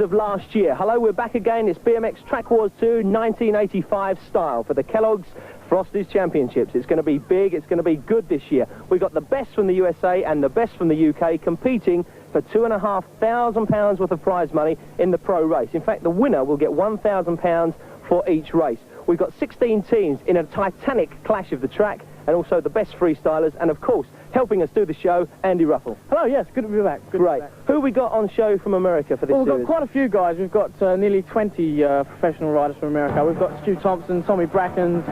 of last year. Hello, we're back again. It's BMX Track Wars 2 1985 style for the Kelloggs Frosties Championships. It's going to be big, it's going to be good this year. We've got the best from the USA and the best from the UK competing for £2,500 worth of prize money in the pro race. In fact, the winner will get £1,000 for each race. We've got 16 teams in a titanic clash of the track, and also the best freestylers, and of course, helping us do the show, Andy Ruffle. Hello, yes, good to be back. Great. Who we got on show from America for this series? We've got quite a few guys. We've got nearly 20 professional riders from America. We've got Stu Thompson, Tommy Brackens,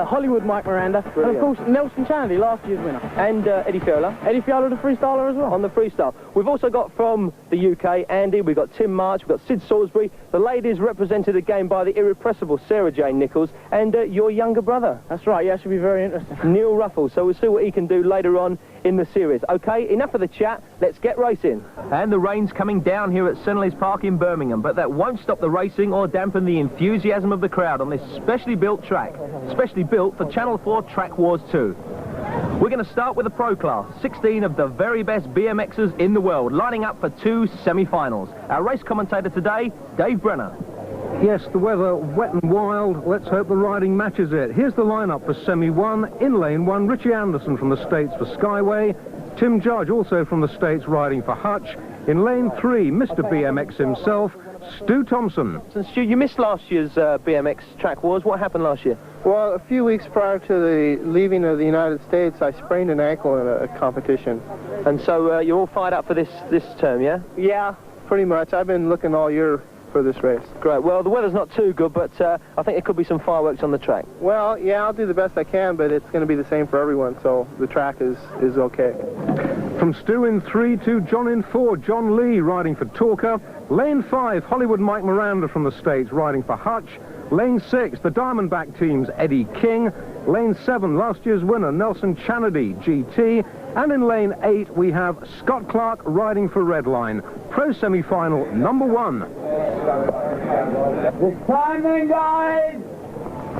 Hollywood Mike Miranda, brilliant. And of course Nelson Shanley, last year's winner. And Eddie Fiola. Eddie Fiola, the freestyler as well. On the freestyle. We've also got from the UK, Andy, we've got Tim March, we've got Sid Salisbury. The ladies represented again by the irrepressible Sarah Jane Nichols, and your younger brother. That's right, yeah, should be very interesting. Neil Ruffle, so we'll see what he can do later on in the series. Okay, enough of the chat, let's get racing. And the rain's coming down here at Shanley's Park in Birmingham, but that won't stop the racing or dampen the enthusiasm of the crowd on this specially built track. Specially built for Channel 4 Track Wars 2. We're going to start with the pro class, 16 of the very best BMXers in the world, lining up for 2 semi-finals. Our race commentator today, Dave Brenner. Yes, the weather wet and wild. Let's hope the riding matches it. Here's the lineup for Semi-1. In lane 1, Richie Anderson from the States for Skyway. Tim Judge, also from the States, riding for Hutch. In lane 3, Mr. BMX himself, Stu Thompson. So, Stu, you missed last year's BMX Track Wars. What happened last year? Well, a few weeks prior to the leaving of the United States, I sprained an ankle in a competition. And so you're all fired up for this term, yeah? Yeah, pretty much. I've been looking all year for this race. Great. Well, the weather's not too good, but I think there could be some fireworks on the track. Well, yeah, I'll do the best I can, but it's going to be the same for everyone, so the track is okay. From Stu in 3 to John in 4, John Lee riding for Talker. Lane 5, Hollywood Mike Miranda from the States riding for Hutch. Lane 6, the Diamondback team's Eddie King. Lane 7, last year's winner, Nelson Chanady, GT. And in lane 8, we have Scott Clark riding for Redline. Pro semi-final number 1. This time then, guys!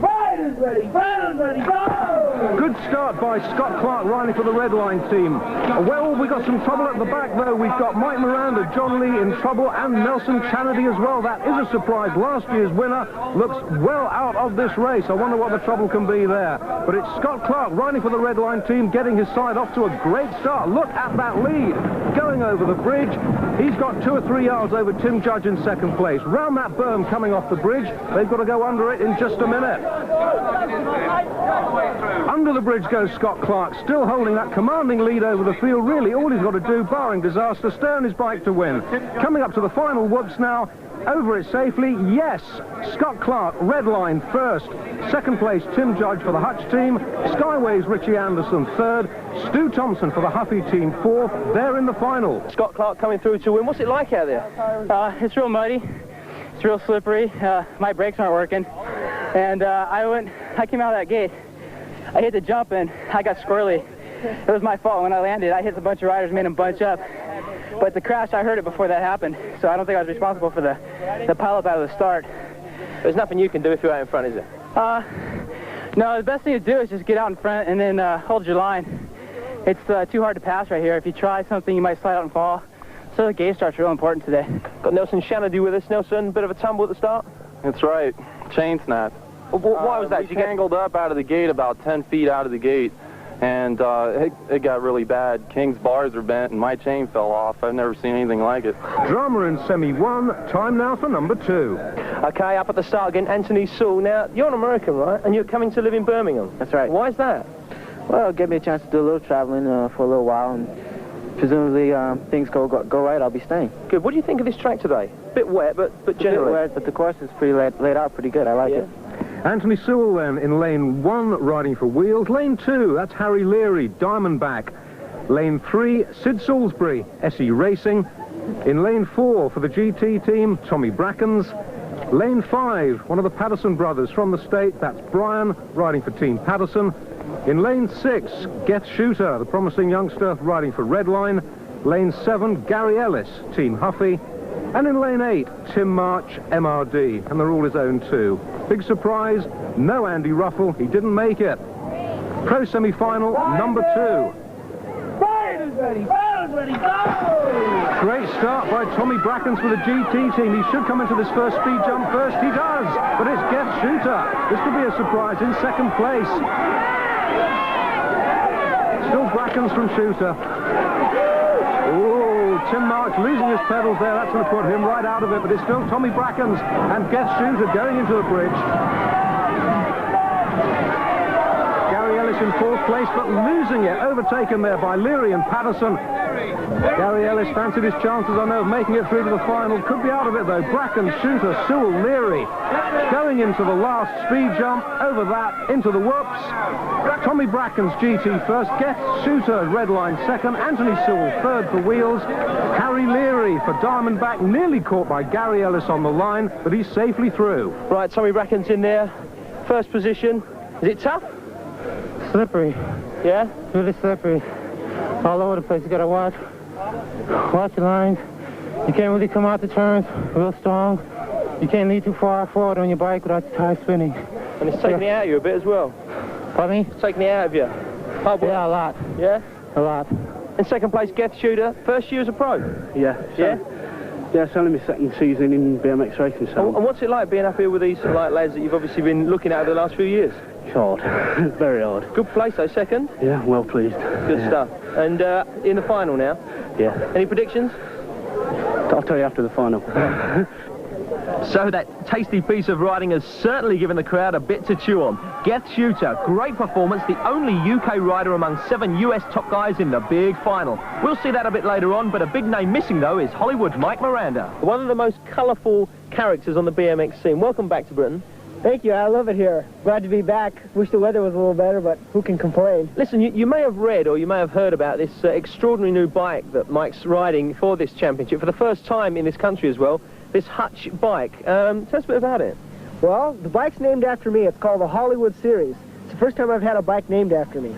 Fighters ready, go! Good start by Scott Clark riding for the Redline team. Well, we got some trouble at the back, though. We've got Mike Miranda, John Lee in trouble, and Nelson Chanady as well. That is a surprise. Last year's winner looks well out of this race. I wonder what the trouble can be there. But it's Scott Clark riding for the Redline team, getting his side off to a great start. Look at that lead. Going over the bridge. He's got 2 or 3 yards over Tim Judge in second place. Round that berm coming off the bridge. They've got to go under it in just a minute. Under the bridge goes Scott Clark, still holding that commanding lead over the field. Really, all he's got to do, barring disaster, stay on his bike to win. Coming up to the final whoops now. Over it safely, yes. Scott Clark, Redline first. Second place, Tim Judge for the Hutch team. Skyway's Richie Anderson third. Stu Thompson for the Huffy team fourth. They're in the final. Scott Clark coming through to win. What's it like out there? It's real muddy. It's real slippery. My brakes aren't working. And I came out of that gate. I hit the jump and I got squirrely. It was my fault. When I landed, I hit a bunch of riders, made them bunch up. But the crash, I heard it before that happened, so I don't think I was responsible for the pileup out of the start. There's nothing you can do if you're out in front, is there? No, the best thing to do is just get out in front and then hold your line. It's too hard to pass right here. If you try something, you might slide out and fall. So the gate start's real important today. Got Nelson Chanady with us. Nelson, bit of a tumble at the start? That's right. Chain snap. Why was that? Did you get tangled up out of the gate about 10 feet out of the gate, and it got really bad. King's bars are bent, and my chain fell off. I've never seen anything like it. Drama in semi-1. Time now for number 2. Okay, up at the start again, Anthony Sewell. Now, you're an American, right? And you're coming to live in Birmingham. That's right. Why is that? Well, it gave me a chance to do a little traveling for a little while, and presumably things go right, I'll be staying. Good. What do you think of this track today? Bit wet, but generally. A bit wet, but the course is pretty laid out pretty good. I like it. Anthony Sewell then in lane 1 riding for Wheels. Lane 2, that's Harry Leary, Diamondback. Lane 3, Sid Salisbury, SE Racing. In lane 4 for the GT team, Tommy Brackens. Lane 5, one of the Patterson brothers from the state, that's Brian, riding for Team Patterson. In lane 6, Geth Shooter, the promising youngster, riding for Redline. Lane 7, Gary Ellis, Team Huffy. And in lane 8, Tim March, MRD, and they're all his own too. Big surprise, no Andy Ruffle, he didn't make it. Pro semi-final number 2. Fighters ready, ready, go! Great start by Tommy Brackens for the GT team. He should come into this first speed jump first. He does, but it's Geth Shooter. This could be a surprise in second place. Still Brackens from Shooter. Ooh, Tim Marks losing his pedals there. That's going to put him right out of it, but it's still Tommy Brackens and Geth Shooter going into the bridge. Gary Ellis in fourth place, but losing it, overtaken there by Leary and Patterson. Gary Ellis fancied his chances, I know, of making it through to the final. Could be out of it, though. Brackens, Shooter, Sewell, Leary going into the last speed jump. Over that, into the whoops. Tommy Brackens, GT first. Geth Shooter, red line second. Anthony Sewell, third for wheels. Harry Leary for Diamondback, nearly caught by Gary Ellis on the line, but he's safely through. Right, Tommy Brackens in there. First position. Is it tough? Slippery. Yeah? Really slippery. All over the place. You gotta watch your lines. You can't really come out the turns real strong. You can't lean too far forward on your bike without your tires spinning. And it's taking it out of you a bit as well. Pardon me? It's taking it out of you. Hard work. Yeah, a lot. Yeah? A lot. In second place, Geth Shooter. First year as a pro. Yeah. Yeah? Yeah, it's only my second season in BMX racing. So. And what's it like being up here with these lads that you've obviously been looking at over the last few years? It's hard. Very hard. Good place though, second. Yeah, well pleased. Good stuff. And in the final now? Yeah. Any predictions? I'll tell you after the final. So that tasty piece of riding has certainly given the crowd a bit to chew on. Geth Shooter, great performance, the only UK rider among 7 US top guys in the big final. We'll see that a bit later on, but a big name missing though is Hollywood's Mike Miranda. One of the most colourful characters on the BMX scene. Welcome back to Britain. Thank you, I love it here. Glad to be back. Wish the weather was a little better, but who can complain? Listen, you may have read or you may have heard about this extraordinary new bike that Mike's riding for this championship for the first time in this country as well. This Hutch bike. Tell us a bit about it. Well, the bike's named after me. It's called the Hollywood Series. It's the first time I've had a bike named after me.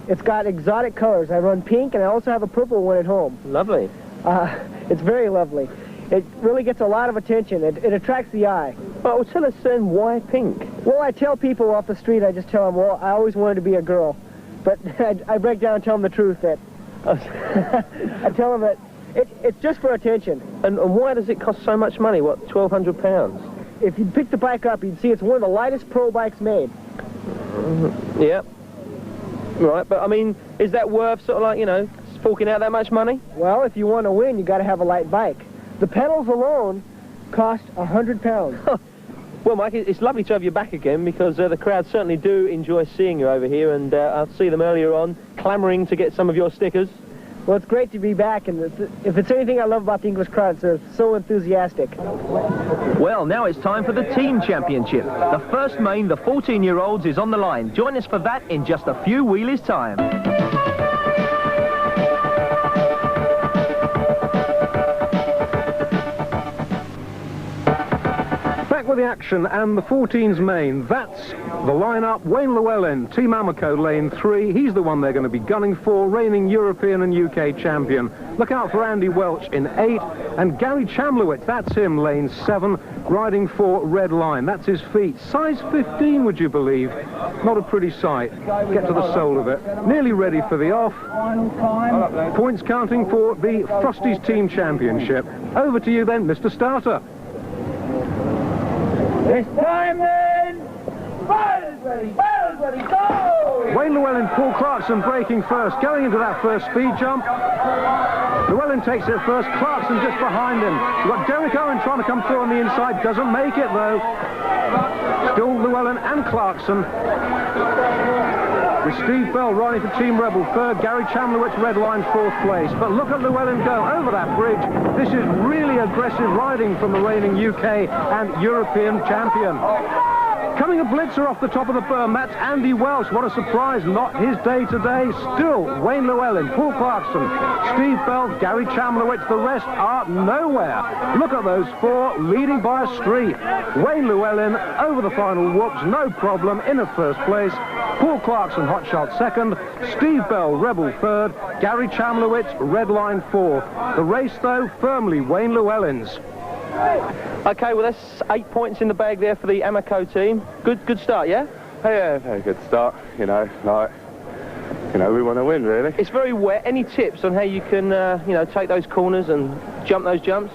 It's got exotic colors. I run pink, and I also have a purple one at home. Lovely. It's very lovely. It really gets a lot of attention. It attracts the eye. Well, tell us then, why pink? Well, I tell people off the street, I just tell them, well, I always wanted to be a girl. But I break down and tell them the truth that... I tell them that it's just for attention. And why does it cost so much money? What, £1,200? If you pick the bike up, you'd see it's one of the lightest pro bikes made. Yeah. Right, but I mean, is that worth sort of like, you know, forking out that much money? Well, if you want to win, you got to have a light bike. The pedals alone cost £100. Well, Mike, it's lovely to have you back again because the crowd certainly do enjoy seeing you over here, and I'll see them earlier on clamouring to get some of your stickers. Well, it's great to be back, and if it's anything I love about the English crowds, they're so enthusiastic. Well, now it's time for the team championship. The first main, the 14-year-olds, is on the line. Join us for that in just a few wheelies' time. With the action and the 14's main, that's the lineup. Wayne Llewellyn, Team Amoco, lane 3. He's the one they're going to be gunning for, reigning European and UK champion. Look out for Andy Welch in 8, and Gary Chamlowitz, that's him, lane 7, riding for Red Line. That's his feet. Size 15, would you believe? Not a pretty sight. Get to the soul of it. Nearly ready for the off. Points counting for the Frosties Team Championship. Over to you then, Mr. Starter. It's time then! Fighters ready, go! Wayne Llewellyn, Paul Clarkson breaking first, going into that first speed jump. Llewellyn takes it first, Clarkson just behind him. You've got Derek Owen trying to come through on the inside, doesn't make it though. Still Llewellyn and Clarkson. With Steve Bell riding for Team Rebel third, Gary Chamlowitz, Red Line, fourth place. But look at Llewellyn go over that bridge. This is really aggressive riding from the reigning UK and European champion. Coming a blitzer off the top of the berm, that's Andy Welsh. What a surprise, not his day today. Still, Wayne Llewellyn, Paul Clarkson, Steve Bell, Gary Chamlowitz, the rest are nowhere. Look at those 4 leading by a street. Wayne Llewellyn over the final whoops, no problem, in a first place. Paul Clarkson, hotshot second, Steve Bell, Rebel third, Gary Chamlowitz, Red Line fourth. The race, though, firmly Wayne Llewellyn's. Okay, well, that's 8 points in the bag there for the Amoco team. Good start, yeah? Yeah, very good start, you know, like, you know, we want to win, really. It's very wet. Any tips on how you can, you know, take those corners and jump those jumps?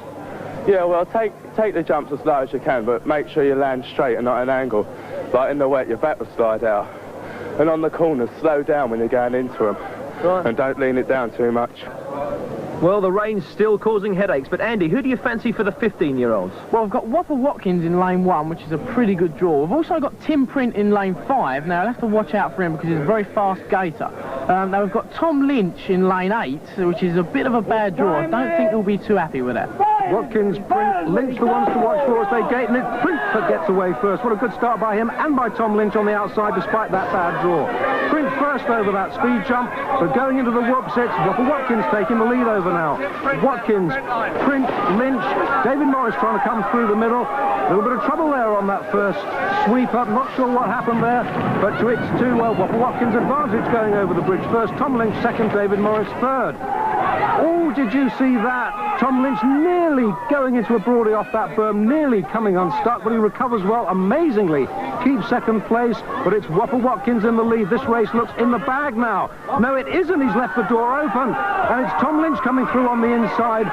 Yeah, well, take the jumps as low as you can, but make sure you land straight and not at an angle. Like in the wet, your back will slide out. And on the corners, slow down when you're going into them. Right. And don't lean it down too much. Well, the rain's still causing headaches, but Andy, who do you fancy for the 15-year-olds? Well, I've got Whopper Watkins in lane 1, which is a pretty good draw. We've also got Tim Print in lane 5. Now, I'll have to watch out for him because he's a very fast gaiter. Now, we've got Tom Lynch in lane 8, which is a bit of a bad draw. I don't think he'll be too happy with that. Watkins, Print, Lynch the ones to watch for as they gate, and it's Print that gets away first. What a good start by him and by Tom Lynch on the outside despite that bad draw. Print first over that speed jump, but going into the whoops, it's Whopper Watkins taking the lead over now. Watkins, Print, Lynch, David Morris trying to come through the middle. A little bit of trouble there on that first sweep up. Not sure what happened there, but it's to Whopper Watkins' advantage going over the bridge first. Tom Lynch second, David Morris third. Oh, did you see that? Tom Lynch nearly going into a broadie off that berm, nearly coming unstuck, but he recovers well, amazingly. Keeps second place, but it's Whopper Watkins in the lead. This race looks in the bag now. No, it isn't. He's left the door open, and it's Tom Lynch coming through on the inside.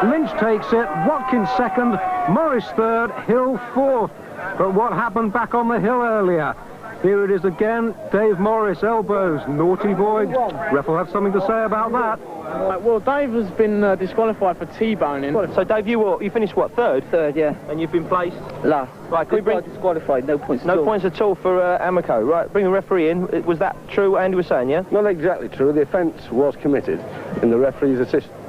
Lynch takes it, Watkins second, Morris third, Hill fourth. But what happened back on the hill earlier? Here it is again, Dave Morris, elbows, naughty boy. Ref will have something to say about that. Well, Dave has been disqualified for T-boning. So, Dave, you finished, what, third? Third, yeah. And you've been placed? Last. Right, can we bring... disqualified, no points at all. No points at all for Amico. Right, bring the referee in. Was that true what Andy was saying, yeah? Not exactly true. The offence was committed in the referee's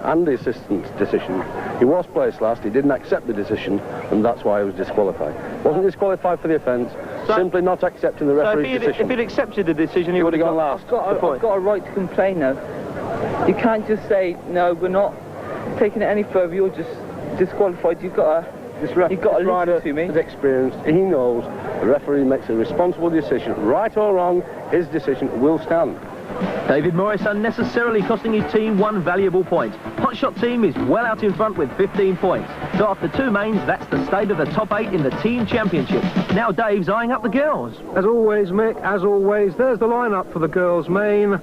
and the assistant's decision. He was placed last, he didn't accept the decision, and that's why he was disqualified. Wasn't disqualified for the offence, simply not accepting the referee's decision. If he'd accepted the decision, he would have gone last. I've got a right to complain now. You can't just say, no, we're not taking it any further, you're just disqualified. You've got to listen to me. Is experienced, he knows the referee makes a responsible decision. Right or wrong, his decision will stand. David Morris unnecessarily costing his team one valuable point. Hotshot team is well out in front with 15 points. So after two mains, that's the state of the top 8 in the team championship. Now Dave's eyeing up the girls. As always, Mick, as always, there's the lineup for the girls' main.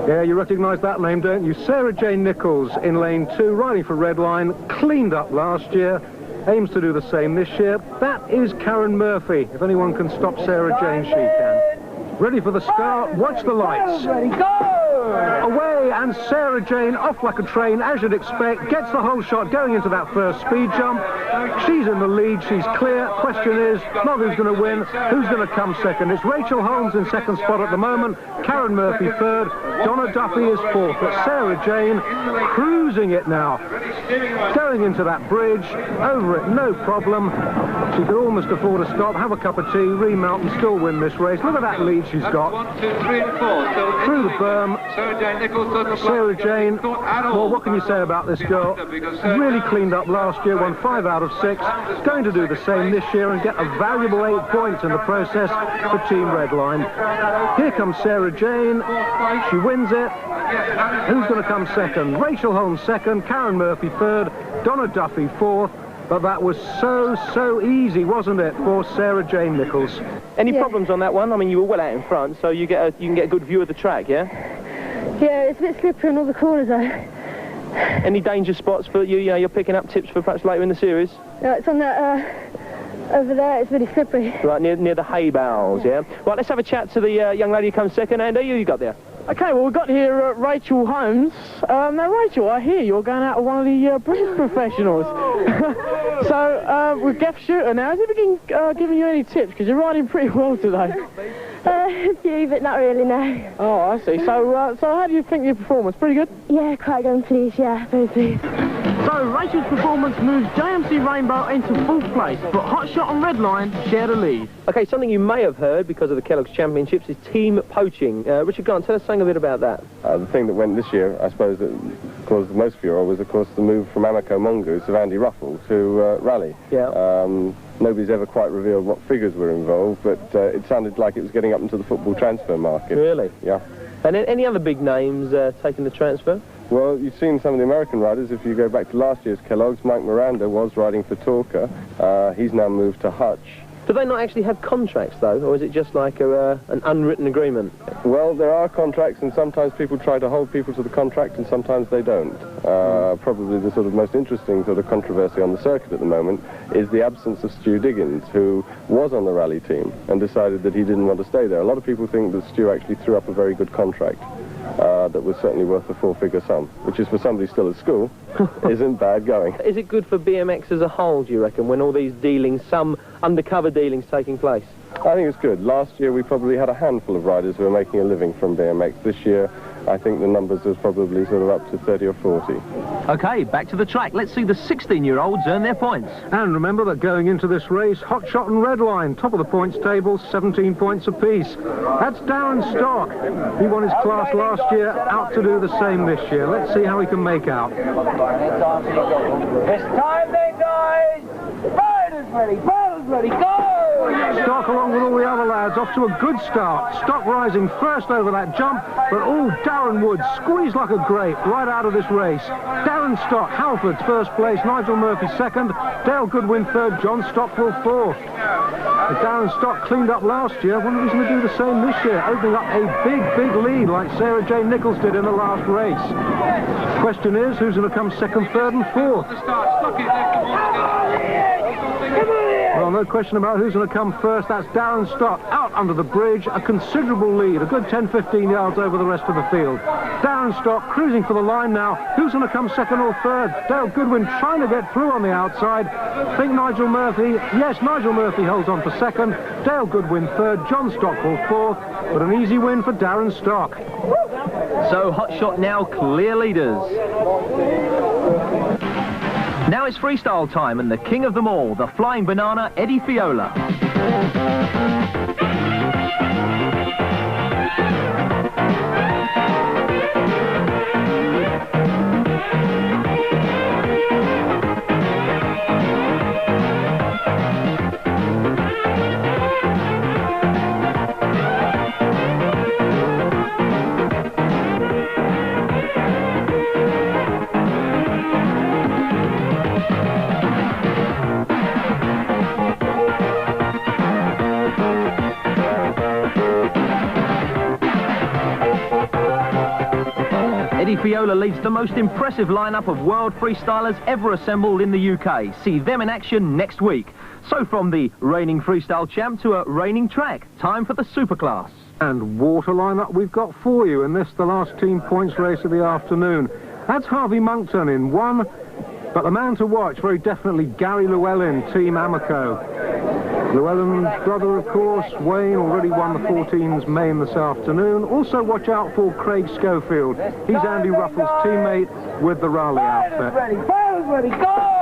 Yeah, you recognise that name, don't you? Sarah Jane Nichols in lane 2, riding for Redline, cleaned up last year, aims to do the same this year. That is Karen Murphy. If anyone can stop Sarah Jane, she can. Ready for the start, watch the lights. Ready, go! Away, and Sarah Jane off like a train, as you'd expect, gets the whole shot going into that first speed jump. She's in the lead, she's clear. Question is, not who's going to win, who's going to come second. It's Rachel Holmes in second spot at the moment, Karen Murphy third, Donna Duffy is fourth, but Sarah Jane cruising it now. Going into that bridge, over it, no problem. She could almost afford a stop, have a cup of tea, remount and still win this race. Look at that lead she's got. 1, 2, 3 and 4. Through the berm. Sarah Jane, well, what can you say about this girl? Really cleaned up last year, won 5 out of 6. Going to do the same this year and get a valuable 8 points in the process for Team Redline. Here comes Sarah Jane. She wins it. Who's going to come second? Rachel Holmes second, Karen Murphy third, Donna Duffy fourth. But that was so easy, wasn't it, for Sarah Jane Nichols? Any problems on that one? I mean, you were well out in front, so you can get a good view of the track, yeah? Yeah, it's a bit slippery on all the corners, though. Any danger spots for you? You're picking up tips for perhaps later in the series? No, it's on that, over there, it's really slippery. Right, near the hay bales, yeah? Right, let's have a chat to the young lady who comes second. Andy, who you got there? Okay, well, we've got here Rachel Holmes. Now, Rachel, I hear you're going out with one of the British professionals. So, with Geoff Shooter now, has he been giving you any tips? Because you're riding pretty well today. A few, but not really, no. Oh, I see. So, so how do you think your performance? Pretty good? Yeah, quite good, please. Yeah, very pleased. So, Rachel's performance moves JMC Rainbow into 4th place, but Hotshot and Redline share the lead. Okay, something you may have heard because of the Kelloggs Championships is team poaching. Richard, go on, tell us something a bit about that. The thing that went this year, I suppose, that caused the most furore was, of course, the move from Amico Mongoose of Andy Ruffle to Raleigh. Yeah. Nobody's ever quite revealed what figures were involved, but it sounded like it was getting up into the football transfer market. Really? Yeah. And any other big names taking the transfer? Well, you've seen some of the American riders. If you go back to last year's Kellogg's, Mike Miranda was riding for Talker. He's now moved to Hutch. Do they not actually have contracts, though, or is it just like an unwritten agreement? Well, there are contracts, and sometimes people try to hold people to the contract, and sometimes they don't. Probably the sort of most interesting sort of controversy on the circuit at the moment is the absence of Stu Diggins, who was on the rally team and decided that he didn't want to stay there. A lot of people think that Stu actually threw up a very good contract that was certainly worth a four-figure sum, which is for somebody still at school, isn't bad going. Is it good for BMX as a whole, do you reckon, when all these dealings, some undercover dealings taking place? I think it's good. Last year we probably had a handful of riders who were making a living from BMX. This year I think the numbers are probably sort of up to 30 or 40. OK, back to the track. Let's see the 16-year-olds earn their points. And remember that going into this race, Hotshot and Redline, top of the points table, 17 points apiece. That's Darren Stock. He won his class last year, out to do the same this year. Let's see how he can make out. It's time then, guys! Riders ready, go! Stock, along with all the other lads, off to a good start. Stock rising first over that jump, but Darren Wood squeezed like a grape right out of this race. Darren Stock, Halford's first place, Nigel Murphy second, Dale Goodwin third, John Stockwell fourth. Darren Stock cleaned up last year. I wonder if he's going to do the same this year, opening up a big lead like Sarah Jane Nichols did in the last race. Question is, who's going to come second, third and fourth? Well, no question about who's going to come first. That's Darren Stock out under the bridge, a considerable lead, a good 10-15 yards over the rest of the field. Darren Stock cruising for the line now. Who's going to come second or third? Dale Goodwin trying to get through on the outside. I think Nigel Murphy, yes, Nigel Murphy holds on for second. Dale Goodwin third, John Stockwell fourth, but an easy win for Darren Stock. So Hotshot now clear leaders. Now it's freestyle time, and the king of them all, the flying banana, Eddie Fiola. Eddie Fiola leads the most impressive lineup of world freestylers ever assembled in the UK. See them in action next week. So from the reigning freestyle champ to a reigning track, time for the superclass. And water lineup we've got for you in this, the last team points race of the afternoon. That's Harvey Monkton in one, but the man to watch, very definitely Gary Llewellyn, Team Amoco. Llewellyn's brother, of course, Wayne, already won the 14's main this afternoon. Also watch out for Craig Schofield. He's Andy Ruffles' teammate with the Raleigh outfit. Ready, go!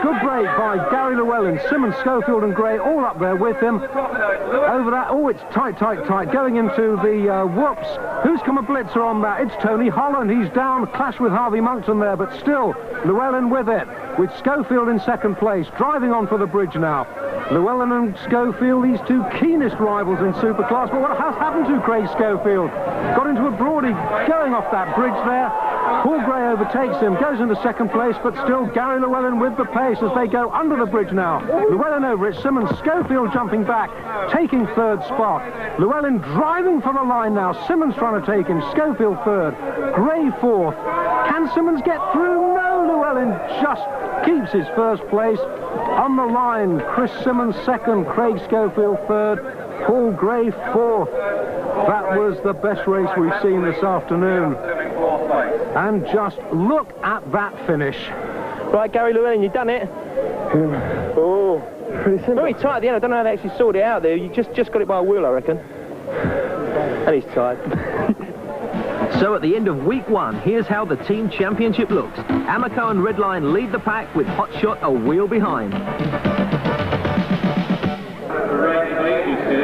Good break by Gary Llewellyn, Simmons, Schofield and Gray all up there with him. Over that, it's tight. Going into the whoops. Who's come a blitzer on that? It's Tony Holland. He's down, clash with Harvey Monkton there, but still Llewellyn with it, with Schofield in second place, driving on for the bridge now. Llewellyn and Schofield, these two keenest rivals in Superclass, but what has happened to Craig Schofield? Got into a Broadie going off that bridge there. Paul Gray overtakes him, goes into second place, but still Gary Llewellyn with the pace as they go under the bridge now. Llewellyn over it, Simmons, Schofield jumping back, taking third spot. Llewellyn driving for the line now, Simmons trying to take him, Schofield third, Gray fourth. Can Simmons get through? No, Llewellyn just keeps his first place. On the line, Chris Simmons second, Craig Schofield third, Paul Gray fourth. That was the best race we've seen this afternoon. And just look at that finish. Right, Gary Llewellyn, you've done it. Oh, pretty simple. Very tight at the end. I don't know how they actually sorted it out there. You just got it by a wheel, I reckon. And he's tight. So at the end of week one, here's how the team championship looks. Amoco and Redline lead the pack with Hotshot a wheel behind.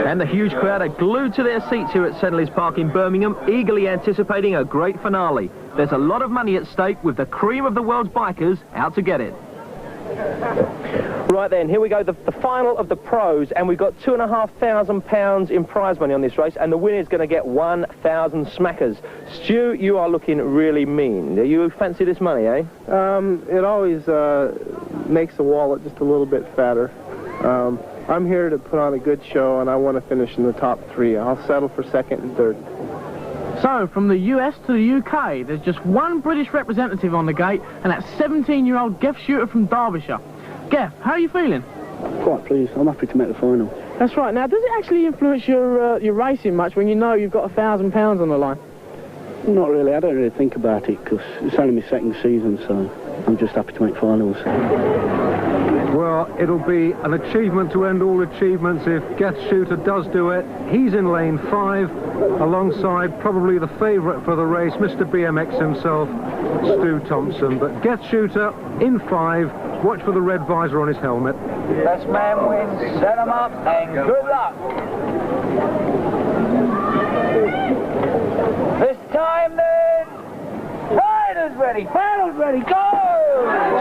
And the huge crowd are glued to their seats here at St. Lee's Park in Birmingham, eagerly anticipating a great finale. There's a lot of money at stake with the cream of the world's bikers out to get it. Right then, here we go, the final of the pros, and we've got £2,500 in prize money on this race, and the winner's going to get 1,000 smackers. Stu, you are looking really mean. Do you fancy this money, eh? It always makes the wallet just a little bit fatter. I'm here to put on a good show, and I want to finish in the top 3. I'll settle for 2nd and 3rd. So, from the US to the UK, there's just one British representative on the gate, and that's 17-year-old Geoff Shooter from Derbyshire. Geoff, how are you feeling? Quite pleased. I'm happy to make the final. That's right. Now, does it actually influence your racing much when you know you've got £1,000 on the line? Not really. I don't really think about it because it's only my 2nd season, so I'm just happy to make finals. Well, it'll be an achievement to end all achievements if Geoff Shooter does do it. He's in lane 5, alongside probably the favourite for the race, Mr. BMX himself, Stu Thompson. But Geoff Shooter in 5. Watch for the red visor on his helmet. Best man wins. Set him up and good luck. This time then, Patterson ready, Patterson ready, go!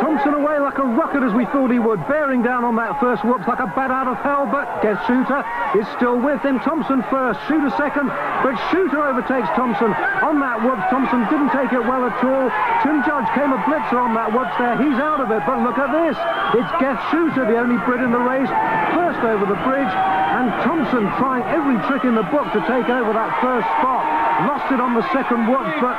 Thompson away like a rocket as we thought he would, bearing down on that first whoops like a bat out of hell, but Geoff Shooter is still with him. Thompson first, Shooter second, but Shooter overtakes Thompson on that whoops. Thompson didn't take it well at all. Tim Judge came a blitzer on that whoops there. He's out of it, but look at this. It's Geoff Shooter, the only Brit in the race, first over the bridge, and Thompson trying every trick in the book to take over that first spot. Lost it on the second whoops, but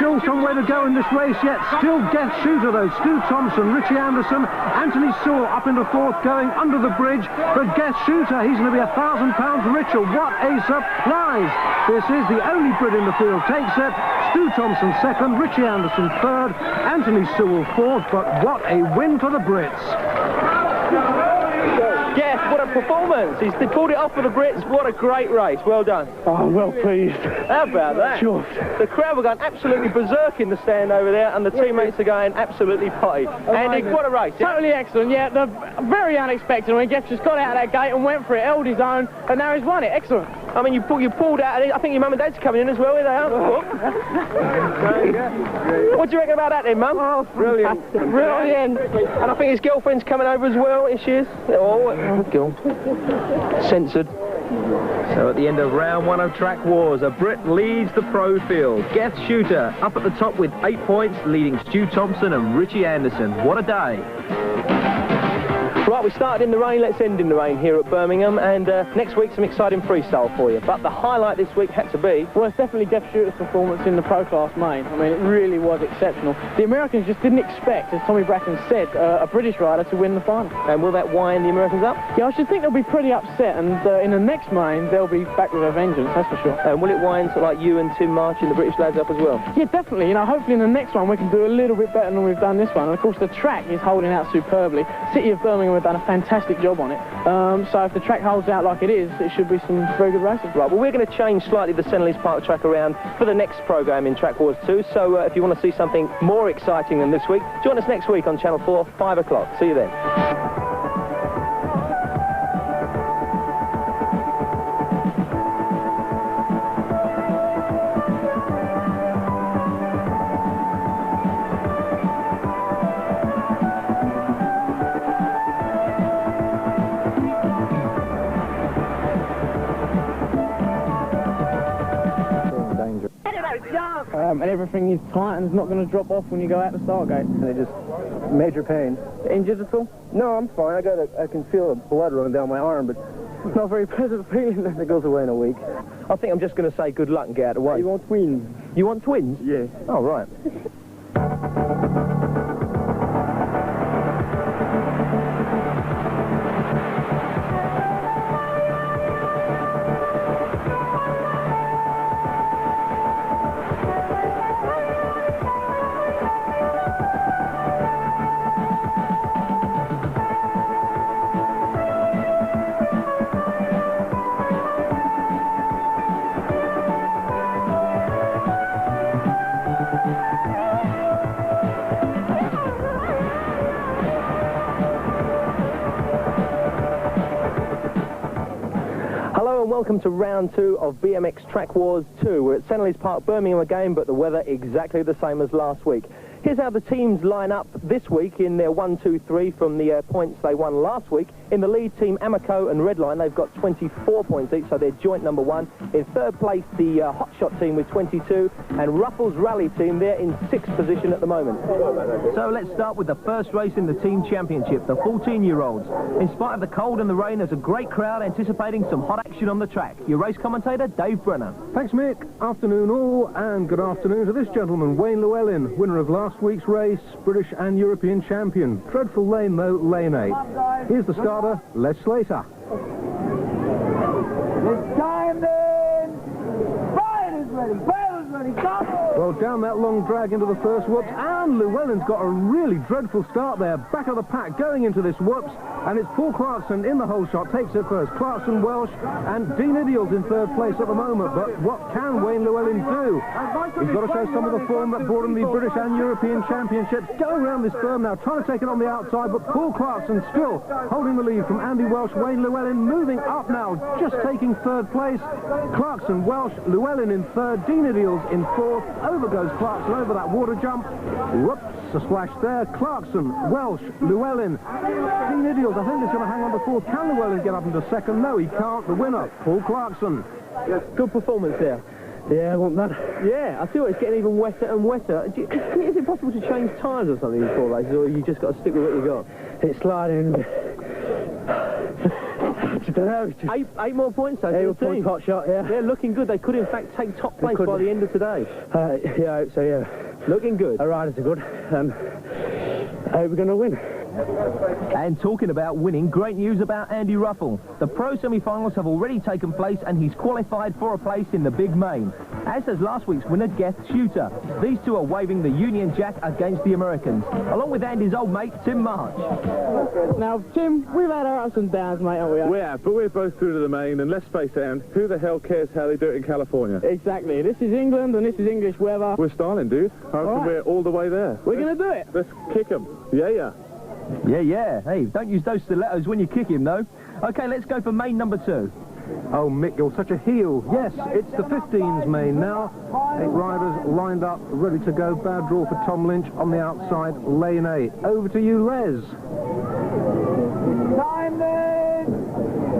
still some way to go in this race yet. Still Geoff Shooter though. Stu Thompson, Richie Anderson, Anthony Sewell up into 4th going under the bridge. But Geoff Shooter, he's going to be £1,000 richer. What a surprise! This is the only Brit in the field. Takes it. Stu Thompson 2nd, Richie Anderson 3rd, Anthony Sewell 4th. But what a win for the Brits. Geoff, what a performance. He's pulled it off for the Brits. What a great race. Well done. Oh, I'm well pleased. How about that? Sure. The crowd were going absolutely berserk in the stand over there, and the teammates are going absolutely potty. Andy, what a race. Yeah? Totally excellent, yeah. Very unexpected. I mean, Geoff just got out of that gate and went for it, held his own, and now he's won it. Excellent. I mean, you pulled out. I think your mum and dad's coming in as well, are they? What do you reckon about that then, Mum? Oh, brilliant. Brilliant. And I think his girlfriend's coming over as well. Here she is. Oh, God. Censored. So at the end of round 1 of Track Wars, a Brit leads the pro field. Geoff Shooter up at the top with 8 points, leading Stu Thompson and Richie Anderson. What a day. Right, we started in the rain, let's end in the rain here at Birmingham, and next week some exciting freestyle for you. But the highlight this week had to be... Well, it's definitely Geoff Shooter's performance in the pro class main. I mean, it really was exceptional. The Americans just didn't expect, as Tommy Brackens said, a British rider to win the final. And will that wind the Americans up? Yeah, I should think they'll be pretty upset, and in the next main, they'll be back with a vengeance, that's for sure. And will it wind to like you and Tim March and the British lads up as well? Yeah, definitely. You know, hopefully in the next one we can do a little bit better than we've done this one. And of course, the track is holding out superbly. City of Birmingham have done a fantastic job on it. So if the track holds out like it is, it should be some very good races. Right, well, we're going to change slightly the Shanley Park track around for the next programme in Track Wars 2. So if you want to see something more exciting than this week, join us next week on Channel 4, 5 o'clock. See you then. And everything is tight and it's not going to drop off when you go out the start gate. They just major pain. Injured at all? No, I'm fine. I can feel the blood running down my arm, but it's not a very pleasant feeling that it goes away in a week. I think I'm just going to say good luck and get out of the way. You want twins? You want twins? Yeah. Oh, right. Welcome to round 2 of BMX Track Wars 2. We're at Shanley Park, Birmingham again, but the weather exactly the same as last week. Here's how the teams line up this week in their 1, 2, 3 from the points they won last week. In the lead team, Amico and Redline, they've got 24 points each, so they're joint number 1. In third place, the Hotshot team with 22, and Ruffles Rally team, they're in 6th position at the moment. So let's start with the first race in the team championship, the 14-year-olds. In spite of the cold and the rain, there's a great crowd anticipating some hot action on the track. Your race commentator, Dave Brenner. Thanks, Mick. Afternoon all, and good afternoon to this gentleman, Wayne Llewellyn, winner of last week's race, British and European champion. Dreadful lane, though, lane 8. Here's the starter, Les Slater. It's time then! Fire is ready! Fire is ready! Come on! Well, down that long drag into the first whoops, and Llewellyn's got a really dreadful start there. Back of the pack going into this whoops, and it's Paul Clarkson in the whole shot, takes it first. Clarkson, Welsh, and Dean Idiel's in third place at the moment, but what can Wayne Llewellyn do? He's got to show some of the form that brought him the British and European Championships. Going around this berm now, trying to take it on the outside, but Paul Clarkson still holding the lead from Andy Welsh. Wayne Llewellyn moving up now, just taking third place. Clarkson, Welsh, Llewellyn in third, Dean Idiel's in fourth. Over goes Clarkson over that water jump. Whoops, a splash there. Clarkson, Welsh, Llewellyn, Dean Idiel's, I think he's going to hang on to fourth. Can Llewellyn get up into second? No, he can't. The winner, Paul Clarkson. Good performance there. Yeah, I want that. Yeah, I feel it's getting even wetter and wetter. Is it possible to change tyres or something before races, or you just got to stick with what you got? It's sliding. I don't know. 8 more points, though. 8 more points, hot shot, yeah. They're looking good. They could, in fact, take top place by the end of today. Yeah, I hope so, yeah. Looking good. Our riders are good. I hope we're going to win. And talking about winning, great news about Andy Ruffle. The pro semi-finals have already taken place and he's qualified for a place in the big main, as has last week's winner, Geth Shooter. These two are waving the Union Jack against the Americans, along with Andy's old mate, Tim March. Now, Tim, we've had our ups and downs, mate, haven't we? We have, but we're both through to the main, and let's face it, Anne, who the hell cares how they do it in California? Exactly. This is England and this is English weather. We're styling, dude. I reckon we're all the way there. We're going to do it. Let's kick them. Yeah. Yeah. Hey, don't use those stilettos when you kick him, though. OK, let's go for main number 2. Oh, Mick, you're such a heel. Yes, it's the 15s main now. 8 riders lined up, ready to go. Bad draw for Tom Lynch on the outside, lane 8. Over to you, Les. Time then!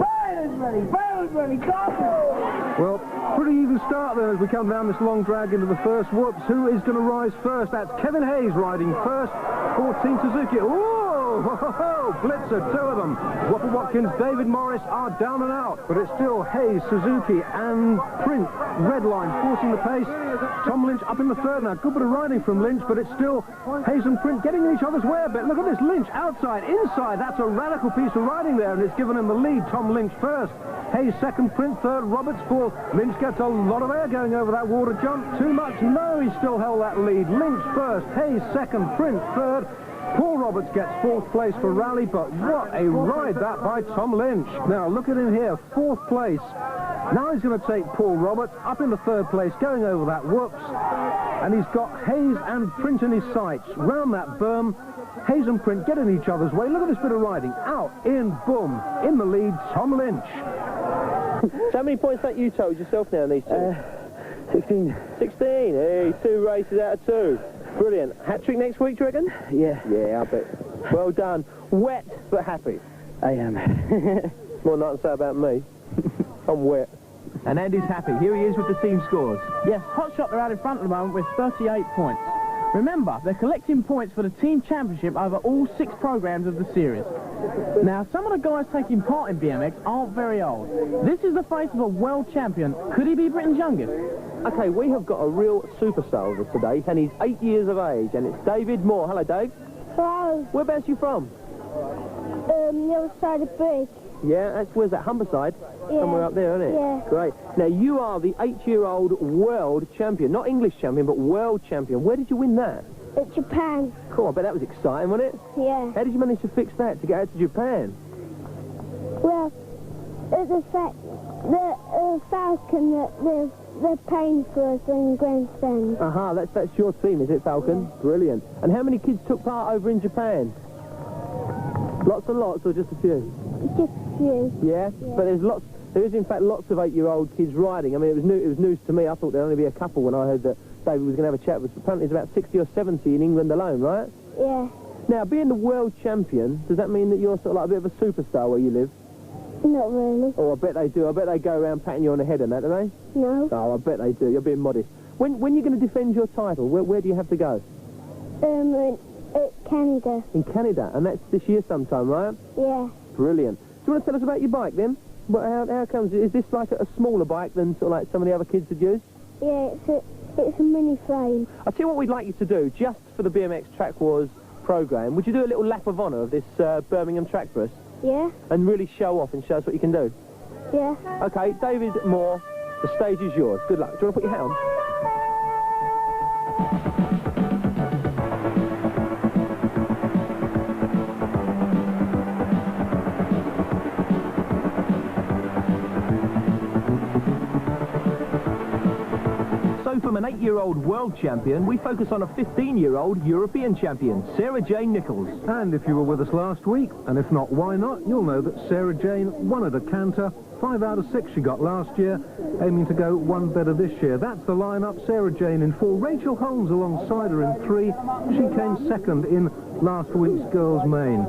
Fire is ready! Fire is ready! Come on! Well, pretty even start then as we come down this long drag into the first whoops. Who is going to rise first? That's Kevin Hayes riding first for Team Suzuki. Whoa! Blitzer, 2 of them. Whopper Watkins, David Morris are down and out, but it's still Hayes, Suzuki and Print, Redline forcing the pace. Tom Lynch up in the third now. Good bit of riding from Lynch, but it's still Hayes and Print getting in each other's way a bit. Look at this, Lynch outside, inside. That's a radical piece of riding there, and it's given him the lead. Tom Lynch first, Hayes second, Print third, Roberts fourth. Lynch gets a lot of air going over that water jump. Too much? No, he still held that lead. Lynch first, Hayes second, Print third. Paul Roberts gets 4th place for Rally, but what a ride that by Tom Lynch. Now, look at him here, 4th place. Now he's going to take Paul Roberts up into 3rd place, going over that whoops. And he's got Hayes and Print in his sights. Round that berm, Hayes and Print get in each other's way. Look at this bit of riding. Out, in, boom. In the lead, Tom Lynch. So how many points that you told yourself now in these two? 16. 16? Hey, 2 races out of 2. Brilliant. Hat-trick next week, do you reckon? Yeah. Yeah, I bet. Well done. Wet, but happy. I am. More than I can say about me. I'm wet. And Andy's happy. Here he is with the team scores. Yes, Hotshot are out in front at the moment with 38 points. Remember, they're collecting points for the team championship over all 6 programs of the series. Now, some of the guys taking part in BMX aren't very old. This is the face of a world champion. Could he be Britain's youngest? OK, we have got a real superstar with us today, and he's 8 years of age, and it's David Moore. Hello, Dave. Hello. Whereabouts are you from? The other side of Bridge. Yeah, where's that, Humberside? Yeah. Somewhere up there, isn't it? Yeah. Great. Now, you are the 8-year-old world champion. Not English champion, but world champion. Where did you win that? At Japan. Cool, I bet that was exciting, wasn't it? Yeah. How did you manage to fix that to get out to Japan? Well, the Falcon that they're paying for us in grandstand. Aha, that's your team, is it, Falcon? Yeah. Brilliant. And how many kids took part over in Japan? Lots and lots, or just a few? Just a few. Yeah? But there's lots There is, in fact, lots of 8-year-old kids riding. I mean, it was news to me. I thought there'd only be a couple when I heard that David was going to have a chat. But apparently there's about 60 or 70 in England alone, right? Yeah. Now, being the world champion, does that mean that you're sort of like a bit of a superstar where you live? Not really. Oh, I bet they do. I bet they go around patting you on the head and that, do they? No. Oh, I bet they do. You're being modest. When you're going to defend your title, where do you have to go? Canada. In Canada, and that's this year sometime, right? Yeah. Brilliant. Do you want to tell us about your bike then? How comes? Is this like a smaller bike than sort of like some of the other kids would use? Yeah, it's a mini frame. I'll tell you what we'd like you to do, just for the BMX Track Wars programme. Would you do a little lap of honour of this Birmingham track for us? Yeah. And really show off and show us what you can do? Yeah. OK, David Moore, the stage is yours. Good luck. Do you want to put your hat on? From an 8-year-old world champion, we focus on a 15-year-old European champion, Sarah Jane Nichols. And if you were with us last week, and if not, why not, you'll know that Sarah Jane won at a canter. 5 out of 6 she got last year, aiming to go one better this year. That's the lineup. Sarah Jane in 4, Rachel Holmes alongside her in 3. She came second in last week's girls' main.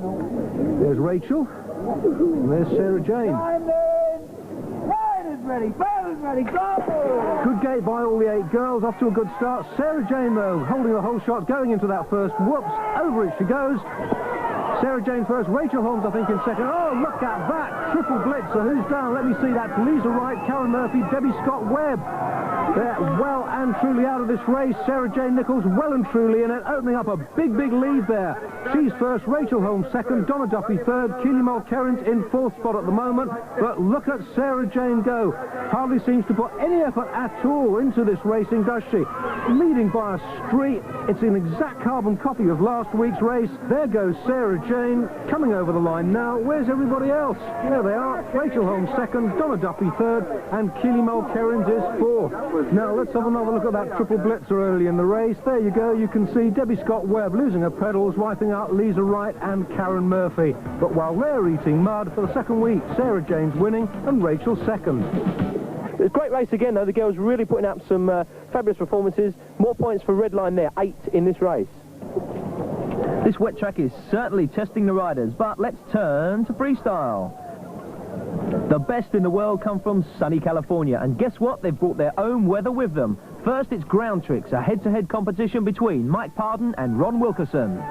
There's Rachel, and there's Sarah Jane. Ready, batter's ready, go! Good gate by all the 8 girls, off to a good start. Sarah Jane, though, holding the whole shot, going into that first. Whoops, over it she goes. Sarah Jane first, Rachel Holmes, I think, in second. Oh, look at that, triple blitz. So who's down? Let me see. That's Lisa Wright, Karen Murphy, Debbie Scott Webb. They're well and truly out of this race. Sarah Jane Nichols well and truly in it, opening up a big, big lead there. She's first, Rachel Holmes second, Donna Duffy third, Keely Mulkerrins in 4th spot at the moment. But look at Sarah Jane go. Hardly seems to put any effort at all into this racing, does she? Leading by a street. It's an exact carbon copy of last week's race. There goes Sarah Jane coming over the line now. Where's everybody else? There they are. Rachel Holmes second, Donna Duffy third, and Keely Mulkerrins is 4th. Now let's have another look at that triple blitzer early in the race. There you go. You can see Debbie Scott Webb losing her pedals, wiping out Lisa Wright and Karen Murphy. But while they're eating mud for the second week, Sarah Jane's winning and Rachel second. It was a great race again, though. The girls really putting up some fabulous performances. More points for Redline there, 8 in this race. This wet track is certainly testing the riders, but let's turn to freestyle. The best in the world come from sunny California, and guess what? They've brought their own weather with them. First, it's ground tricks, a head-to-head competition between Mike Pardon and Ron Wilkerson.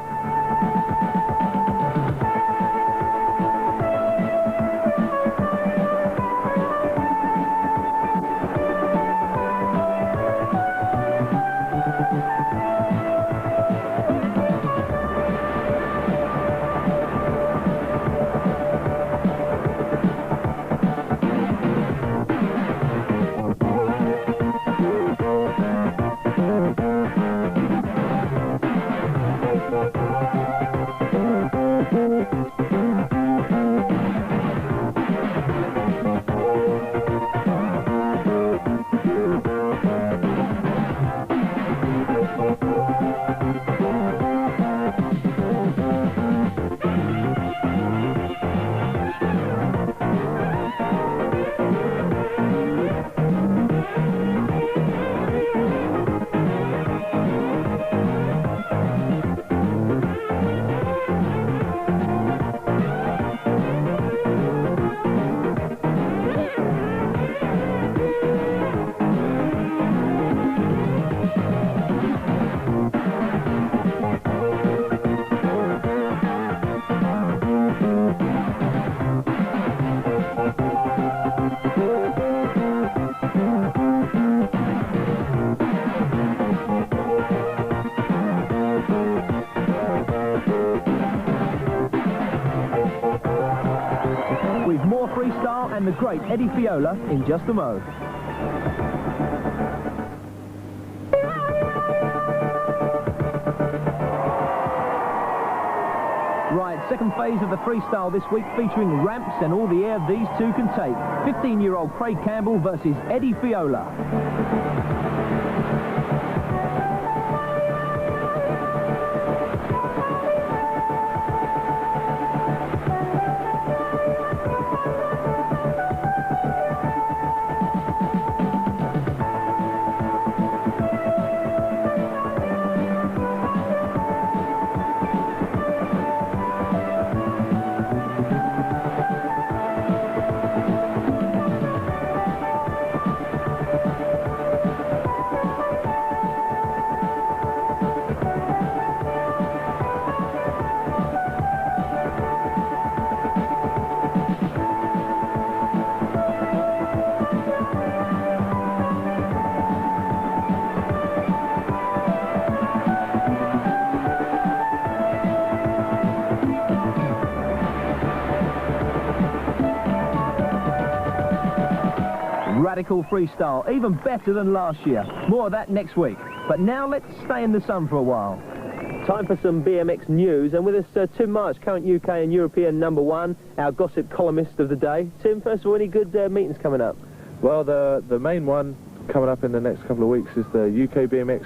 And the great Eddie Fiola in just a mo. Right, second phase of the freestyle this week, featuring ramps and all the air these two can take. 15-year-old Craig Campbell versus Eddie Fiola. technical freestyle, even better than last year. More of that next week. But now let's stay in the sun for a while. Time for some BMX news, and with us Tim March, current UK and European #1, our gossip columnist of the day. Tim, first of all, any good meetings coming up? Well, the main one coming up in the next couple of weeks is the UK BMX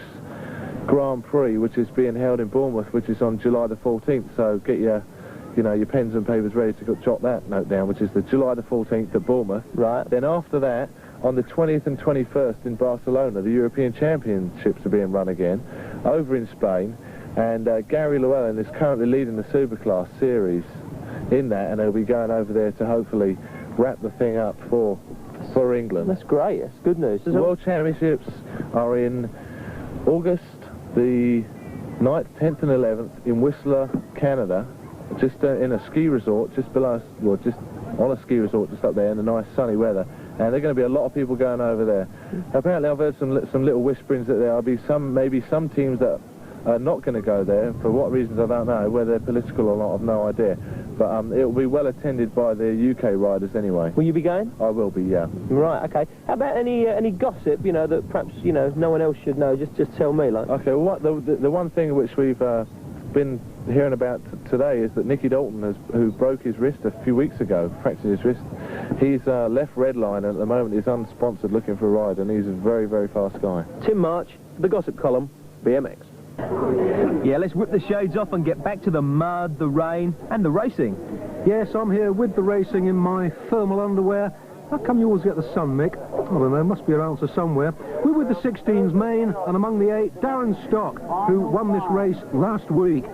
Grand Prix, which is being held in Bournemouth, which is on July the 14th. So get your pens and papers ready to jot that note down, which is the July the 14th at Bournemouth. Right. Then after that, on the 20th and 21st in Barcelona, the European Championships are being run again, over in Spain. And Gary Llewellyn is currently leading the Superclass series in that, and he'll be going over there to hopefully wrap the thing up for England. That's great. That's good news. The World Championships are in August the 9th, 10th and 11th in Whistler, Canada, just in a ski resort just below, well, just on a ski resort just up there in the nice sunny weather. And there are going to be a lot of people going over there. Apparently I've heard some little whisperings that there'll be maybe some teams that are not going to go there. For what reasons, I don't know. Whether they're political or not, I've no idea. But it'll be well attended by the UK riders anyway. Will you be going? I will be, yeah. Right, okay. How about any gossip, that perhaps, no one else should know? Just tell me, like. Okay, well, the one thing which we've been hearing about today is that Nicky Dalton, who broke his wrist a few weeks ago, fractured his wrist, he's left Redline, and at the moment he's unsponsored looking for a ride, and he's a very, very fast guy. Tim March, the gossip column, BMX. Yeah, let's whip the shades off and get back to the mud, the rain, and the racing. Yes, I'm here with the racing in my thermal underwear. How come you always get the sun, Mick? I don't know, must be an answer somewhere. We're with the 16s main, and among the 8, Darren Stock, who won this race last week.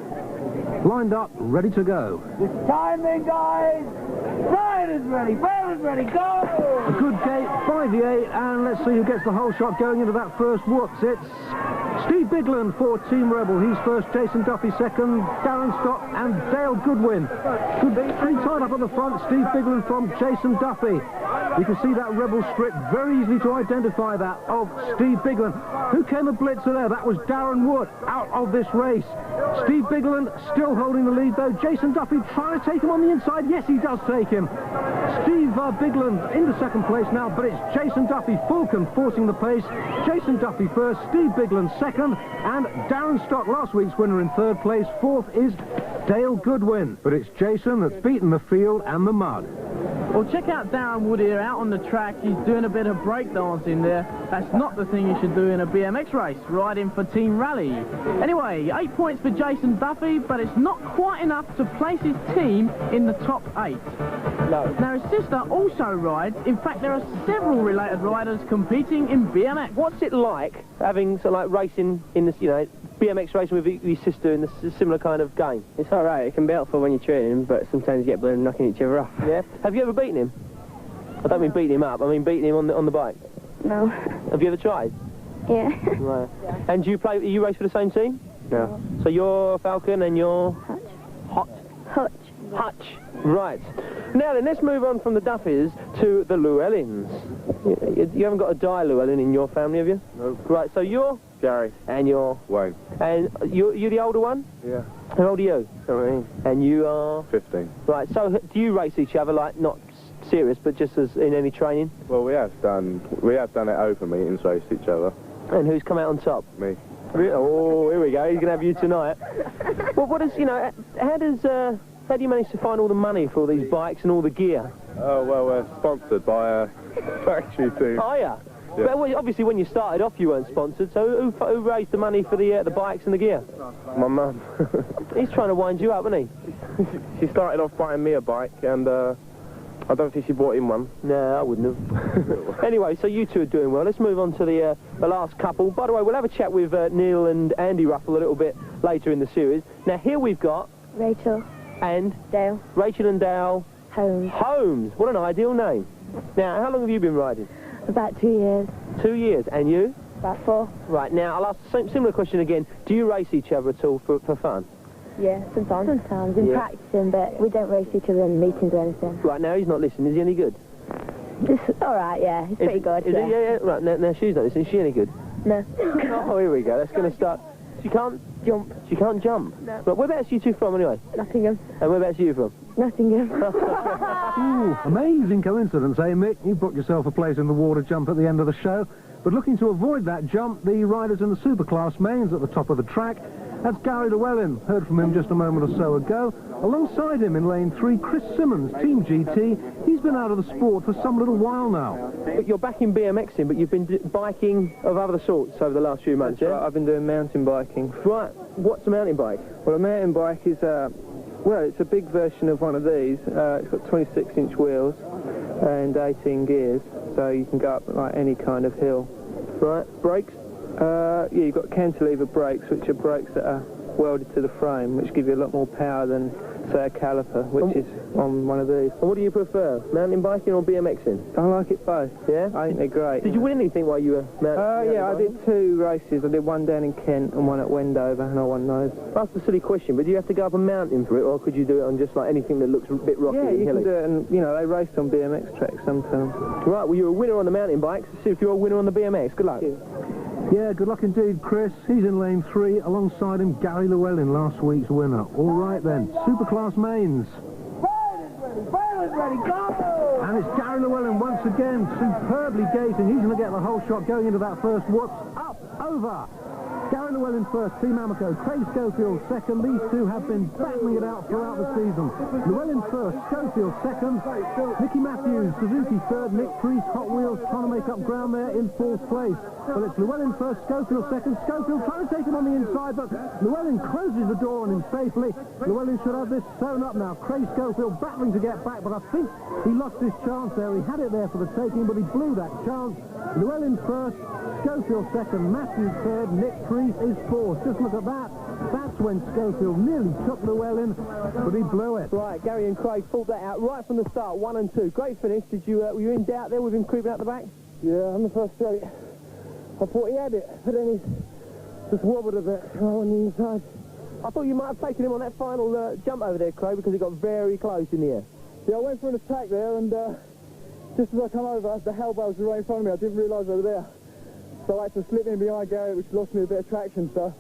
Lined up, ready to go. Time then, guys! Riders ready, riders ready, go! A good gate by the 8, and let's see who gets the whole shot going into that first whoops. It's Steve Bigland for Team Rebel. He's first, Jason Duffy second, Darren Stock and Dale Goodwin. Three tied up at the front, Steve Bigland from Jason Duffy. You can see that Rebel strip very easily to identify that of Steve Bigland. Who came a blitzer there? That was Darren Wood out of this race. Steve Bigland still holding the lead though. Jason Duffy trying to take him on the inside. Yes, he does take him. Steve Bigland into second place now, but it's Jason Duffy, Fulton forcing the pace. Jason Duffy first, Steve Bigland second, and Darren Stock, last week's winner, in third place. Fourth is Dale Goodwin, but it's Jason that's beaten the field and the mud. Well, check out Darren Wood here out on the track. He's doing a bit of breakdancing there. That's not the thing you should do in a BMX race, riding for Team Rally. Anyway, 8 points for Jason Duffy, but it's not quite enough to place his team in the top 8. No. Now, his sister also rides. In fact, there are several related riders competing in BMX. What's it like having racing in this, BMX racing with your sister in a similar kind of game? It's all right. It can be helpful when you're training, but sometimes you get blown knocking each other off. Yeah. Have you ever beaten him? I don't mean beating him up. I mean beating him on the bike. No. Have you ever tried? Yeah. Right. And do you race for the same team? No. So you're Falcon and you're Hutch. Hutch. Right. Now then, let's move on from the Duffys to the Llewellyns. You haven't got a Di Llewellyn in your family, have you? No. Right. So you're Gary. And you're Wayne. And you're the older one? Yeah. How old are you? 17. And you are 15. Right. So do you race each other, like not serious, but just as in any training? Well, we have done at open meetings, raced each other. And who's come out on top? Me. Oh, here we go. He's gonna have you tonight. Well, how do you manage to find all the money for all these bikes and all the gear? Oh, well, we're sponsored by a factory team. Oh, yeah? Yeah. But obviously when you started off you weren't sponsored, so who raised the money for the bikes and the gear? My mum. He's trying to wind you up, isn't he? She started off buying me a bike, and I don't think she bought him one. No, I wouldn't have. Anyway, so you two are doing well. Let's move on to the last couple. By the way, we'll have a chat with Neil and Andy Ruffle a little bit later in the series. Now, here we've got... Rachel. And? Dale. Rachel and Dale. Holmes. Holmes. What an ideal name. Now, how long have you been riding? About 2 years. 2 years. And you? About 4. Right, now, I'll ask the similar question again. Do you race each other at all for fun? Yeah, sometimes. Sometimes, in practicing, but we don't race each other in meetings or anything. Right, now he's not listening. Is he any good? Just all right, yeah. He's pretty good, yeah. Right, now she's not listening. Is she any good? No. Oh, here we go. That's going to start. She can't? jump. She can't jump? No. Right, whereabouts are you two from, anyway? Nottingham. And whereabouts are you from? Nottingham. Ooh, amazing coincidence, eh, Mick? You booked yourself a place in the water jump at the end of the show. But looking to avoid that jump, the riders in the Superclass mains at the top of the track. That's Gary Llewellyn. Heard from him just a moment or so ago. Alongside him in lane 3, Chris Simmons, Team GT. He's been out of the sport for some little while now. But you're back in BMXing, but you've been biking of other sorts over the last few months, That's right, I've been doing mountain biking. Right, what's a mountain bike? Well, a mountain bike is well, it's a big version of one of these. It's got 26-inch wheels and 18 gears, so you can go up like any kind of hill. Right, brakes? Yeah, you've got cantilever brakes, which are brakes that are welded to the frame, which give you a lot more power than, say, a caliper, which is on one of these. And what do you prefer, mountain biking or BMXing? I like it both. Yeah? I think they're great. Did you win anything while you were mountain yeah, I biking? did 2 races. I did one down in Kent and one at Wendover, and I won those. That's a silly question, but do you have to go up a mountain for it, or could you do it on just like anything that looks a bit rocky Yeah, and you hilly? can do it, and, you know, they race on BMX tracks sometimes. Right, well, you're a winner on the mountain bikes. Let's see if you're a winner on the BMX. Good luck. Yeah, good luck indeed, Chris. He's in lane 3. Alongside him, Gary Llewellyn, last week's winner. All right, then. Superclass mains. Pilot's ready, go! And it's Gary Llewellyn once again, superbly gazing. He's going to get the whole shot going into that first whoops. Up, over. Gary Llewellyn first, Team Amoco. Craig Schofield second. These two have been battling it out throughout the season. Llewellyn first, Schofield second. Nicky Matthews, Suzuki third. Nick Priest, Hot Wheels, trying to make up ground there in 4th place. Well, it's Llewellyn first, Schofield second. Schofield trying to take him on the inside, but Llewellyn closes the door on him safely. Llewellyn should have this sewn up now. Craig Schofield battling to get back, but I think he lost his chance there. He had it there for the taking, but he blew that chance. Llewellyn first, Schofield second, Matthews third, Nick Priest is 4th. Just look at that. That's when Schofield nearly took Llewellyn, but he blew it. Right, Gary and Craig pulled that out right from the start, 1 and 2. Great finish. Did you were you in doubt there with him creeping out the back? Yeah, on the first straight, I thought he had it, but then he just wobbled a bit on the inside. I thought you might have taken him on that final jump over there, Craig, because he got very close in the air. Yeah, I went for an attack there, and just as I come over, the hellbows were right in front of me. I didn't realise they were there. So I had to slip in behind Gary, which lost me a bit of traction, so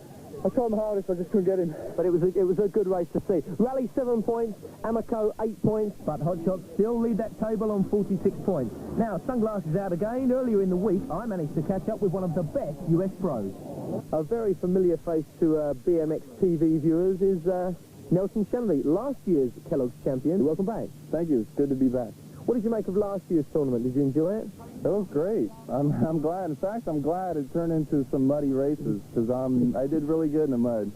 I tried my hardest, I just couldn't get him. But it was a good race to see. Rally 7 points, Amoco 8 points, but Hot Shots still lead that table on 46 points. Now, Sunglasses out again. Earlier in the week, I managed to catch up with one of the best US pros. A very familiar face to BMX TV viewers is Nelson Shanley, last year's Kelloggs champion. Welcome back. Thank you. It's good to be back. What did you make of last year's tournament? Did you enjoy it? It was great. I'm glad. In fact, I'm glad it turned into some muddy races because I did really good in the mud.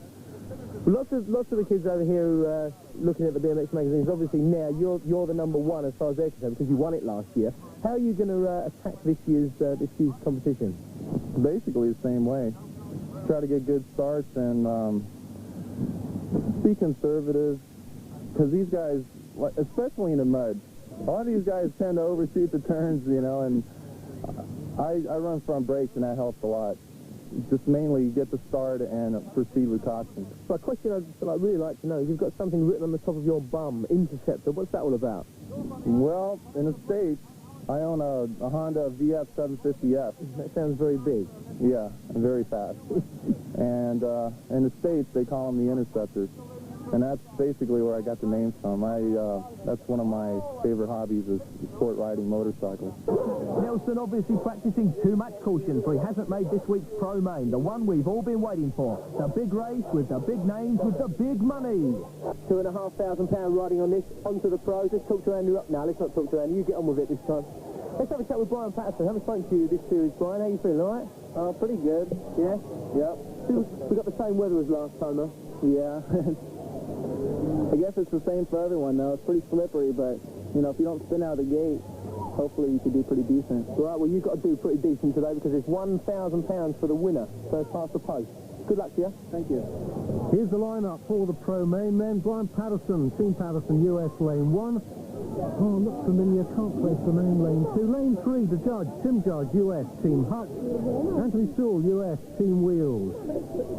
Lots of the kids over here who looking at the BMX magazines. Obviously now you're the number 1 as far as they're concerned because you won it last year. How are you going to attack this year's competition? Basically the same way. Try to get good starts and be conservative because these guys, especially in the mud. A lot of these guys tend to overshoot the turns, you know, and I run front brakes, and that helps a lot. Just mainly get the start and proceed with caution. So a question I'd really like to know is you've got something written on the top of your bum, Interceptor. What's that all about? Well, in the States, I own a Honda VF 750F. That sounds very big. Yeah, and very fast. And in the States, they call them the Interceptors. And that's basically where I got the name from. That's one of my favorite hobbies is sport riding motorcycles. Nelson obviously practicing too much caution, for he hasn't made this week's Pro Main, the one we've all been waiting for. The big race with the big names with the big money. £2,500 riding on this, onto the pros. Let's talk to Andy up now. Let's not talk to Andy. You get on with it this time. Let's have a chat with Brian Patterson. Haven't spoken to you this series, Brian. How you feeling, all right? Pretty good. Yeah? Yep. We got the same weather as last time, though. Yeah. I guess it's the same for everyone, though. It's pretty slippery, but, you know, if you don't spin out of the gate, hopefully you can do pretty decent. Right, well, you've got to do pretty decent today because it's £1,000 for the winner, first past the post. Good luck to you. Thank you. Here's the lineup for the Pro Main men. Brian Patterson, Team Patterson, US Lane 1. Oh, looks familiar, can't place the name. Lane 2. Lane 3, the judge, Tim Judge, US, Team Hutch. Anthony Sewell, US, Team Wheels.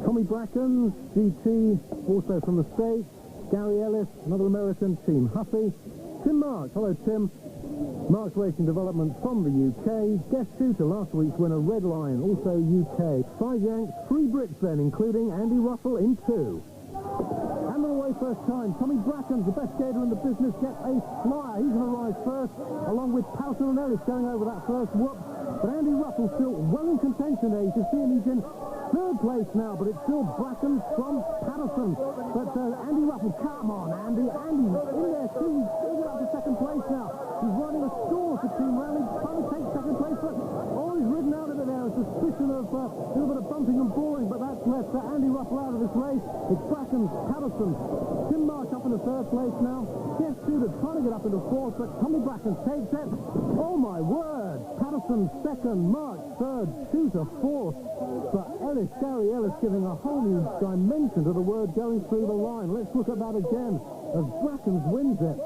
Tommy Brackens, GT, also from the States. Gary Ellis, another American, Team Huffy. Tim March. Hello, Tim. March Racing Development from the UK. Guest shooter last week's winner, Red Line, also UK. 5 Yanks, 3 Brits then, including Andy Russell in 2. And on the way first time, Tommy Brackens, the best skater in the business, gets a flyer. He's going to rise first, along with Patterson and Ellis going over that first whoop. But Andy Russell still well in contention there. You can see him, he's in 3rd place now, but it's still Brackens from Patterson. But Andy Russell, come on, Andy. Andy's in there too. He's up to 2nd place now. He's riding a stall for Team Rally, trying to take 2nd place, but all he's ridden out of it there is suspicion of a little bit of bumping and boring, but that's left Andy Russell out of this race. It's Brackens, Patterson, Tim March up in the 3rd place now. Guest shooter trying to get up into 4th, but Tommy Brackens takes it. Oh my word! Patterson 2nd, March 3rd, shooter 4th. But Ellis, Gary Ellis, giving a whole new dimension to the word going through the line. Let's look at that again as Brackens wins it.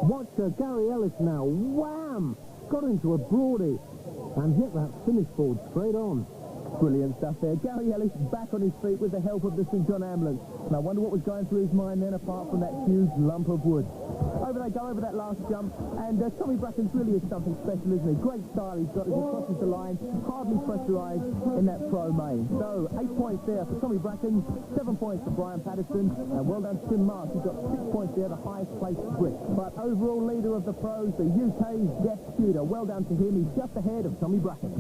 Watch Gary Ellis now. Wham! Got into a broadie and hit that finish board straight on. Brilliant stuff there. Gary Ellis back on his feet with the help of the St John ambulance. And I wonder what was going through his mind then, apart from that huge lump of wood. Over they go, over that last jump, and Tommy Brackens really is something special, isn't he? Great style he's got as he crosses the line, hardly pressurised in that pro main. So 8 points there for Tommy Brackens, 7 points for Brian Patterson, and well done to Tim Marsh, who's got 6 points there, the highest placed Brit. But overall leader of the pros, the UK's guest shooter. Well done to him, he's just ahead of Tommy Brackens.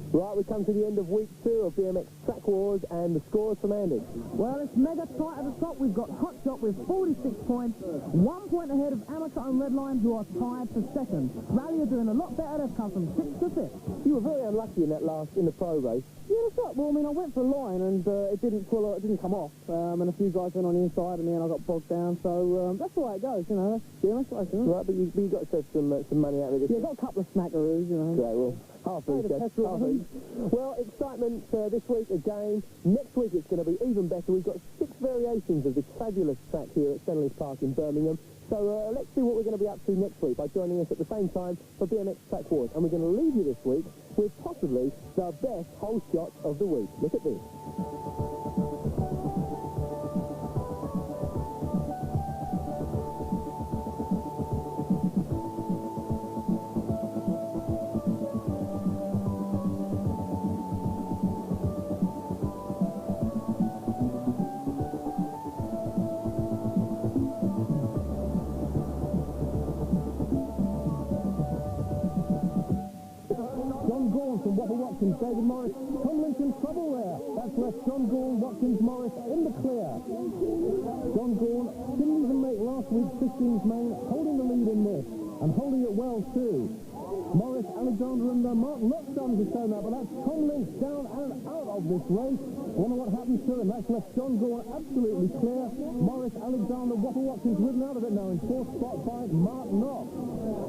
Right, we come to the end of week 2 of BMX Track Wars, and the scores from Andy. Well, it's mega tight at the top. We've got Hot Shot with 46 points, 1 point ahead of Amateur and Redline, who are tied for 2nd. Rally are doing a lot better. They've come from 6th to 5th. You were very unlucky in that in the pro race. Yeah, that's right. Well, I mean, I went for a line and it didn't come off, and a few guys went on the inside of me and I got bogged down. So that's the way it goes, you know. That's BMX racing, isn't it? Right, but you got yourself some money out of it. Yeah, got a couple of smackaroos, you know. Great, well. Well, excitement this week again. Next week it's going to be even better. We've got 6 variations of this fabulous track here at Shanley Park in Birmingham. So let's see what we're going to be up to next week by joining us at the same time for BMX Track Wars. And we're going to leave you this week with possibly the best hole shot of the week. Look at this. David Morris, Tom Lincoln trouble there. That's left John Gorn, Watkins, Morris in the clear. John Gorn didn't even make last week's 15th main, holding the lead in this, and holding it well too. Morris, Alexander and Mark not starting to show now, but that's Tom Lynch down and out of this race. Wonder what happens to him. That's left John Gorn absolutely clear. Morris, Alexander, Watkins ridden out of it now in 4th spot by Mark Knox.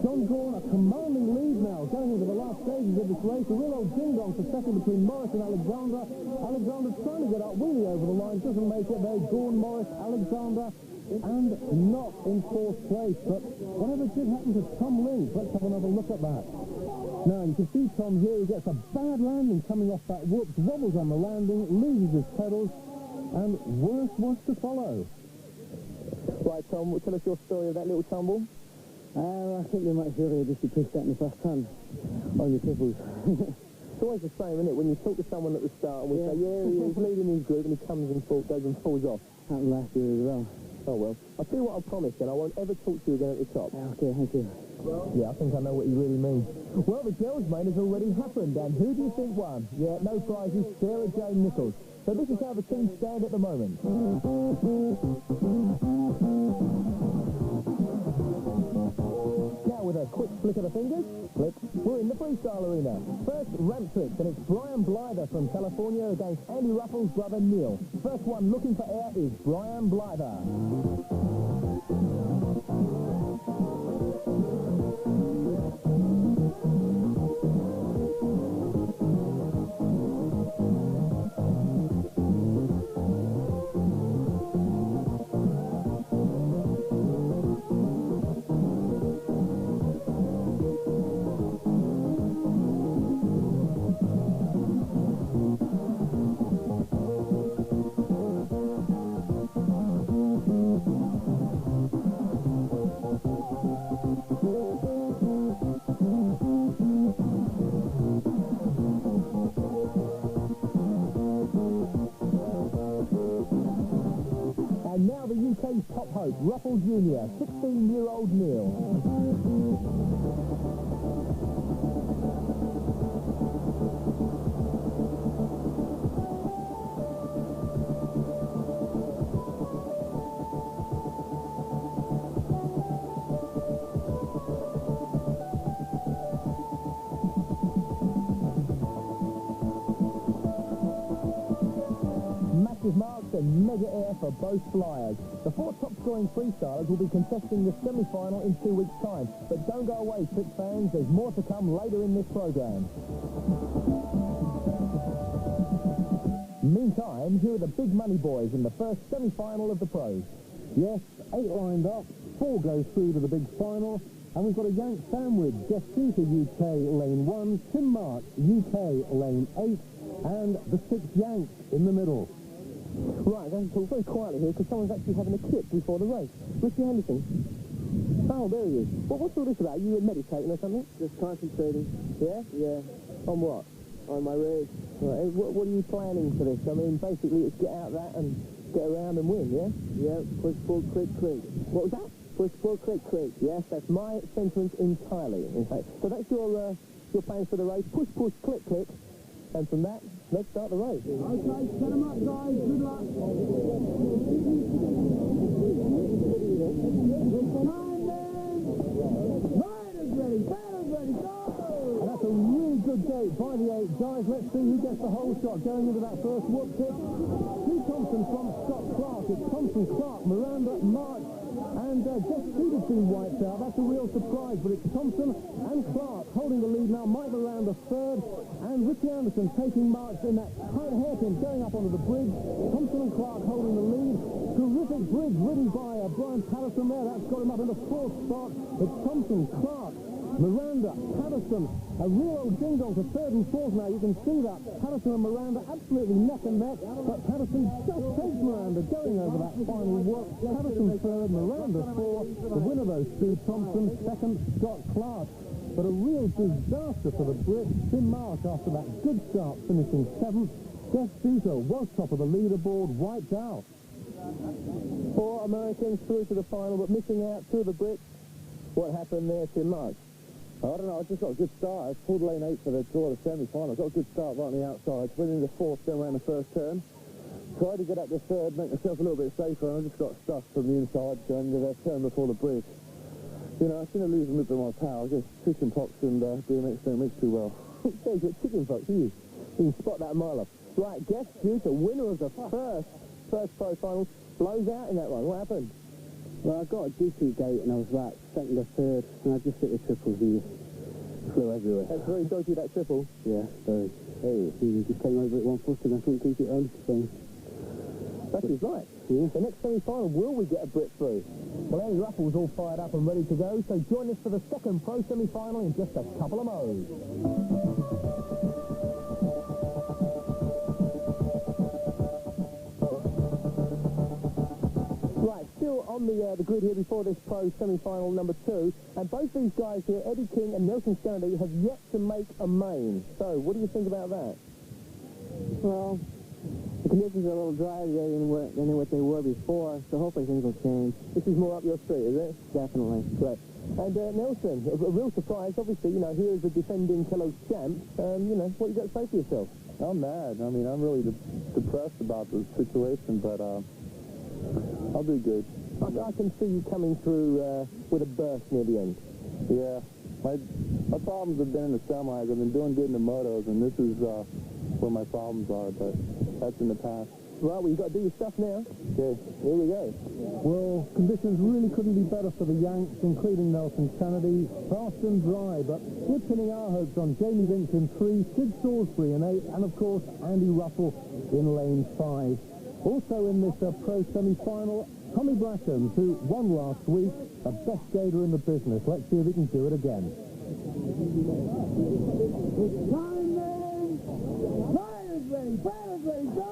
John Gorn, a commanding lead now, going into the last stages of this race. A real old ding-dong for 2nd between Morris and Alexander. Alexander trying to get up wheelie over the line, doesn't make it there. Gorn, Morris, Alexander, and not in 4th place. But whatever did happen to Tom Lynch, let's have another look at that. Now, you can see Tom here, he gets a bad landing coming off that whoops, wobbles on the landing, loses his pedals, and worse was to follow. Right, Tom, tell us your story of that little tumble. I think they might feel just be pushed out in the first turn on the triples. It's always the same, isn't it? When you talk to someone at the start and we say, yeah, he's leading his group and he comes and goes and falls off. Happened last year as well. Oh, well. I'll tell you what I promise, and I won't ever talk to you again at the top. Okay, thank you. Yeah, I think I know what he really means. Well, the girls' main has already happened, and who do you think won? Yeah, no prizes, Sarah Jane Nichols. So this is how the teams stand at the moment. Now with a quick flick of the fingers, flip, we're in the freestyle arena. First, ramp tricks, and it's Brian Blyther from California against Andy Ruffles' brother Neil. First one looking for air is Brian Blyther. hope, Ruffle Jr., 16-year-old Neil. Marks and mega air for both flyers. The 4 top-scoring freestylers will be contesting the semi-final in 2 weeks' time. But don't go away, trick fans. There's more to come later in this program. Meantime, here are the big money boys in the first semi-final of the pros. Yes, 8 lined up, 4 go through to the big final, and we've got a Yank sandwich. Jeff Shooter, UK lane 1, Tim Marks, UK lane 8, and the 6 Yanks in the middle. Right, I'm going to talk very quietly here because someone's actually having a kip before the race. Richie Henderson. Oh, there he is. What's all this about? You meditating or something? Just concentrating. Yeah? Yeah. On what? On my race. Right, what are you planning for this? I mean, basically it's get out that and get around and win, yeah? Yeah, push, pull, click, click. What was that? Push, pull, click, click. Yes, that's my sentence entirely, in fact. So that's your plans for the race. Push, push, click, click. And from that, let's start the race. Okay, set them up, guys. Good luck. Time then. Riders ready. Batters ready. Go! And that's a really good gate by the 8 guys. Let's see who gets the whole shot going into that first whoop kick. Steve Thompson from Scott Clark. It's Thompson, Clark, Miranda, March, and Jeff Shooter's been wiped out. That's a real surprise, but it's Thompson and Clark holding the lead now. Mike Miranda third, and Richie Anderson taking marks in that tight hairpin going up onto the bridge. Thompson and Clark holding the lead. Terrific bridge ridden by Brian Patterson there. That's got him up in the 4th spot. It's Thompson, Clark, Miranda, Patterson, a real old ding-dong to 3rd and 4th now. You can see that. Patterson and Miranda absolutely neck and neck, but Patterson just takes Miranda going over that final walk. Patterson 3rd, Miranda 4th. The winner though, Steve Thompson, 2nd, Scott Clark. But a real disaster for the Brits. Tim Marsh, after that good start, finishing 7th. Jeff Shooter was top of the leaderboard, wiped out. 4 Americans through to the final, but missing out 2 of the Brits. What happened there, Tim Marsh? I don't know, I just got a good start. I pulled lane 8 for the draw of the semi-final. Got a good start right on the outside. Went into the 4th, then around the first turn. Tried to get up the 3rd, make myself a little bit safer, and I just got stuck from the inside going into that turn before the bridge. You know, I shouldn't lose a little bit of my power. I guess chicken pox and BMX don't mix too well. Yeah, you've got chicken pox, you can spot that a mile off. Right, Jeff Shooter, winner of the first pro final, blows out in that one. What happened? Well, I got a decent gate and I was like 2nd or 3rd, and I just hit the triples and flew everywhere. That's very dodgy, that triple. Yeah, very. Hey, he just came over at 1 foot and I couldn't keep it on. So. That is right. Yeah. The next semi-final, will we get a Brit through? Well, Andy Ruffle's all fired up and ready to go, so join us for the 2nd pro semi-final in just a couple of mo's. Right, still on the grid here before this pro semi-final number 2, and both these guys here, Eddie King and Nelson Shanley, have yet to make a main. So, what do you think about that? Well, the conditions are a little drier today than what they were before, so hopefully things will change. This is more up your street, is it? Definitely. Great. And Nelson, a real surprise, obviously, you know, here is the defending Kelloggs champ. You know, what you got to say for yourself? I'm mad. I mean, I'm really depressed about the situation, but I'll do good. I can see you coming through with a burst near the end. Yeah. My problems have been in the semis. I've been doing good in the motos, and this is where my problems are, but that's in the past. Right, well, you've got to do your stuff now. Okay. Here we go. Well, conditions really couldn't be better for the Yanks, including Nelson Kennedy. Fast and dry, but we're pinning our hopes on Jamie Vince in 3, Sid Salisbury in 8, and of course, Andy Ruffle in lane 5. Also in this pro semi-final, Tommy Brackens, who won last week, the best skater in the business. Let's see if he can do it again. Time then. Riders ready. Batters ready. Go!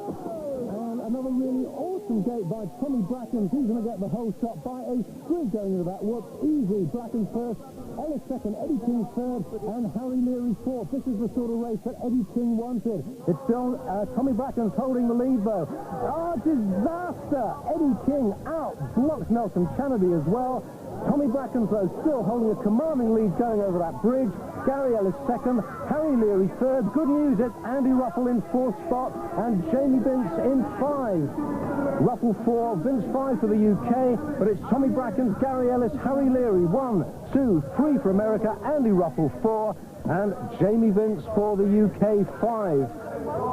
And another really awesome awesome gate by Tommy Brackens. He's going to get the whole shot by a sprig going into that whoop. Easy. Brackens first, Ellis second, Eddie King third, and Harry Leary fourth. This is the sort of race that Eddie King wanted. It's still Tommy Brackens holding the lead, though. Oh, disaster! Eddie King out, blocks Nelson Kennedy as well. Tommy Brackens, though, still holding a commanding lead going over that bridge. Gary Ellis second, Harry Leary third. Good news, it's Andy Ruffle in fourth spot and Jamie Vince in 5. Ruffle 4, Vince 5 for the UK, but it's Tommy Brackens, Gary Ellis, Harry Leary 1, 2, 3 for America, Andy Ruffle 4, and Jamie Vince for the UK 5.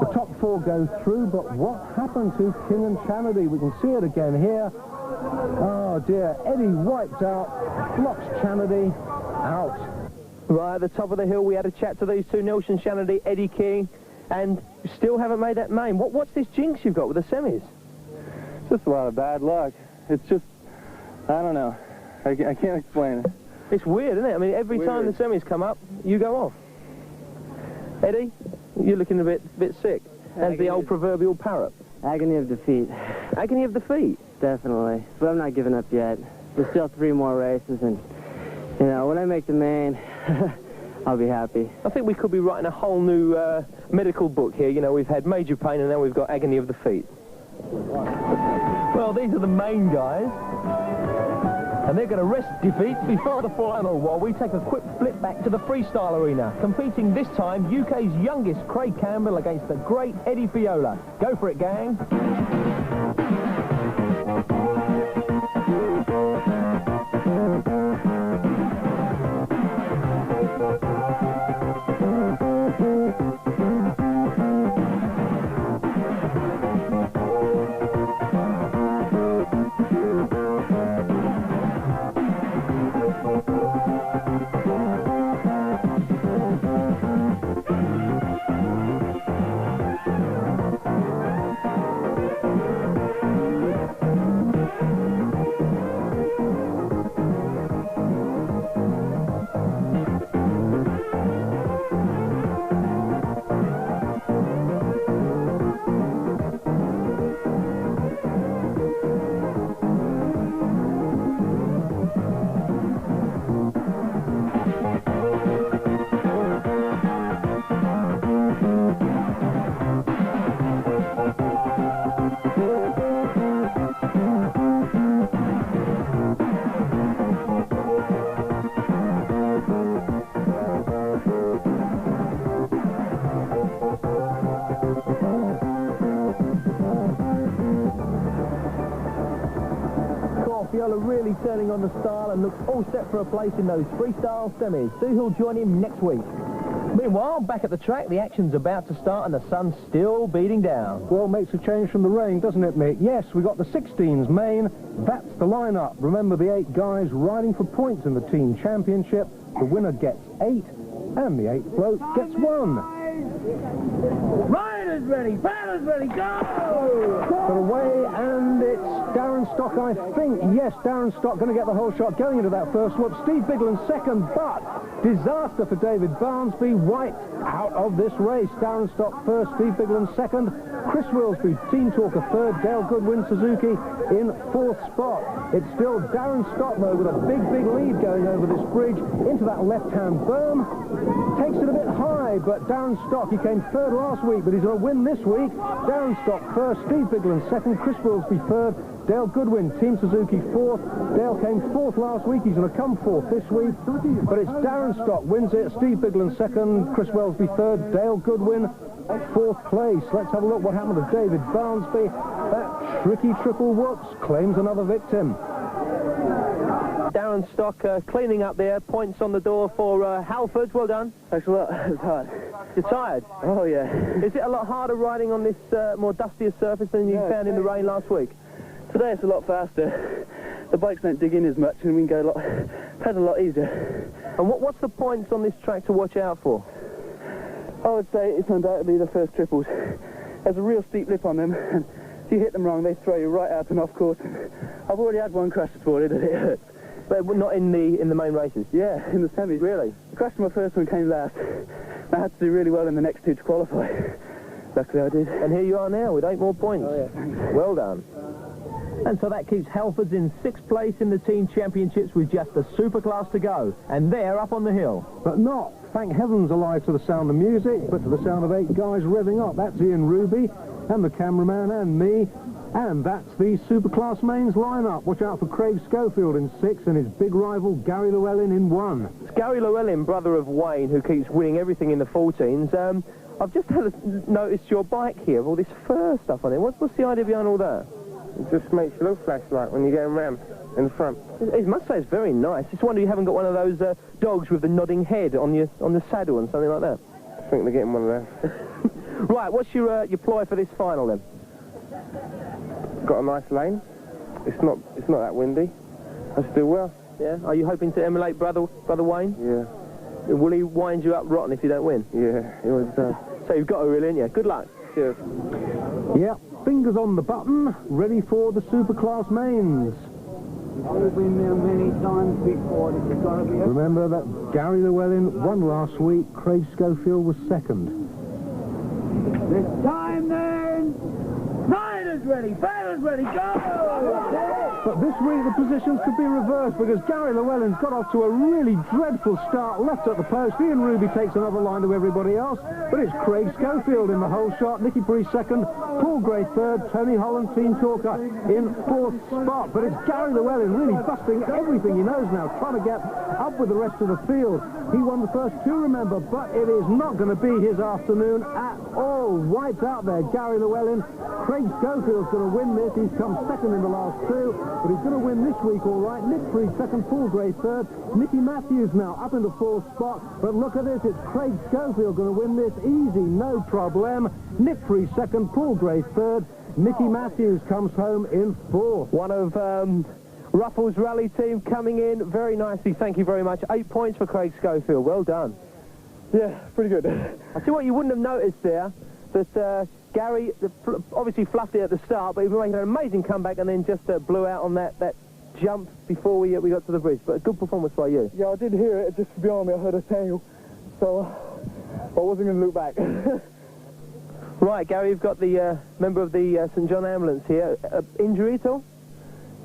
The top 4 go through, but what happened to King and Kennedy? We can see it again here. Oh dear, Eddie wiped out, blocks Kennedy, out. Right at the top of the hill, we had a chat to these two, Nelson Kennedy, Eddie King, and you still haven't made that main. What's this jinx you've got with the semis? Just a lot of bad luck. It's just, I don't know. I can't explain it. It's weird, isn't it? I mean, every time the semis come up, you go off. Eddie, you're looking a bit sick. As the old proverbial parrot. Agony of defeat. Agony of defeat? Definitely. But I'm not giving up yet. There's still 3 more races, and, you know, when I make the main, I'll be happy. I think we could be writing a whole new medical book here. You know, we've had major pain, and now we've got agony of the feet. Well, these are the main guys. And they're going to rest defeats before the final, while we take a quick flip back to the freestyle arena. Competing this time, UK's youngest Craig Campbell against the great Eddie Fiola. Go for it, gang. Really turning on the style and looks all set for a place in those freestyle semis. See who'll join him next week. Meanwhile, back at the track, the action's about to start and the sun's still beating down. Well, makes a change from the rain, doesn't it, Mick? Yes, we got the 16s main. That's the lineup. Remember, the 8 guys riding for points in the team championship. The winner gets 8, and the 8th bloke gets 1. Riders ready, paddlers ready, go! Got away, and it's Darren Stock, I think. Yes, Darren Stock going to get the whole shot going into that first whoop. Steve Bigland second, but disaster for David Barnsby, wiped out of this race. Darren Stock first, Steve Bigland second, Chris Wilsby, Team Talker third, Dale Goodwin Suzuki in 4th spot. It's still Darren Stock, though, with a big lead going over this bridge into that left-hand berm. Takes it a bit high, but Darren Stock, he came 3rd last week, but he's going to win this week. Darren Stock first, Steve Bigland second, Chris Wilsby 3rd, Dale Goodwin, Team Suzuki 4th. Dale came 4th last week, he's going to come 4th this week. But it's Darren Stock wins it, Steve Bigland 2nd, Chris Wilsby 3rd, Dale Goodwin 4th place. Let's have a look what happened to David Barnsby. That tricky triple whoops claims another victim. Darren Stock cleaning up there, points on the door for Halford. Well done. Thanks a lot. It's hard. You're tired? Oh, yeah. Is it a lot harder riding on this more dustier surface than you found in the rain last week? Today it's a lot faster. The bikes don't dig in as much and we can go pedal a lot easier. And what's the points on this track to watch out for? I would say it's undoubtedly the first triples. There's a real steep lip on them, and if you hit them wrong, they throw you right out and off course. I've already had one crash this morning and it hurts. But not in the main races? Yeah, in the semis. Really? The crash to my first one came last. I had to do really well in the next 2 to qualify. Luckily I did. And here you are now with 8 more points. Oh, yeah. Well done. And so that keeps Halfords in 6th place in the team championships with just the super class to go. And they're up on the hill. But not, thank heavens, alive to the sound of music, but to the sound of 8 guys revving up. That's Ian Ruby and the cameraman and me. And that's the Superclass Mains lineup. Watch out for Craig Schofield in 6 and his big rival Gary Llewellyn in 1. It's Gary Llewellyn, brother of Wayne, who keeps winning everything in the 14s. I've just noticed your bike here with all this fur stuff on it. What's the idea behind all that? It just makes your little flashlight when you get around in the front. I must say it's very nice. Just wonder you haven't got one of those dogs with the nodding head on the saddle and something like that. I think they're getting one of them. Right, what's your ploy for this final then? Got a nice lane. It's not that windy. I should do well. Yeah. Are you hoping to emulate brother Wayne? Yeah. Will he wind you up rotten if you don't win? Yeah, he always does. So you've got to really, ain't you? Good luck. Cheers. Yeah, fingers on the button, ready for the Superclass Mains. I've been there many times before. This has got to be Remember that Gary Llewellyn won last week, Craig Schofield was 2nd. This time then, Riders ready, Batters ready, go! But this week the positions could be reversed because Gary Llewellyn's got off to a really dreadful start, left at the post. Ian Ruby takes another line to everybody else, but it's Craig Schofield in the whole shot, Nicky Bree 2nd, Paul Gray 3rd, Tony Holland, Team Talker in 4th spot. But it's Gary Llewellyn really busting everything he knows now, trying to get up with the rest of the field. He won the first 2, remember, but it is not going to be his afternoon at all. Wiped out there, Gary Llewellyn. Craig Schofield's going to win this. He's come 2nd in the last 2, but he's going to win this week all right. Nick Free 2nd, Paul Gray 3rd. Nicky Matthews now up in the 4th spot. But look at this, it's Craig Schofield going to win this easy, no problem. Nick Free 2nd, Paul Gray 3rd. Nicky Matthews comes home in 4th. One of Ruffles' rally team coming in very nicely. Thank you very much. 8 points for Craig Schofield. Well done. Yeah, pretty good. I see what you wouldn't have noticed there, that Gary obviously fluffed it at the start, but he was making an amazing comeback and then just blew out on that jump before we got to the bridge. But a good performance by you. Yeah, I did hear it just beyond me. I heard a tangle, so I wasn't going to look back. Right, Gary, you've got the member of the St John ambulance here. Injury at all?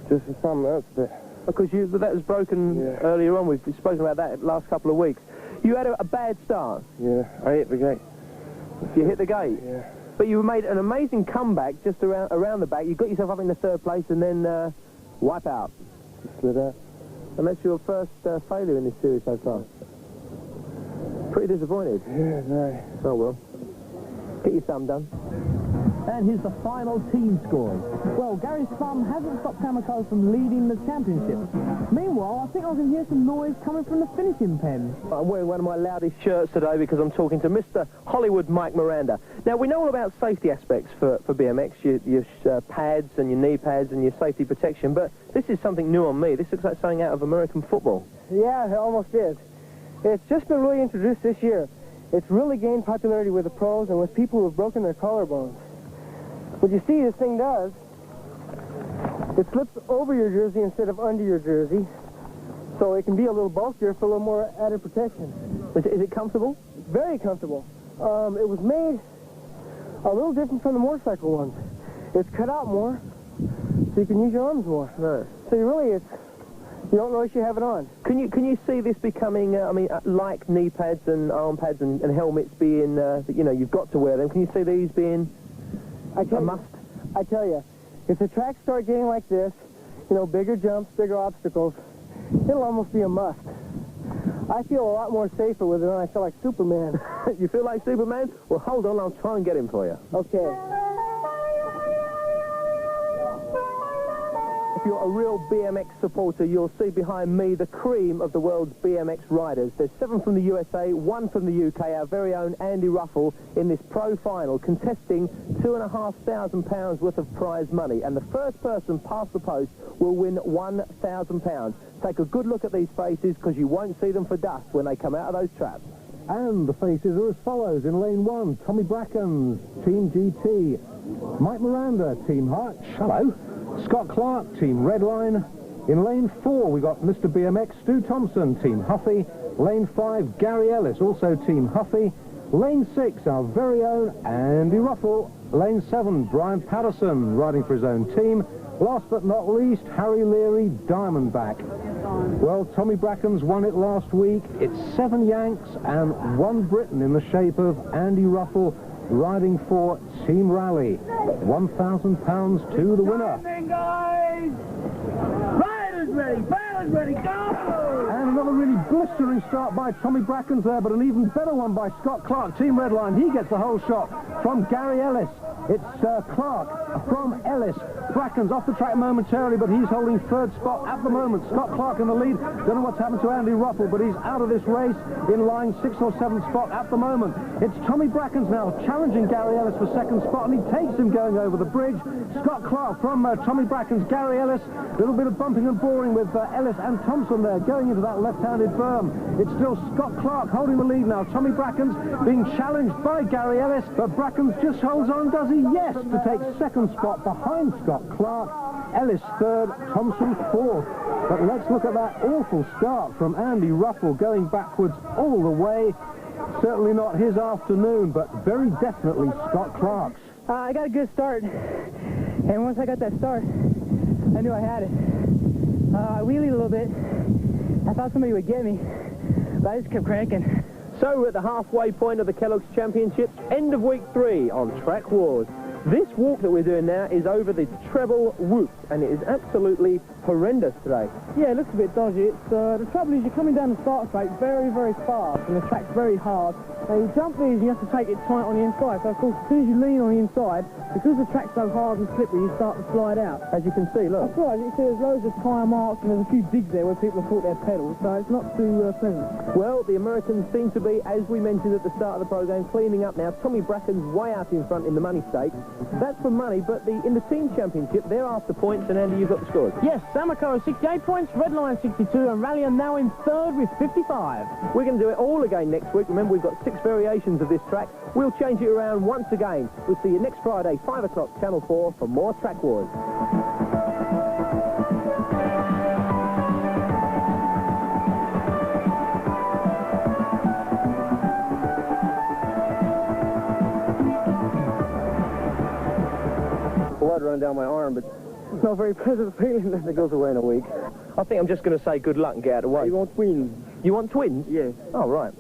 Just a thumb, that's it. Because that was broken earlier on. We've spoken about that last couple of weeks. You had a bad start. Yeah, I hit the gate. You hit the gate? Yeah. But you made an amazing comeback just around the back. You got yourself up in the 3rd place and then wipe out. Just slid out. And that's your first failure in this series so far. Pretty disappointed. Yeah, no. Oh well. Get your thumb done. And here's the final team scores. Well, Gary's thumb hasn't stopped Kamiko from leading the championship. Meanwhile, I think I can hear some noise coming from the finishing pen. I'm wearing one of my loudest shirts today because I'm talking to Mr. Hollywood Mike Miranda. Now, we know all about safety aspects for BMX, your pads and your knee pads and your safety protection, but this is something new on me. This looks like something out of American football. Yeah, it almost is. It's just been really introduced this year. It's really gained popularity with the pros and with people who have broken their collarbones. What you see this thing does, it slips over your jersey instead of under your jersey, so it can be a little bulkier for a little more added protection. Is it comfortable? Very comfortable. It was made a little different from the motorcycle ones. It's cut out more, so you can use your arms more. No. So you don't notice you have it on. Can you see this becoming, like knee pads and arm pads and helmets being, you've got to wear them. Can you see these being a must? I tell you, if the tracks start getting like this, bigger jumps, bigger obstacles, it'll almost be a must. I feel a lot more safer with it than I feel like Superman. You feel like Superman? Well, hold on, I'll try and get him for you. Okay. If you're a real BMX supporter, you'll see behind me the cream of the world's BMX riders. There's 7 from the USA, 1 from the UK, our very own Andy Ruffle in this pro final, contesting £2,500 worth of prize money. And the first person past the post will win £1,000. Take a good look at these faces, because you won't see them for dust when they come out of those traps. And the faces are as follows. In lane 1, Tommy Brackens, Team GT. Mike Miranda, Team Hutch. Hello. Scott Clark, Team Redline. In lane 4, we got Mr. BMX, Stu Thompson, Team Huffy. Lane 5, Gary Ellis, also Team Huffy. Lane 6, our very own Andy Ruffle. Lane 7, Brian Patterson, riding for his own team. Last but not least, Harry Leary, Diamondback. Well, Tommy Brackens won it last week. It's 7 Yanks and 1 Briton in the shape of Andy Ruffle, riding for Team Rally. £1,000 to the winner. Guys! Riders ready, batters ready, go! And another really blistering start by Tommy Brackens there, but an even better one by Scott Clark, Team Redline. He gets the whole shot from Gary Ellis. It's Clark from Ellis. Brackens off the track momentarily, but he's holding 3rd spot at the moment. Scott Clark in the lead. Don't know what's happened to Andy Ruffle, but he's out of this race in line 6th or 7th spot at the moment. It's Tommy Brackens now challenging Gary Ellis for 2nd spot, and he takes him going over the bridge. Scott Clark from Tommy Brackens, Gary Ellis. A little bit of bumping and boring with Ellis and Thompson there going into that left-handed berm. It's still Scott Clark holding the lead now. Tommy Brackens being challenged by Gary Ellis, but Brackens just holds on, does he? Yes, to take 2nd spot behind Scott Clark. Ellis 3rd, Thompson 4th. But let's look at that awful start from Andy Ruffle going backwards all the way. Certainly not his afternoon, but very definitely Scott Clark's. I got a good start, and once I got that start, I knew I had it. I wheelied a little bit. I thought somebody would get me, but I just kept cranking. So we're at the halfway point of the Kelloggs Championships, end of week 3 on Track Wars. This walk that we're doing now is over the treble whoops, and it is absolutely horrendous today. Yeah, it looks a bit dodgy. It's, the trouble is you're coming down the start straight very, very fast, and the track's very hard. And you jump these, you have to take it tight on the inside. So, of course, as soon as you lean on the inside, because the track's so hard and slippery, you start to slide out. As you can see, look. That's right. You can see there's loads of tyre marks, and there's a few digs there where people have caught their pedals, so it's not too pleasant. Well, the Americans seem to be, as we mentioned at the start of the programme, cleaning up now. Tommy Brackens way out in front in the money stakes. That's for money, but in the team championship, they're after points, and Andy, you've got the scores. Yes, Samaco has 68 points, Redline 62, and Rally are now in 3rd with 55. We're going to do it all again next week. Remember, we've got 6 variations of this track. We'll change it around once again. We'll see you next Friday, 5 o'clock, Channel 4, for more Track Wars. Blood running down my arm, but it's not very pleasant feeling that it goes away in a week. I think I'm just going to say good luck and get out of the way. You want twins? You want twins? Yes. Oh, right.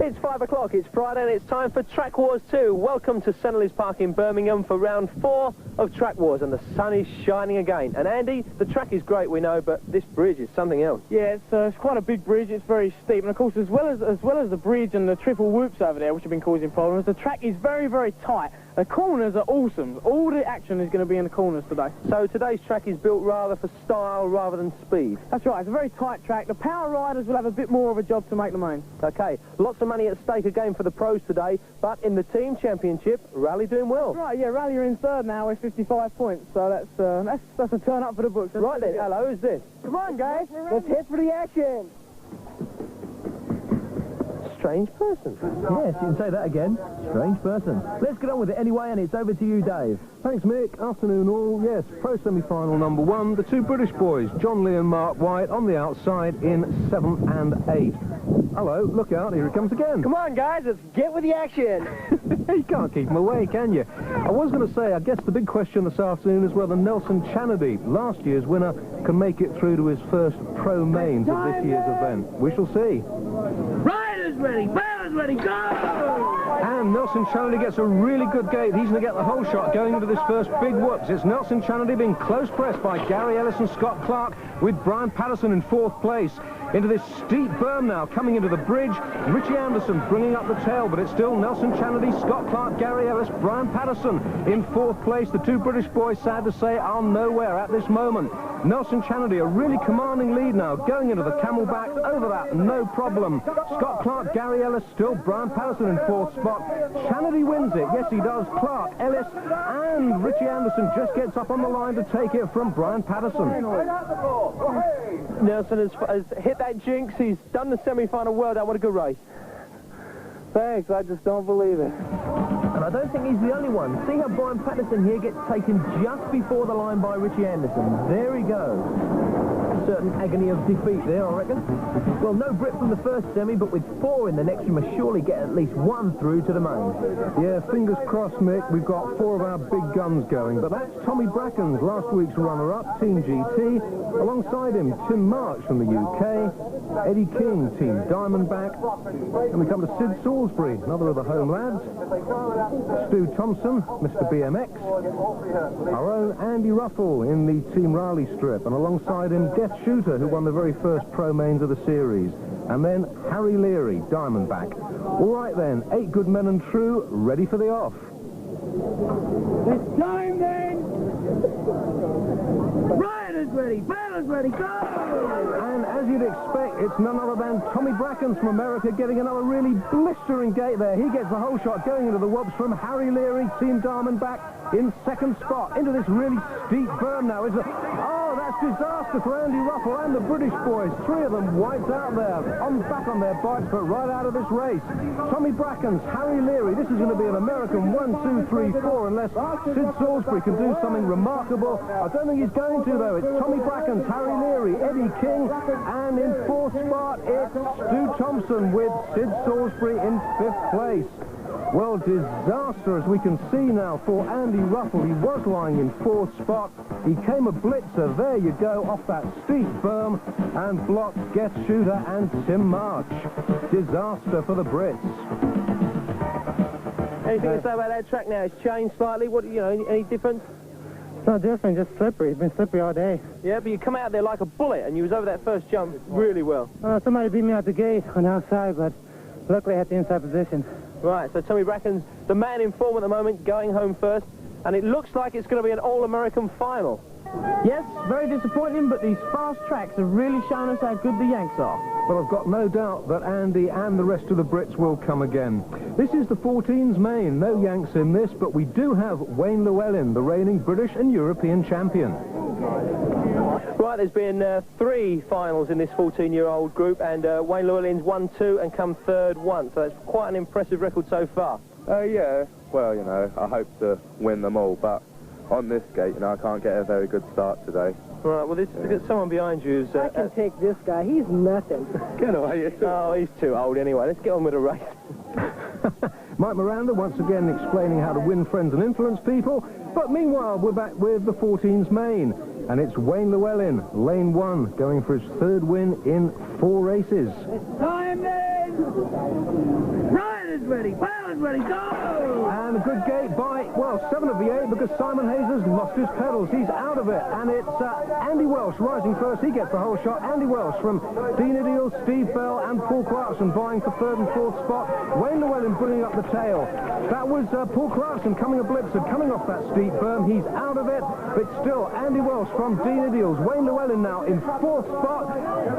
It's 5 o'clock, it's Friday, and it's time for Track Wars 2. Welcome to Shanley's Park in Birmingham for round 4 of Track Wars, and the sun is shining again. And Andy, the track is great, we know, but this bridge is something else. Yeah, it's quite a big bridge. It's very steep, and of course, as well as the bridge and the triple whoops over there, which have been causing problems, the track is very, very tight. The corners are awesome. All the action is going to be in the corners today. So today's track is built rather for style rather than speed. That's right. It's a very tight track. The power riders will have a bit more of a job to make the main. Okay, lots of money at stake again for the pros today, but in the team championship, Rally doing well. Right, yeah, Rally are in 3rd now with 55 points, so that's a turn up for the books. Right then, hello, who's this? Come on, guys. Let's hit for the action. Strange person. Yes, you can say that again. Strange person. Let's get on with it anyway, and it's over to you, Dave. Thanks, Mick. Afternoon all. Yes, pro semi-final number 1. The 2 British boys, John Lee and Mark White, on the outside in 7 and 8. Hello, look out, here he comes again. Come on, guys, let's get with the action. You can't keep him away, can you? I was going to say, I guess the big question this afternoon is whether Nelson Chanady, last year's winner, can make it through to his first pro mains of this year's event. We shall see. Riders ready, batters ready, go! And Nelson Chanady gets a really good gate. He's going to get the whole shot going into this first big whoops. It's Nelson Chanady being close pressed by Gary Ellis and Scott Clark. with Brian Patterson in 4th place. Into this steep berm now, coming into the bridge. Richie Anderson bringing up the tail, but it's still Nelson Chanady, Scott Clark, Gary Ellis, Brian Patterson in 4th place. The two British boys, sad to say, are nowhere at this moment. Nelson Chanady, a really commanding lead now, going into the camelback, over that, no problem. Scott Clark, Gary Ellis, still Brian Patterson in 4th spot. Chanady wins it, yes he does. Clark, Ellis, and Richie Anderson just gets up on the line to take it from Brian Patterson. Nelson has hit that jinx. He's done the semi-final. Well done. What a good race. Thanks, I just don't believe it. And I don't think he's the only one. See how Brian Patterson here gets taken just before the line by Richie Anderson. There he goes. Certain agony of defeat there, I reckon. Well, no Brit from the first semi, but with 4 in the next, you must surely get at least 1 through to the main. Yeah, fingers crossed, Mick. We've got 4 of our big guns going. But that's Tommy Brackens, last week's runner-up, Team GT. Alongside him, Tim March from the UK, Eddie King, Team Diamondback. And we come to Sid Salisbury, another of the home lads. Stu Thompson, Mr. BMX. Our own Andy Ruffle in the Team Riley strip. And alongside him, Death Shooter, who won the very first pro mains of the series. And then Harry Leary, Diamondback. All right then, 8 good men and true, ready for the off. It's time then! Riders ready, bailers ready, go! And as you'd expect, it's none other than Tommy Brackens from America getting another really blistering gate there. He gets the whole shot going into the whoops from Harry Leary, Team Diamondback, in 2nd spot. Into this really steep berm now. Oh, that's disaster for Andy Ruffle and the British boys. 3 of them wiped out there, back on their bikes, but right out of this race. Tommy Brackens, Harry Leary. This is going to be an American 1, 2, 3, 4, unless Sid Salisbury can do something remarkable. I don't think he's going to, though. It's Tommy Brackens, Harry Leary, Eddie King, and in 4th spot, it's Stu Thompson with Sid Salisbury in 5th place. Well, disaster, as we can see now, for Andy Ruffle. He was lying in 4th spot. He came a blitzer. There you go, off that steep berm, and blocked Death Shooter and Tim March. Disaster for the Brits. Anything to say about that track now? It's changed slightly. What, you know, any difference? It's not different, just slippery. It's been slippery all day. Yeah, but you come out there like a bullet, and you was over that first jump really well. Somebody beat me out the gate on the outside, but luckily I had the inside position. Right, so Tommy Brackens, the man in form at the moment, going home first, and it looks like it's going to be an All-American final. Yes, very disappointing, but these fast tracks have really shown us how good the Yanks are. Well, I've got no doubt that Andy and the rest of the Brits will come again. This is the 14's main. No Yanks in this, but we do have Wayne Llewellyn, the reigning British and European champion. Right, there's been 3 finals in this 14-year-old group, and Wayne Llewellyn's won 2 and come 3rd once, so that's quite an impressive record so far. Yeah, well, you know, I hope to win them all, but on this gate, you know, I can't get a very good start today. Right, well, there's someone behind you who's... I can take this guy. He's nothing. Get away. Oh, he's too old anyway. Let's get on with the race. Mike Miranda once again explaining how to win friends and influence people. But meanwhile, we're back with the 14's main. And it's Wayne Llewellyn, lane 1, going for his 3rd win in 4 races. It's time then! Riders ready, bailers ready, go! And a good gate by, well, 7 of the 8, because Simon Hayes has lost his pedals. He's out of it. And it's Andy Welsh rising first. He gets the whole shot. Andy Welsh from Dean Idiel, Steve Bell, and Paul Clarkson vying for 3rd and 4th spot. Wayne Llewellyn bringing up the tail. That was Paul Clarkson coming a blitzer, coming off that steep berm. He's out of it, but still Andy Welsh from Dean Idiels. Wayne Llewellyn now in 4th spot.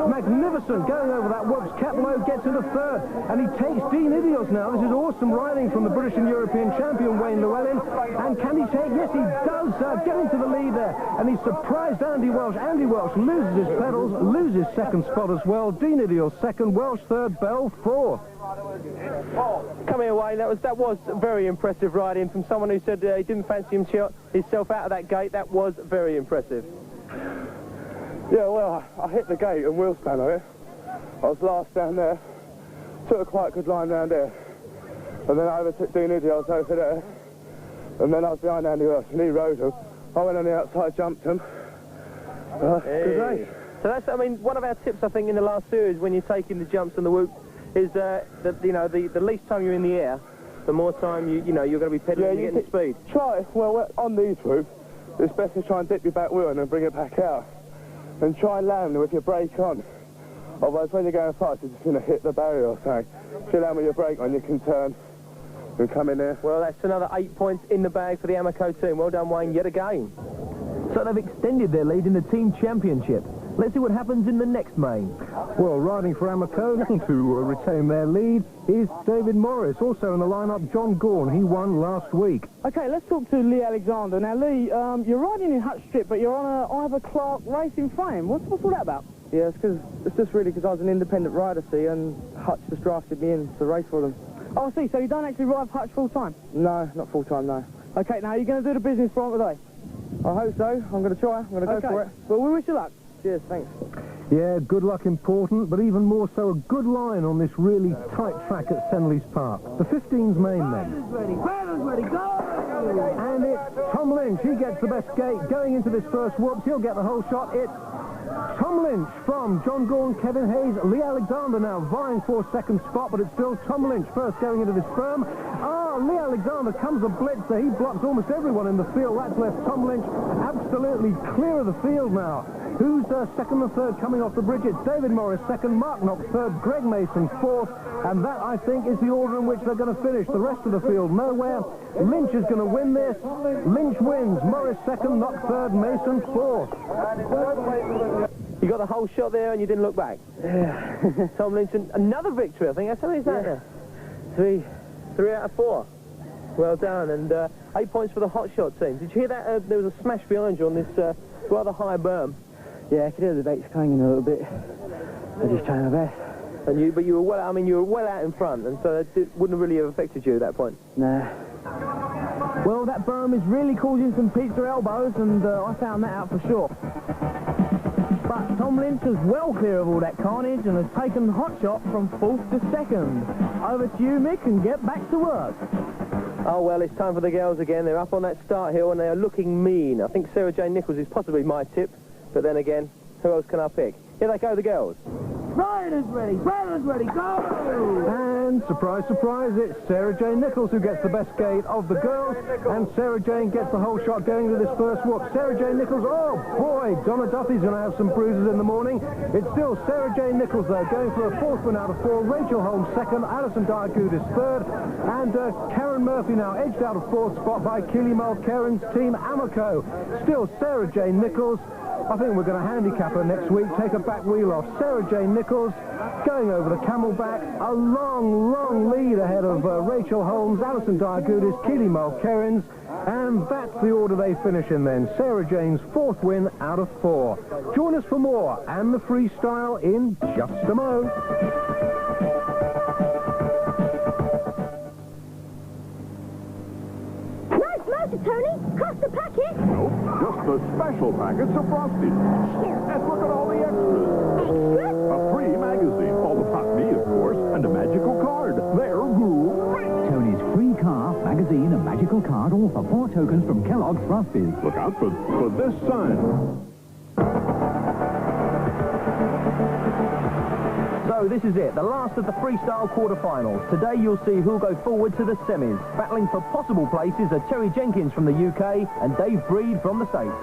Magnificent, going over that whoops. Keplow gets into 3rd, and he takes Dean Idiels now. This is awesome riding from the British and European champion, Wayne Llewellyn. And can he take? Yes, he does. Get into the lead there, and he surprised Andy Welsh. Andy Welsh loses his pedals, loses 2nd spot as well. Dean Idiels 2nd, Welsh 3rd, Bell 4th. Come here, Wayne. That was very impressive riding from someone who said he didn't fancy himself out of that gate. That was very impressive. Yeah, well, I hit the gate and wheel span on it. I was last down there. Took a quite good line round there. And then I overtook Dean Idiels over there. And then I was behind Andy Welsh and he rode him. I went on the outside, jumped him. Good race. So that's, I mean, one of our tips, I think, in the last series when you're taking the jumps and the whoops is that, you know, the least time you're in the air, the more time you're going to be pedaling and getting speed. Try, well, on these whoops, it's best to try and dip your back wheel and then bring it back out. and try and land with your brake on. Otherwise, when you're going fast, you're just going to hit the barrier or something. If you land with your brake on, you can turn and come in there. Well, that's another 8 points in the bag for the Amoco team. Well done, Wayne, yet again. So they've extended their lead in the team championship. Let's see what happens in the next main. Well, riding for Amoco to retain their lead is David Morris. Also in the lineup, John Gorn. He won last week. Okay, let's talk to Lee Alexander. Now, Lee, you're riding in Hutch Strip, but you're on a Ivor Clark racing frame. What's all that about? Yeah, it's just really because I was an independent rider, see, and Hutch just drafted me in to race for them. Oh, I see. So you don't actually ride Hutch full-time? No, not full-time, no. Okay, now, are you going to do the business for them today? I hope so. I'm going to try. I'm going to go for it. Well, we wish you luck. Cheers, thanks. Yeah, good luck important, but even more so a good line on this really tight track at Shenley's Park. The 15's main then. Batter's ready, go! And it's Tom Lynch. He gets the best gate. Going into this first whoops, he'll get the whole shot. It's Tom Lynch from John Gorn, Kevin Hayes, Lee Alexander now vying for second spot, but it's still Tom Lynch first going into this firm. Lee Alexander comes a blitzer. He blocks almost everyone in the field. That's left Tom Lynch absolutely clear of the field now. Who's second and third coming off the bridge? It's David Morris second, Mark Knox third, Greg Mason fourth, and that, I think, is the order in which they're going to finish. The rest of the field, nowhere. Lynch is going to win this. Lynch wins. Morris second, Knox third, Mason fourth. You got the whole shot there and you didn't look back. Yeah. Tom Lynch, another victory, I think. How many is that there? Three out of 4. Well done, and 8 points for the hot shot team. Did you hear that? There was a smash behind you on this rather high berm. Yeah, I could hear the brakes clanging a little bit. I just trying my best. But you were well. I mean, you were well out in front, and so it wouldn't really have affected you at that point. Nah. Well, that berm is really causing some pizza elbows, and I found that out for sure. But Tom Lynch is well clear of all that carnage and has taken the hot shot from 4th to 2nd. Over to you, Mick, and get back to work. Oh, well, it's time for the girls again. They're up on that start hill, and they are looking mean. I think Sarah Jane Nichols is possibly my tip, but then again, who else can I pick? Here they go, the girls. Riders ready, go! And surprise, surprise, it's Sarah Jane Nichols who gets the best gate of the girls, and Sarah Jane gets the whole shot going to this first whoop. Sarah Jane Nichols, oh boy, Donna Duffy's going to have some bruises in the morning. It's still Sarah Jane Nichols though, going for a 4th win out of 4. Rachel Holmes second, Alison Diagoudis third, and Karen Murphy now edged out of 4th spot by Keely Mulcairn's team Amoco. Still Sarah Jane Nichols. I think we're going to handicap her next week, take a back wheel off. Sarah Jane Nichols going over the camelback. A long, long lead ahead of Rachel Holmes, Alison Diagoudis, Keely Mulcairns, and that's the order they finish in then. Sarah Jane's 4th win out of 4. Join us for more and the freestyle in just a mo. Tony, cost the packet? Nope, just the special packets of Frosties. And look at all the extras. Extras? A free magazine, all about me, of course, and a magical card. There, great. Tony's free car, magazine, a magical card, all for 4 tokens from Kelloggs Frosties. Look out for this sign. So this is it, the last of the freestyle quarterfinals. Today you'll see who'll go forward to the semis. Battling for possible places are Terry Jenkins from the UK and Dave Breed from the States.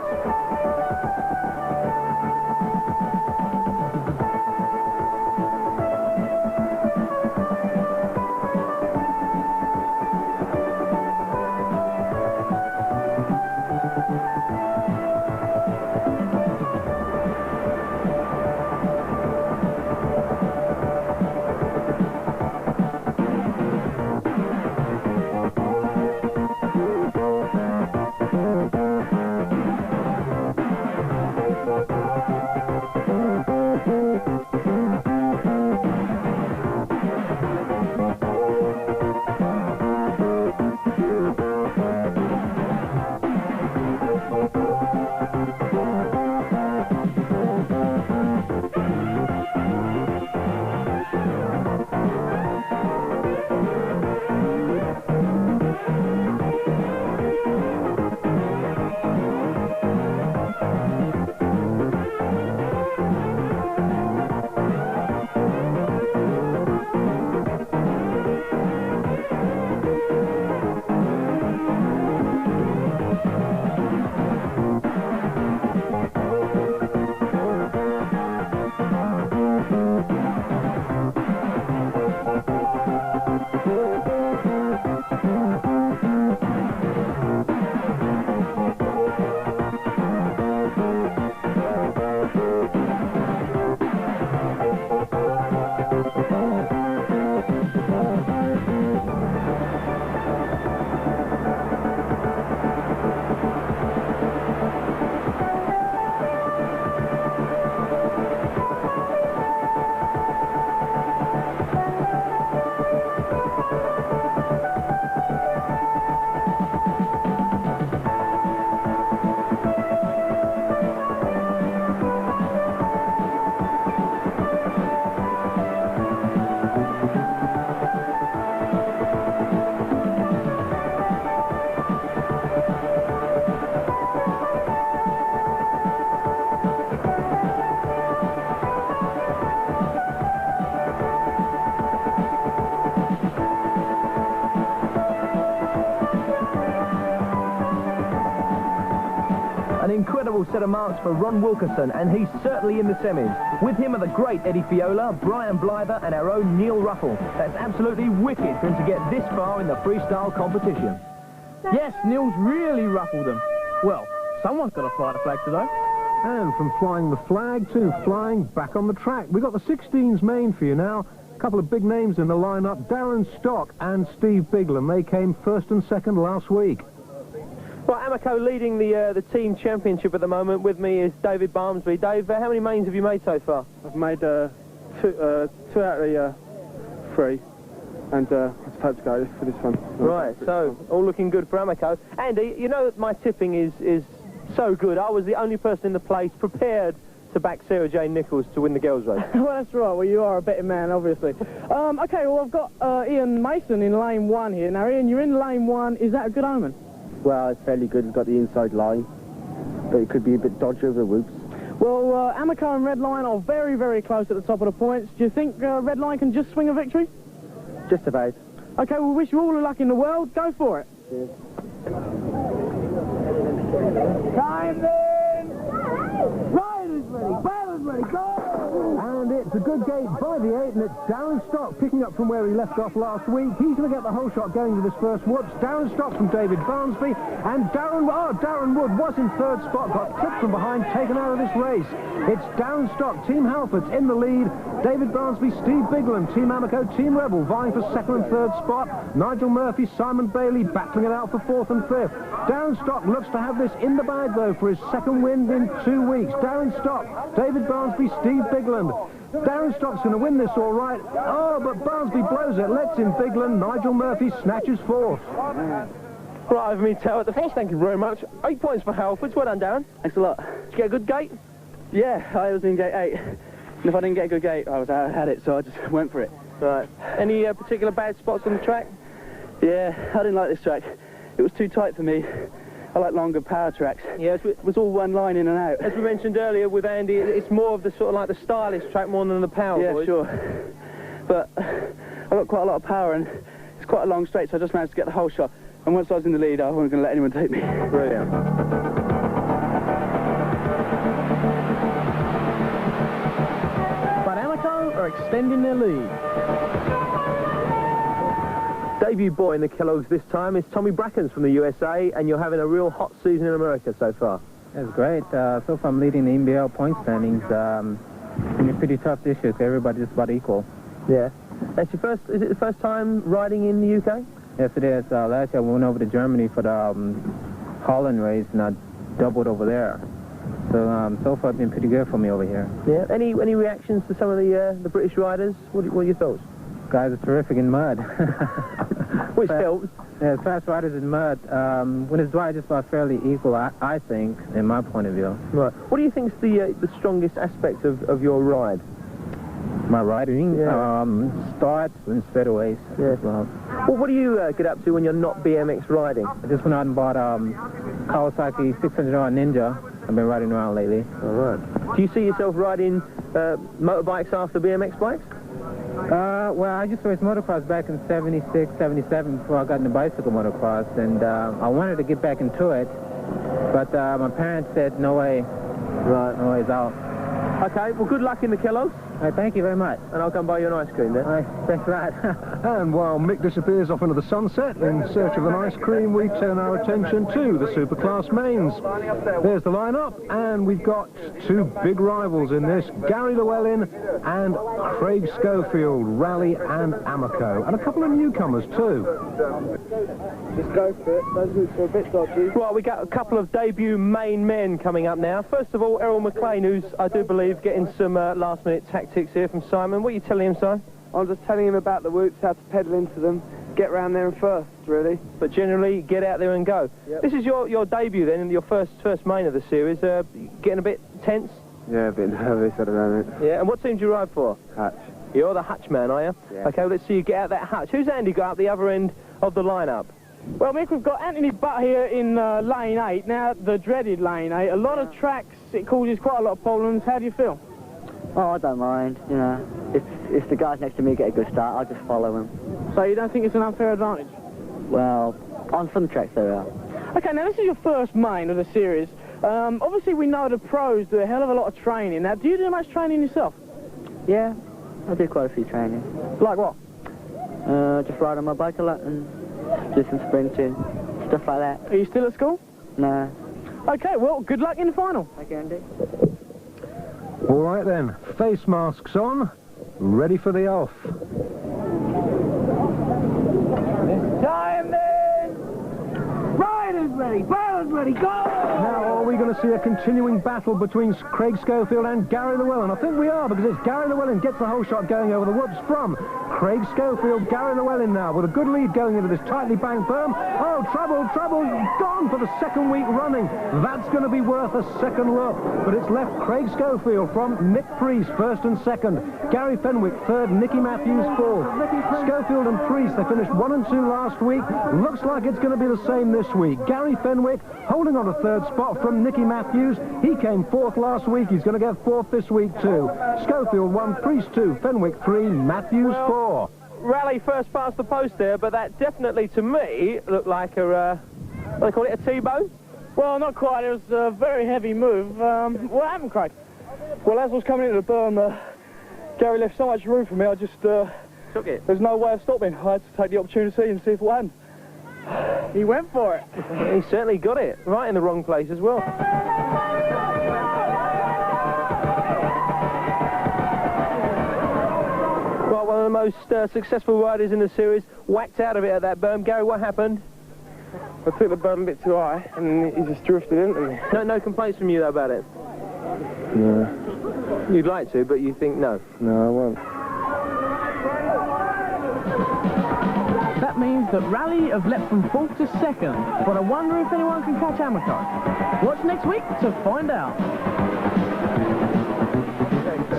incredible set of marks for Ron Wilkerson, and he's certainly in the semis. With him are the great Eddie Fiola, Brian Blyther, and our own Neil Ruffle. That's absolutely wicked for him to get this far in the freestyle competition. Yes, Neil's really ruffled them. Well, someone's got to fly the flag today. And from flying the flag to flying back on the track, we've got the 16s main for you now. A couple of big names in the lineup, Darren Stock and Steve Bigland. They came first and second last week. Right, Amico leading the team championship at the moment. With me is David Barmsby. Dave, how many mains have you made so far? I've made two out of the 3, and I just hope to go for this one. Right, so all looking good for Amico. Andy, you know that my tipping is so good. I was the only person in the place prepared to back Sarah Jane Nichols to win the girls' race. Well, that's right. Well, you are a betting man, obviously. Okay, well, I've got Ian Mason in lane 1 here. Now, Ian, you're in lane 1. Is that a good omen? Well, it's fairly good. It's got the inside line, but it could be a bit dodgy over the whoops. Well, Amico and Redline are very, very close at the top of the points. Do you think Redline can just swing a victory? Just about. Okay, well, wish you all the luck in the world. Go for it. Cheers. Time then! Riders ready, ballers ready, go! And it's a good gate by the 8, and it's Darren Stock picking up from where he left off last week. He's going to get the whole shot going with his first whoops. Darren Stock from David Barmsby, and Darren Wood was in 3rd spot, got clipped from behind, taken out of this race. It's Darren Stock, Team Halfords in the lead. David Barmsby, Steve Bigland, Team Amico, Team Rebel vying for 2nd and 3rd spot. Nigel Murphy, Simon Bailey battling it out for 4th and 5th. Darren Stock looks to have this in the bag, though, for his 2nd win in 2 weeks. Darren Stock, David Barmsby, Steve Bigland. Darren Stock's going to win this all right. Oh, but Barmsby blows it, lets in Bigland. Nigel Murphy snatches 4th. Right, over me tail at the finish, thank you very much. 8 points for Halfords. Well done, Darren. Thanks a lot. Did you get a good gate? Yeah, I was in gate 8. And if I didn't get a good gate, I had it, so I just went for it. Right. Any particular bad spots on the track? Yeah, I didn't like this track. It was too tight for me. I like longer power tracks. Yeah, it was all one line in and out. As we mentioned earlier with Andy, it's more of the sort of like the stylish track more than the power. Yeah, boys. Sure. But I got quite a lot of power, and it's quite a long straight, so I just managed to get the whole shot. And once I was in the lead, I wasn't going to let anyone take me. Brilliant. But Amico are extending their lead. Debut boy in the Kellogg's this time is Tommy Brackens from the USA, and you're having a real hot season in America so far. That's great. So far I'm leading the NBL point standings. It's been pretty tough this year, so everybody's just about equal. Yeah. That's your first, is it the first time riding in the UK? Yes, it is. Last year I went over to Germany for the Holland race, and I doubled over there. So, so far it's been pretty good for me over here. Yeah. Any reactions to some of the British riders? What are your thoughts? Guys are terrific in mud. Which helps. Yeah, fast riders in mud. When it's dry, it's just about fairly equal, I think, in my point of view. Right. What do you think is the strongest aspect of your ride? My riding? Yeah. Starts and straightaways. Yeah. Well, what do you get up to when you're not BMX riding? I just went out and bought Kawasaki 600R Ninja. I've been riding around lately. All right. Do you see yourself riding motorbikes after BMX bikes? Well, I just raced motocross back in 76, 77 before I got into bicycle motocross, and I wanted to get back into it, but my parents said, no way. Right. No way's out. Okay, well, good luck in the Kellogg's. Thank you very much. And I'll come buy you an ice cream then. Thanks for that. And while Mick disappears off into the sunset in search of an ice cream, we turn our attention to the Superclass mains. There's the lineup, and we've got 2 big rivals in this, Gary Llewellyn and Craig Schofield, Rally and Amico, and a couple of newcomers too. Just go for it. Those routes are a bit dodgy. Right, we got a couple of debut main men coming up now. First of all, Errol McLean, who's, I do believe, getting some last-minute tactics here from Simon. What are you telling him, Simon? I'm just telling him about the whoops, how to pedal into them, get round there and first, really. But generally, get out there and go. Yep. This is your debut then, and your first main of the series. Getting a bit tense? Yeah, a bit nervous at the moment. Yeah, and what team do you ride for? Hutch. You're the Hutch man, are you? Yeah. Okay, well, let's see you get out that Hutch. Who's Andy got up the other end of the lineup? Well, Mick, we've got Anthony Butt here in lane 8. Now, the dreaded lane 8. A lot of tracks, it causes quite a lot of problems. How do you feel? Oh, I don't mind, you know. If the guys next to me get a good start, I'll just follow them. So you don't think it's an unfair advantage? Well, on some tracks there are. Okay, now this is your first main of the series. Obviously we know the pros do a hell of a lot of training. Now, do you do much training yourself? Yeah, I do quite a few training. Like what? Just ride on my bike a lot and do some sprinting, stuff like that. Are you still at school? No. Okay, well, good luck in the final. Okay, Andy. All right then, face masks on, ready for the off. Time then! Riders ready, pilots ready, go! Now, are we going to see a continuing battle between Craig Schofield and Gary Llewellyn? I think we are, because it's Gary Llewellyn gets the whole shot going over the whoops from Craig Schofield. Gary Llewellyn now with a good lead going into this tightly banked berm. Oh, trouble, trouble, gone for the second week running. That's going to be worth a second look, but it's left Craig Schofield from Nick Priest, first and second. Gary Fenwick, third, Nicky Matthews, fourth. Schofield and Priest, they finished 1 and 2 last week. Looks like it's going to be the same this week. Gary Fenwick holding on to third spot from Nicky Matthews. He came fourth last week. He's going to get fourth this week too. Schofield 1, Priest 2, Fenwick 3, Matthews 4. Rally first past the post there, but that definitely, to me, looked like a, what do they call it, a T-bow? Well, not quite. It was a very heavy move. What happened, Craig? Well, as I was coming into the berm, Gary left so much room for me, I just... took it. There's no way of stopping. I had to take the opportunity and see if what happened. He went for it. He certainly got it. Right in the wrong place as well. Well, one of the most successful riders in the series whacked out of it at that berm. Gary, what happened? I took the berm a bit too high and he just drifted into me. No complaints from you though about it? No. You'd like to, but you think no? No, I won't. That means that Rally have leapt from 4th to 2nd, but I wonder if anyone can catch Amico. Watch next week to find out.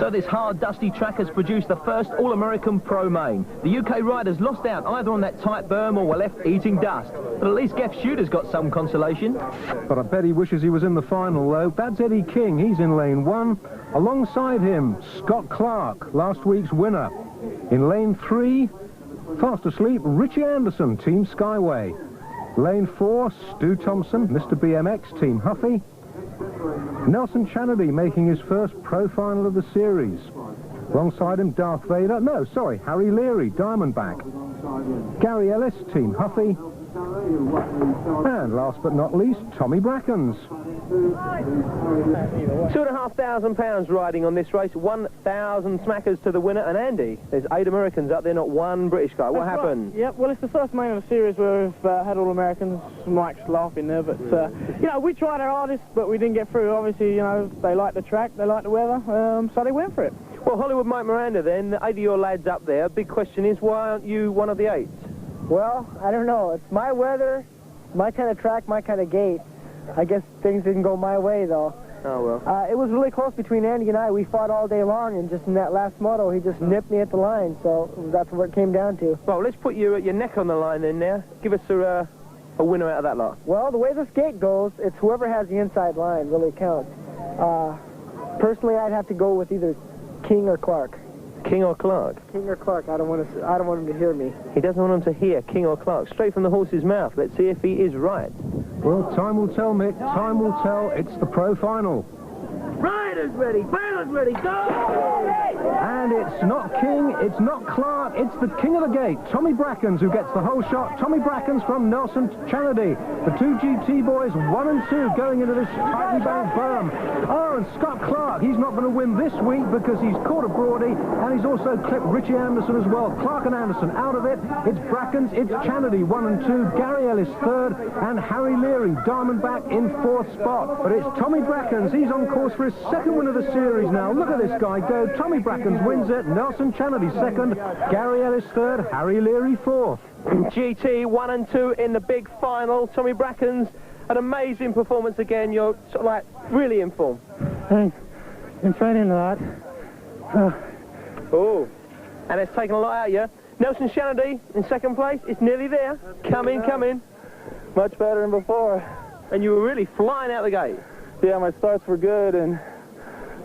So this hard, dusty track has produced the first All-American Pro Main. The UK riders lost out either on that tight berm or were left eating dust. But at least Geoff Shooter's got some consolation. But I bet he wishes he was in the final, though. That's Eddie King. He's in lane 1. Alongside him, Scott Clark, last week's winner. In lane 3, fast asleep, Richie Anderson, Team Skyway. Lane 4, Stu Thompson, Mr. BMX, Team Huffy. Nelson Chanady making his first pro final of the series. Alongside him, Darth Vader. No, sorry, Harry Leary, Diamondback. Gary Ellis, Team Huffy. And last but not least, Tommy Brackens. £2,500 riding on this race, 1,000 smackers to the winner. And Andy, there's 8 Americans up there, not one British guy. What happened? Right. Yep, well, it's the first main of the series where we've had all Americans. Mike's laughing there, but, you know, we tried our hardest, but we didn't get through. Obviously, you know, they like the track, they like the weather, so they went for it. Well, Hollywood Mike Miranda then, 8 of your lads up there. Big question is, why aren't you one of the 8? Well, I don't know. It's my weather, my kind of track, my kind of gate. I guess things didn't go my way, though. Oh, well. It was really close between Andy and I. We fought all day long, and just in that last moto, he just nipped me at the line, so that's what it came down to. Well, let's put your neck on the line then now. Give us a winner out of that lot. Well, the way this gate goes, it's whoever has the inside line really counts. Personally, I'd have to go with either King or Clark. King or Clark? King or Clark. I don't want him to hear me. He doesn't want him to hear King or Clark. Straight from the horse's mouth. Let's see if he is right. Well, time will tell, Mick. Time will tell. It's the pro final. Riders ready, pilots ready, go! And it's not King, it's not Clark, it's the king of the gate, Tommy Brackens, who gets the whole shot. Tommy Brackens from Nelson Chanady. The 2 GT boys, 1 and 2, going into this tightly banked berm. Oh, and Scott Clark, he's not going to win this week because he's caught a Broady, and he's also clipped Richie Anderson as well. Clark and Anderson out of it. It's Brackens, it's Chanady, 1 and 2, Gary Ellis, 3rd, and Harry Leary, Diamondback, in 4th spot. But it's Tommy Brackens, he's on course for his second win of the series now. Look at this guy go. Tommy Brackens wins it. Nelson Chanady 2nd. Gary Ellis 3rd. Harry Leary 4th. GT 1 and 2 in the big final. Tommy Brackens, an amazing performance again. You're sort of like really in form. Thanks. Been training a lot. Oh, and it's taken a lot out of you. Nelson Chanady in 2nd place. It's nearly there. Come in. Much better than before. And you were really flying out the gate. Yeah, my starts were good and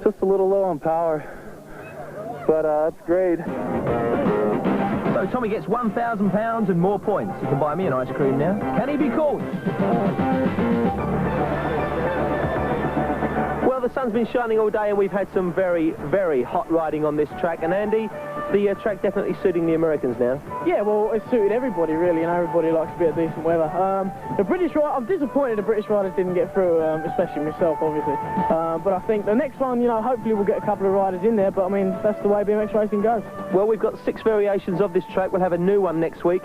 just a little low on power, but that's great. So Tommy gets £1,000 and more points. He can buy me an ice cream now. Can he be caught? the sun's been shining all day and we've had some very, very hot riding on this track. And Andy, the track definitely suiting the Americans now. Yeah, well, it suited everybody, really, and everybody likes a bit of decent weather. The British rider, I'm disappointed the British riders didn't get through, especially myself, obviously. But I think the next one, you know, hopefully we'll get a couple of riders in there, but I mean, that's the way BMX racing goes. Well, we've got 6 variations of this track. We'll have a new one next week.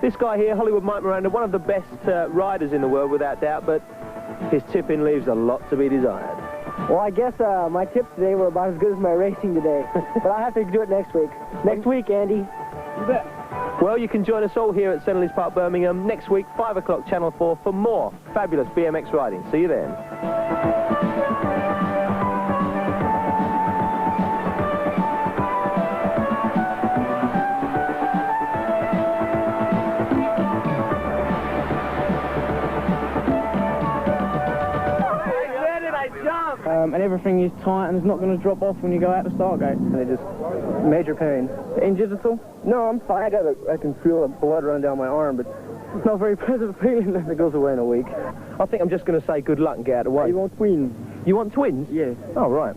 This guy here, Hollywood Mike Miranda, one of the best riders in the world, without doubt, but his tip-in leaves a lot to be desired. Well, I guess my tips today were about as good as my racing today. But I have to do it next week. Next week, Andy. You bet. Well, you can join us all here at Shanley Park, Birmingham, next week, 5 o'clock, Channel 4, for more fabulous BMX riding. See you then. And everything is tight and it's not going to drop off when you go out the start gate. And it just major pain. Injured at all? No, I'm fine. I can feel the blood running down my arm, but it's not very pleasant feeling if it goes away in a week. I think I'm just going to say good luck and get out of the way. You want twins? You want twins? Yeah. Oh, right.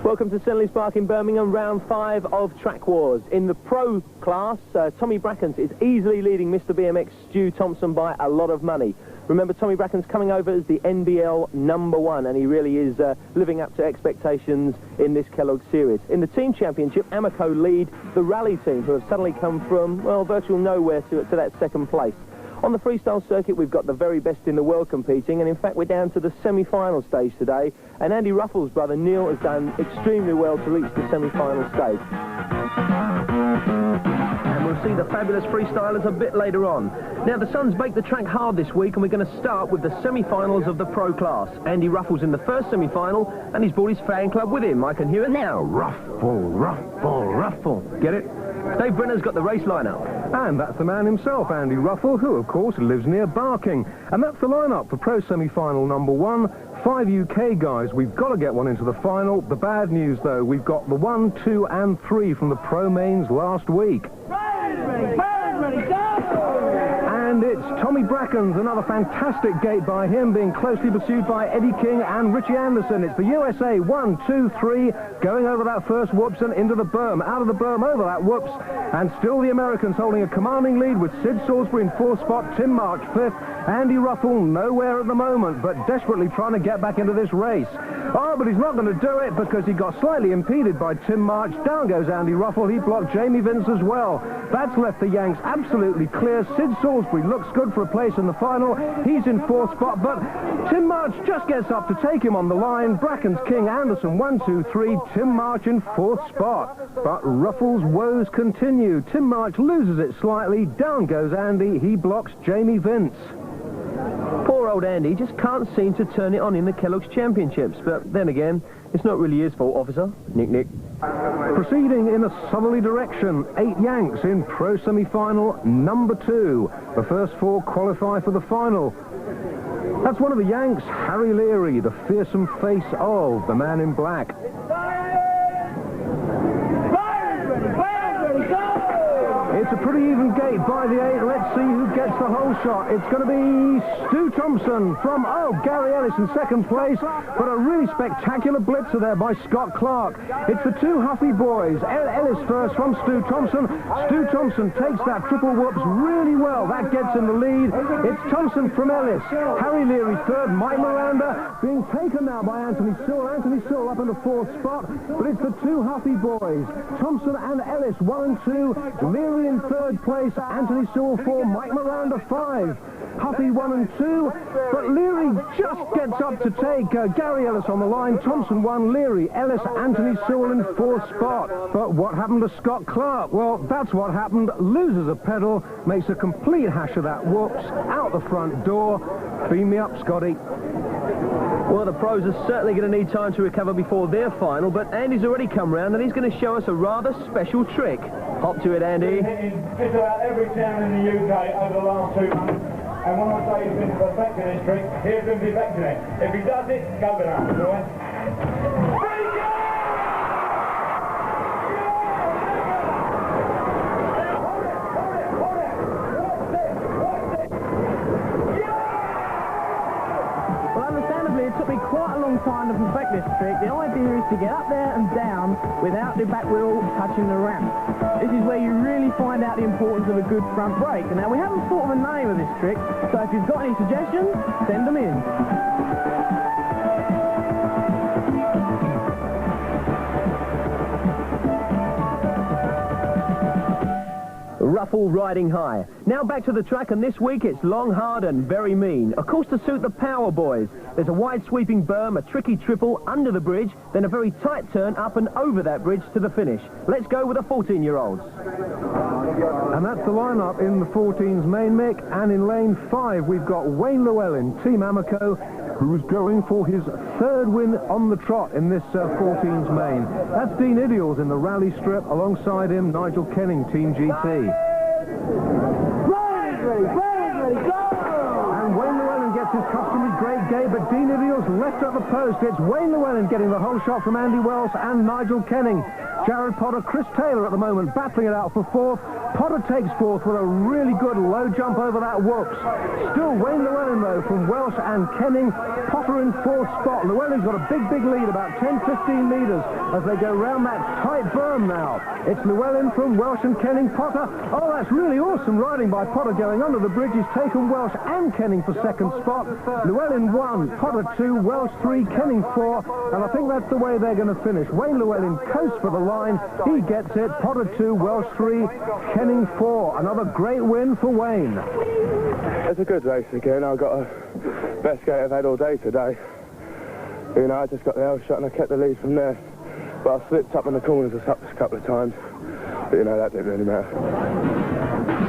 Welcome to Shanley Park in Birmingham, round 5 of Track Wars. In the pro class, Tommy Brackens is easily leading Mr. BMX Stu Thompson by a lot of money. Remember, Tommy Brackens coming over as the NBL #1, and he really is living up to expectations in this Kelloggs series. In the team championship, Amoco lead the rally team, who have suddenly come from, well, virtual nowhere to that second place. On the freestyle circuit, we've got the very best in the world competing, and in fact, we're down to the semi-final stage today, and Andy Ruffles' brother Neil has done extremely well to reach the semi-final stage. And we'll see the fabulous freestylers a bit later on. Now, the sun's baked the track hard this week, and we're going to start with the semi-finals of the pro class. Andy Ruffles in the first semi-final, and he's brought his fan club with him. I can hear it now. Ruffle, ruffle, ruffle. Get it? Dave Brenner's got the race lineup. And that's the man himself, Andy Ruffle, who, of course, lives near Barking. And that's the lineup for pro semi-final #1. 5 UK guys. We've got to get one into the final. The bad news, though, we've got the 1, 2 and 3 from the pro mains last week. Ready, go! And it's Tommy Brackens, another fantastic gate by him, being closely pursued by Eddie King and Richie Anderson. It's the USA 1, 2, 3, going over that first whoops and into the berm, out of the berm, over that whoops, and still the Americans holding a commanding lead with Sid Salisbury in 4th spot, Tim March 5th, Andy Ruffle nowhere at the moment, but desperately trying to get back into this race. Oh, but he's not going to do it because he got slightly impeded by Tim March. Down goes Andy Ruffle. He blocked Jamie Vince as well. That's left the Yanks absolutely clear. Sid Salisbury looks good for a place in the final. He's in 4th spot, but Tim March just gets up to take him on the line. Brackens, King, Anderson, 1, 2, 3. Tim March in 4th spot. But Ruffle's woes continue. Tim March loses it slightly. Down goes Andy. He blocks Jamie Vince. Poor old Andy just can't seem to turn it on in the Kellogg's Championships, but then again, it's not really his fault, officer. Nick. Proceeding in a southerly direction, 8 Yanks in pro semi-final #2. The first 4 qualify for the final. That's one of the Yanks, Harry Leary, the fearsome face of the man in black. It's a pretty even gate by the 8. Let's see who gets the whole shot. It's going to be Stu Thompson from, Gary Ellis in 2nd place, but a really spectacular blitzer there by Scott Clark. It's the 2 Huffy boys. Ellis first from Stu Thompson. Stu Thompson takes that triple whoops really well. That gets in the lead. It's Thompson from Ellis. Harry Leary 3rd. Mike Miranda being taken now by Anthony Sewell. Anthony Sewell up in the 4th spot, but it's the 2 Huffy boys. Thompson and Ellis 1 and 2. Leary in 3rd place, Anthony Sewell 4, Mike Miranda 5. Huffy 1 and 2, but Leary just gets up to take Gary Ellis on the line. Thompson 1, Leary, Ellis, Anthony Sewell in 4th spot. But what happened to Scott Clark? Well, that's what happened. Loses a pedal, makes a complete hash of that whoops, out the front door. Beam me up, Scotty. Well, the pros are certainly going to need time to recover before their final, but Andy's already come round and he's going to show us a rather special trick. Hop to it, Andy. Just about every town in the UK over the last 2 months, and when I say he's been perfecting this trick, he's been perfecting it. If he does it, go bananas, all right? It took me quite a long time to perfect this trick. The idea is to get up there and down without the back wheel touching the ramp. This is where you really find out the importance of a good front brake. And now we haven't thought of a name of this trick, so if you've got any suggestions, send them in. Ruffle riding high. Now back to the track, and this week it's long, hard and very mean. Of course, to suit the power boys. There's a wide sweeping berm, a tricky triple under the bridge, then a very tight turn up and over that bridge to the finish. Let's go with the 14-year-olds. And that's the lineup in the 14's main, Mick. And in lane 5, we've got Wayne Llewellyn, Team Amoco, who's going for his 3rd win on the trot in this 14's main. That's Dean Idials in the rally strip. Alongside him, Nigel Kenning, Team GT. Brian's ready, go! And Wayne Llewellyn gets his customary great gate, but Dean Idials left at the post. It's Wayne Llewellyn getting the whole shot from Andy Wells and Nigel Kenning. Jared Potter, Chris Taylor at the moment battling it out for 4th. Potter takes 4th with a really good low jump over that whoops. Still Wayne Llewellyn though from Welsh and Kenning. Potter in 4th spot. Llewellyn's got a big lead, about 10-15 metres as they go round that tight berm now. It's Llewellyn from Welsh and Kenning. Potter, oh, that's really awesome riding by Potter going under the bridge. He's taken Welsh and Kenning for 2nd spot. Llewellyn 1, Potter 2, Welsh 3, Kenning 4, and I think that's the way they're going to finish. Wayne Llewellyn coasts for the line. He gets it. Potter 2, Welsh 3, Kenning 4. Another great win for Wayne. It's a good race again. I got a best gate I've had all day today. You know, I just got the L shot and I kept the lead from there. But I slipped up in the corners a couple of times. But, you know, that didn't really matter.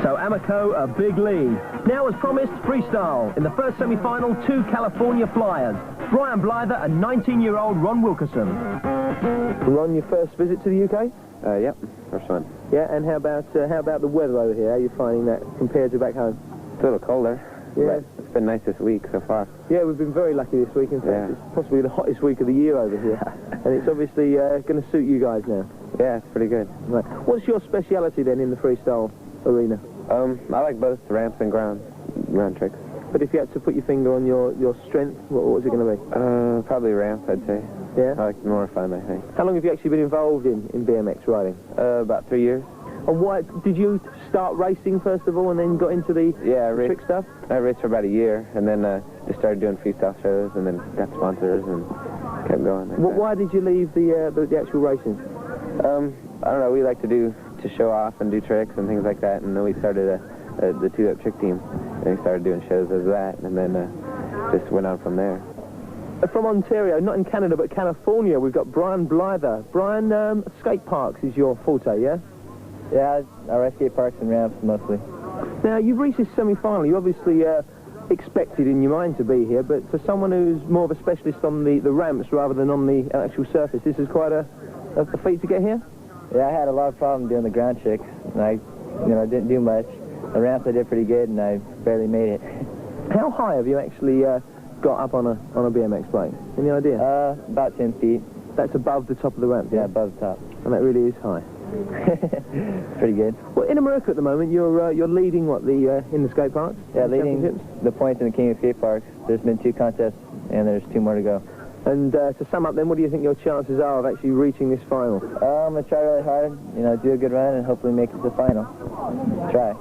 So Amoco, a big lead. Now, as promised, freestyle. In the first semi-final, 2 California flyers. Brian Blyther and 19-year-old Ron Wilkerson. Ron, your first visit to the UK? Yep, first one. Yeah, and how about the weather over here? How are you finding that compared to back home? It's a little colder. Yeah. But it's been nice this week so far. Yeah, we've been very lucky this week. In fact, it's possibly the hottest week of the year over here. And it's obviously going to suit you guys now. Yeah, it's pretty good. Right. What's your speciality then in the freestyle arena? I like both ramps and ground tricks. But if you had to put your finger on your strength, what was it going to be? Probably ramps, I'd say. Yeah? I like more fun, I think. How long have you actually been involved in BMX riding? About 3 years. And why did you start racing first of all and then got into the trick stuff? I raced for about a year and then just started doing freestyle shows and then got sponsors and kept going. Why did you leave the actual racing? I don't know, we like to show off and do tricks and things like that, and then we started the 2-up trick team and we started doing shows as that, and then just went on from there. From Ontario, not in Canada but California, we've got Brian Blyther. Brian, skate parks is your forte, yeah? Yeah, I race skate parks and ramps mostly. Now, you've reached this semi-final. You obviously expected in your mind to be here, but for someone who's more of a specialist on the ramps rather than on the actual surface, this is quite a feat to get here? Yeah, I had a lot of problems doing the ground tricks, and I didn't do much. The ramps I did pretty good, and I barely made it. How high have you actually got up on a BMX blade? Any idea? About 10 feet. That's above the top of the ramp? Yeah, above the top. And that really is high. Pretty good. Well, in America at the moment, you're leading what in the skate parks? Yeah, leading the points in the King of Skate Parks. There's been 2 contests, and there's 2 more to go. And to sum up, then, what do you think your chances are of actually reaching this final? I'm gonna try really hard. Do a good run, and hopefully make it to the final. Try.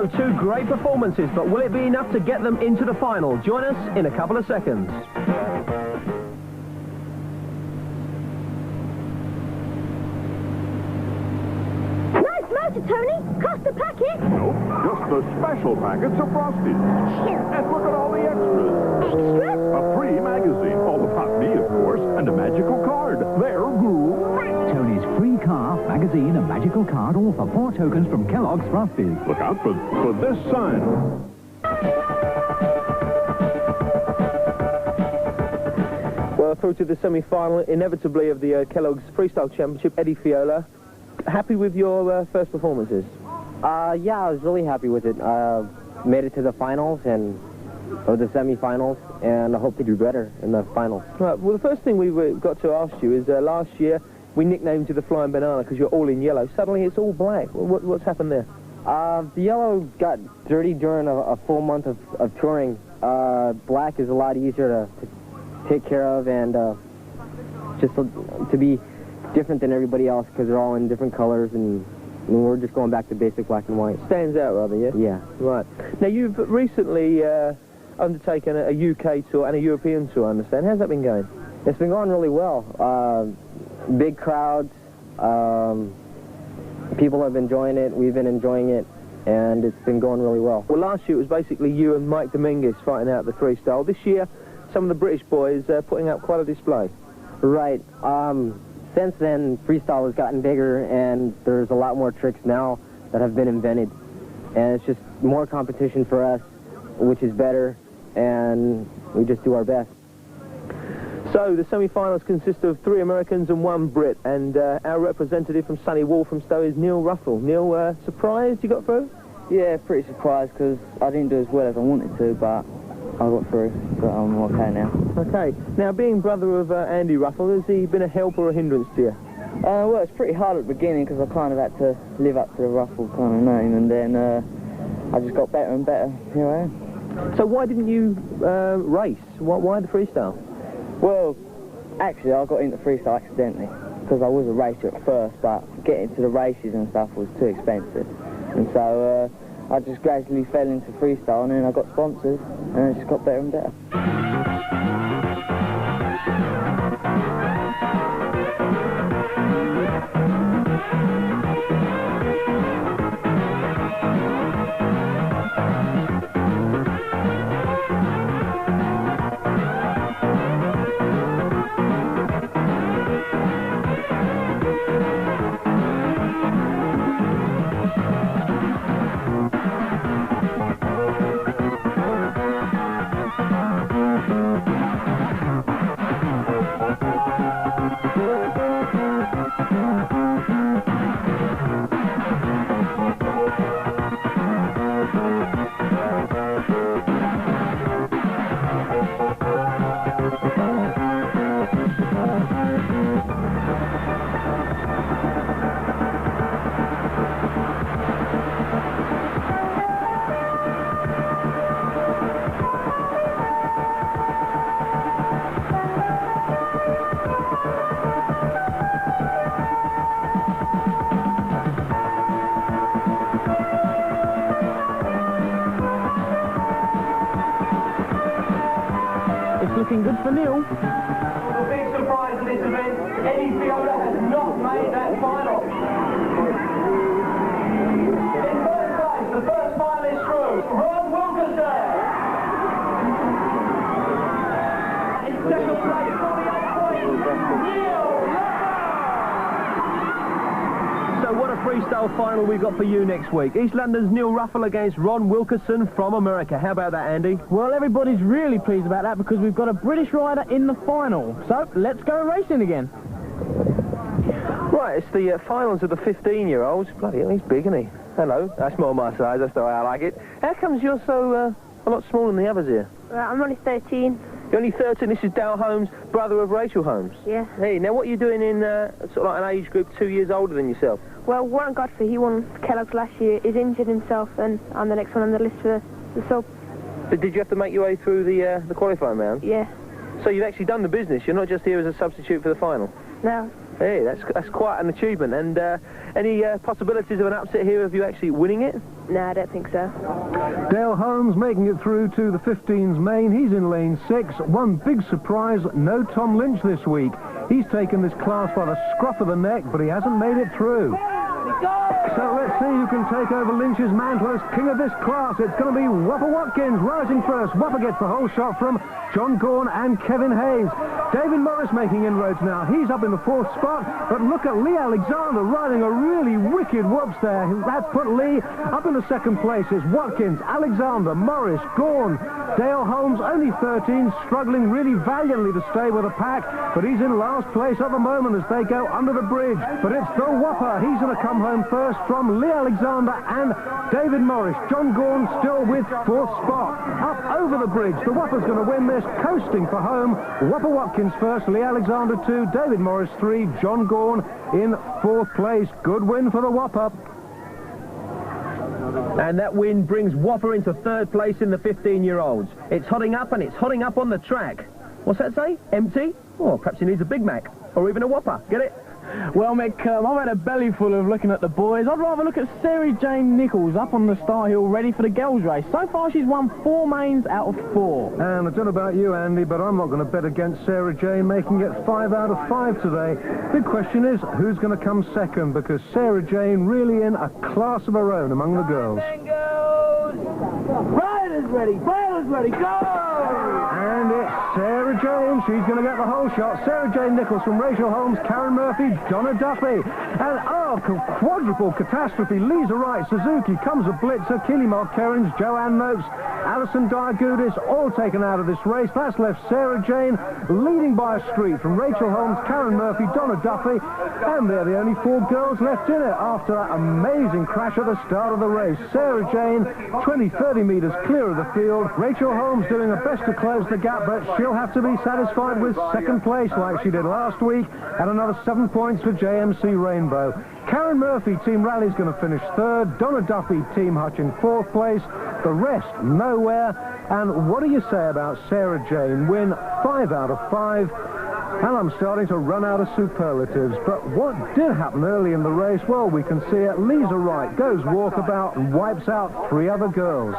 So, two great performances, but will it be enough to get them into the final? Join us in a couple of seconds. Nice motor, Tony. Cost a packet. Nope, just the special packets of Frosties. And look at all the extras. Extras? A free magazine, all about me, of course, and a magical card. There, Guru. Tony's free car, magazine, a magical card, all for 4 tokens from Kellogg's Frosties. Look out for this sign. Well, through to the semi-final, inevitably, of the Kellogg's Freestyle Championship. Eddie Fiola, happy with your first performances? Yeah, I was really happy with it. Made it to the finals or the semi-finals, and I hope to do better in the finals. Right, well, the first thing we've got to ask you is last year we nicknamed you the Flying Banana because you're all in yellow. Suddenly it's all black. What's happened there? The yellow got dirty during a full month of touring. Black is a lot easier to take care of and just to be different than everybody else because they're all in different colors and we're just going back to basic black and white. Stands out rather, yeah? Yeah. Right. Now you've recently undertaken a UK tour and a European tour, I understand. How's that been going? It's been going really well. Big crowds. People have been enjoying it. We've been enjoying it. And it's been going really well. Well, last year it was basically you and Mike Dominguez fighting out the freestyle. This year, some of the British boys putting up quite a display. Right. Since then, freestyle has gotten bigger, and there's a lot more tricks now that have been invented. And it's just more competition for us, which is better, and we just do our best. So, the semi-finals consist of 3 Americans and 1 Brit, and our representative from Sunny Walthamstow is Neil Ruffle. Neil, surprised you got through? Yeah, pretty surprised, because I didn't do as well as I wanted to, but I got through, so I'm okay now. Okay. Now, being brother of Andy Ruffle, has he been a help or a hindrance to you? Well, it's pretty hard at the beginning, because I kind of had to live up to the Ruffle kind of name, and then I just got better and better. Here I am. So why didn't you race? Why the freestyle? Well, actually, I got into freestyle accidentally, because I was a racer at first, but getting to the races and stuff was too expensive. And so I just gradually fell into freestyle, and then I got sponsors, and it just got better and better. Looking good for Neil. The big surprise of this event, Eddie Fiola has not made that final. In first place, the first finalist through, Ron Wilkerson. In second place, 48 points, Neil. So what a freestyle final we've got for you next week. East London's Neil Ruffle against Ron Wilkerson from America. How about that, Andy? Well, everybody's really pleased about that because we've got a British rider in the final. So, let's go racing again. Right, it's the finals of the 15-year-olds. Bloody hell, he's big, isn't he? Hello, that's more my size, that's the way I like it. How comes you're so a lot smaller than the others here? I'm only 13. You're only 13, this is Dale Holmes, brother of Rachel Holmes. Yeah. Hey, now what are you doing in sort of like an age group 2 years older than yourself? Well, Warren Godfrey, he won Kellogg's last year. He's injured himself, and I'm the next one on the list for the sub. But did you have to make your way through the qualifying round? Yeah. So you've actually done the business, you're not just here as a substitute for the final? No. Hey, that's quite an achievement. And any possibilities of an upset here of you actually winning it? No, I don't think so. Dale Holmes making it through to the 15's main. He's in lane 6. One big surprise, no Tom Lynch this week. He's taken this class by the scruff of the neck, but he hasn't made it through. So let's see who can take over Lynch's mantle as king of this class. It's going to be Whopper Watkins rising first. Whopper gets the whole shot from John Gorn and Kevin Hayes. David Morris making inroads now. He's up in the 4th spot, but look at Lee Alexander riding a really wicked whoops there. That's put Lee up in the 2nd place. It's Watkins, Alexander, Morris, Gorn, Dale Holmes, only 13, struggling really valiantly to stay with the pack, but he's in last place at the moment as they go under the bridge. But it's the Whopper. He's going to come home first from Lee Alexander and David Morris. John Gorn still with 4th spot. Up over the bridge. The Whopper's going to win this, coasting for home. Whopper Watkins first, Lee Alexander 2, David Morris 3, John Gorn in 4th place. Good win for the Whopper. And that win brings Whopper into 3rd place in the 15-year-olds. It's hotting up, and it's hotting up on the track. What's that say? Empty? Or perhaps he needs a Big Mac. Or even a Whopper. Get it? Well, Mick, I've had a belly full of looking at the boys. I'd rather look at Sarah Jane Nichols up on the Star Hill ready for the girls' race. So far, she's won 4 mains out of 4. And I don't know about you, Andy, but I'm not going to bet against Sarah Jane making it 5 out of 5 today. Big question is, who's going to come second? Because Sarah Jane really in a class of her own among the girls. Riders ready, bailers ready, go! And it's Sarah Jane. She's going to get the whole shot. Sarah Jane Nichols from Rachel Holmes, Karen Murphy, Donna Duffy. And quadruple catastrophe. Lisa Wright, Suzuki, comes a blitzer, Keely Kerins, Joanne Noakes, Alison Diagoudis, all taken out of this race. That's left Sarah Jane leading by a street from Rachel Holmes, Karen Murphy, Donna Duffy, and they're the only 4 girls left in it after that amazing crash at the start of the race. Sarah Jane, 20-30 metres clear of the field. Rachel Holmes doing her best to close the gap, but she'll have to be satisfied with 2nd place like she did last week, and another 7 points for JMC Rainbow. Karen Murphy, Team Rally's going to finish 3rd. Donna Duffy, Team Hutch in 4th place. The rest, nowhere. And what do you say about Sarah Jane? Win 5 out of 5. And I'm starting to run out of superlatives. But what did happen early in the race? Well, we can see it. Lisa Wright goes walkabout and wipes out 3 other girls.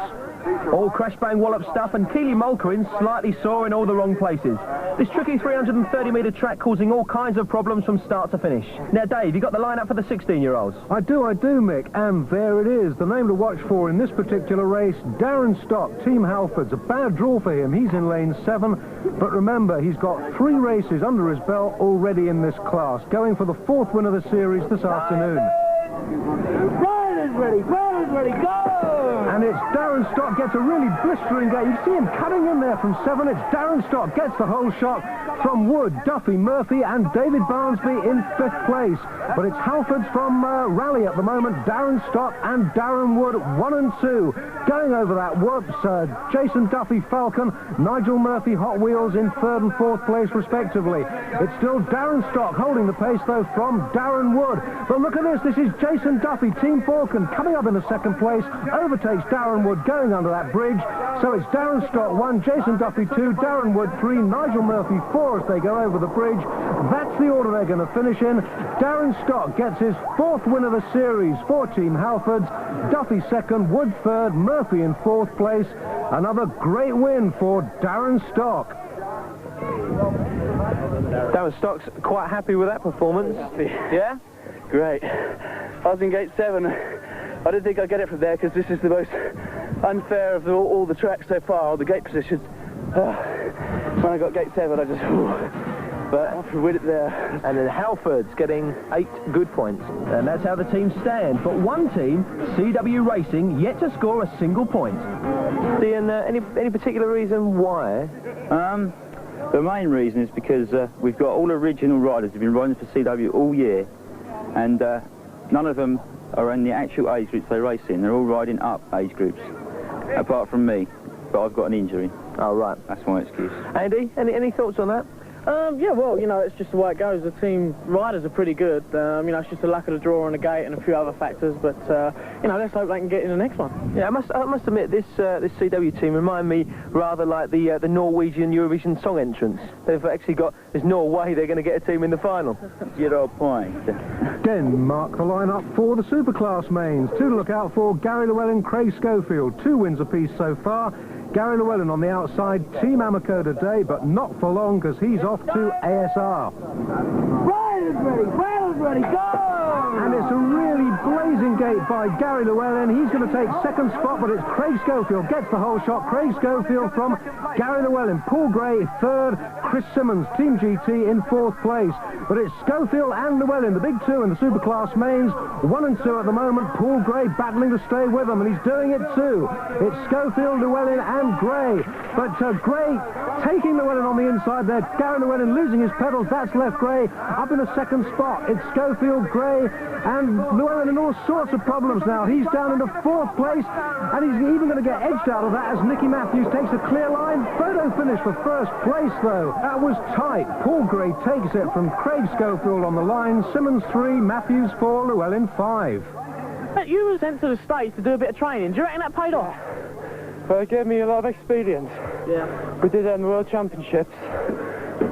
All crash-bang wallop stuff, and Keely Mulkerin slightly sore in all the wrong places. This tricky 330-metre track causing all kinds of problems from start to finish. Now, Dave, you got the lineup for the 16-year-olds? I do, Mick, and there it is. The name to watch for in this particular race, Darren Stock, Team Halfords. A bad draw for him. He's in lane 7, but remember, he's got 3 races under his belt already in this class, going for the 4th win of the series this afternoon. Riders ready, bailers ready, go! And it's Darren Stock gets a really blistering gate. You see him cutting in there from 7. It's Darren Stock gets the whole shot from Wood, Duffy, Murphy, and David Barnsby in 5th place. But it's Halfords from Rally at the moment. Darren Stock and Darren Wood, 1 and 2. Going over that whoops, Jason Duffy, Falcon, Nigel Murphy, Hot Wheels in 3rd and 4th place respectively. It's still Darren Stock holding the pace though from Darren Wood. But look at this. This is Jason Duffy, Team Falcon, coming up in the 2nd place, overtakes Darren Wood going under that bridge. So it's Darren Stock 1, Jason Duffy 2, Darren Wood 3, Nigel Murphy 4 as they go over the bridge. That's the order they're going to finish in. Darren Stock gets his 4th win of the series for Team Halfords. Duffy 2nd, Wood 3rd, Murphy in 4th place. Another great win for Darren Stock. Darren Stock's quite happy with that performance. Yeah? Great. I was in gate 7. I didn't think I'd get it from there because this is the most unfair of all the tracks so far, all the gate positions. When I got gate 7, I just... But I win it there. And then Halford's getting 8 good points. And that's how the teams stand. But one team, CW Racing, yet to score a single point. Ian, any particular reason why? The main reason is because we've got all original riders who've been riding for CW all year, and none of them are in the actual age groups they race in. They're all riding up age groups, apart from me, but I've got an injury. Oh, right. That's my excuse. Andy, any thoughts on that? Yeah, well, you know, it's just the way it goes. The team riders are pretty good. You know, it's just the luck of the draw on the gate and a few other factors. But, you know, let's hope they can get in the next one. Yeah, I must admit, this CW team remind me rather like the Norwegian Eurovision song entrance. They've actually got, there's no way they're going to get a team in the final. 0 point. Denmark the line-up for the Superclass mains. Two to look out for: Gary Llewellyn, Craig Schofield. 2 wins apiece so far. Gary Llewellyn on the outside, Team Amoco today, but not for long because he's off to ASR. Riders ready, riders ready, go! And it's a really blazing gate by Gary Llewellyn. He's going to take second spot, but it's Craig Schofield gets the whole shot. Craig Schofield from Gary Llewellyn. Paul Gray third, Chris Simmons, Team GT in fourth place. But it's Schofield and Llewellyn, the big two in the Superclass mains. 1 and 2 at the moment. Paul Gray battling to stay with them, and he's doing it too. It's Schofield, Llewellyn and Gray. But Gray taking Llewellyn on the inside there. Gary Llewellyn losing his pedals. That's left Gray up in the second spot. It's Schofield, Gray and Llewellyn in all sorts of problems now. He's down into fourth place, and he's even going to get edged out of that as Nicky Matthews takes a clear line. Photo finish for first place though. That was tight. Paul Gray takes it from Craig Schofield on the line. Simmons 3, Matthews 4, Llewellyn 5. But you were sent to the States to do a bit of training. Do you reckon that paid off? Well, it gave me a lot of experience. Yeah. We did that in the World Championships,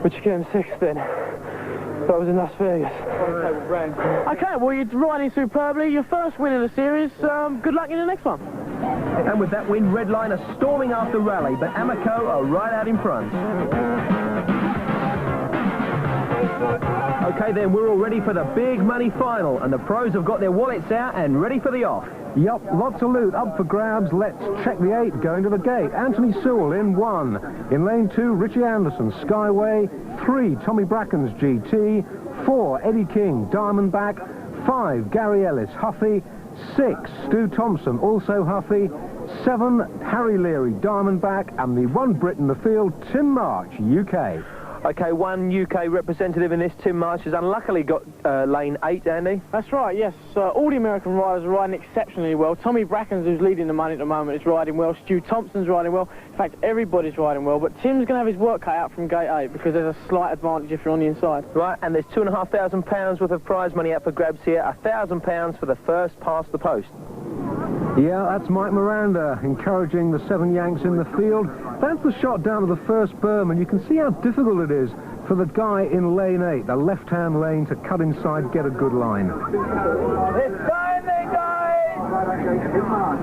which came 6th in. That was in Las Vegas. Okay, well, you're riding superbly. Your first win in the series. Good luck in the next one. And with that win, Redline are storming after Rally, but Amoco are right out in front. Okay then, we're all ready for the big money final, and the pros have got their wallets out and ready for the off. Yep, lots of loot up for grabs. Let's check the 8 going to the gate. Anthony Sewell in 1. In lane 2, Richie Anderson, Skyway. 3, Tommy Brackens, GT. 4, Eddie King, Diamondback. 5, Gary Ellis, Huffy. 6, Stu Thompson, also Huffy. 7, Harry Leary, Diamondback. And the one Brit in the field, Tim March, UK. Okay, one UK representative in this, Tim March, has unluckily got lane 8, Andy. That's right, yes. All the American riders are riding exceptionally well. Tommy Brackens, who's leading the money at the moment, is riding well. Stu Thompson's riding well. In fact, everybody's riding well. But Tim's going to have his work cut out from gate 8 because there's a slight advantage if you're on the inside. Right, and there's £2,500 worth of prize money up for grabs here. £1,000 for the first past the post. Yeah, that's Mike Miranda encouraging the 7 Yanks in the field. That's the shot down to the first berm, and you can see how difficult it is for the guy in lane 8, the left-hand lane, to cut inside, get a good line. It's time then, guys!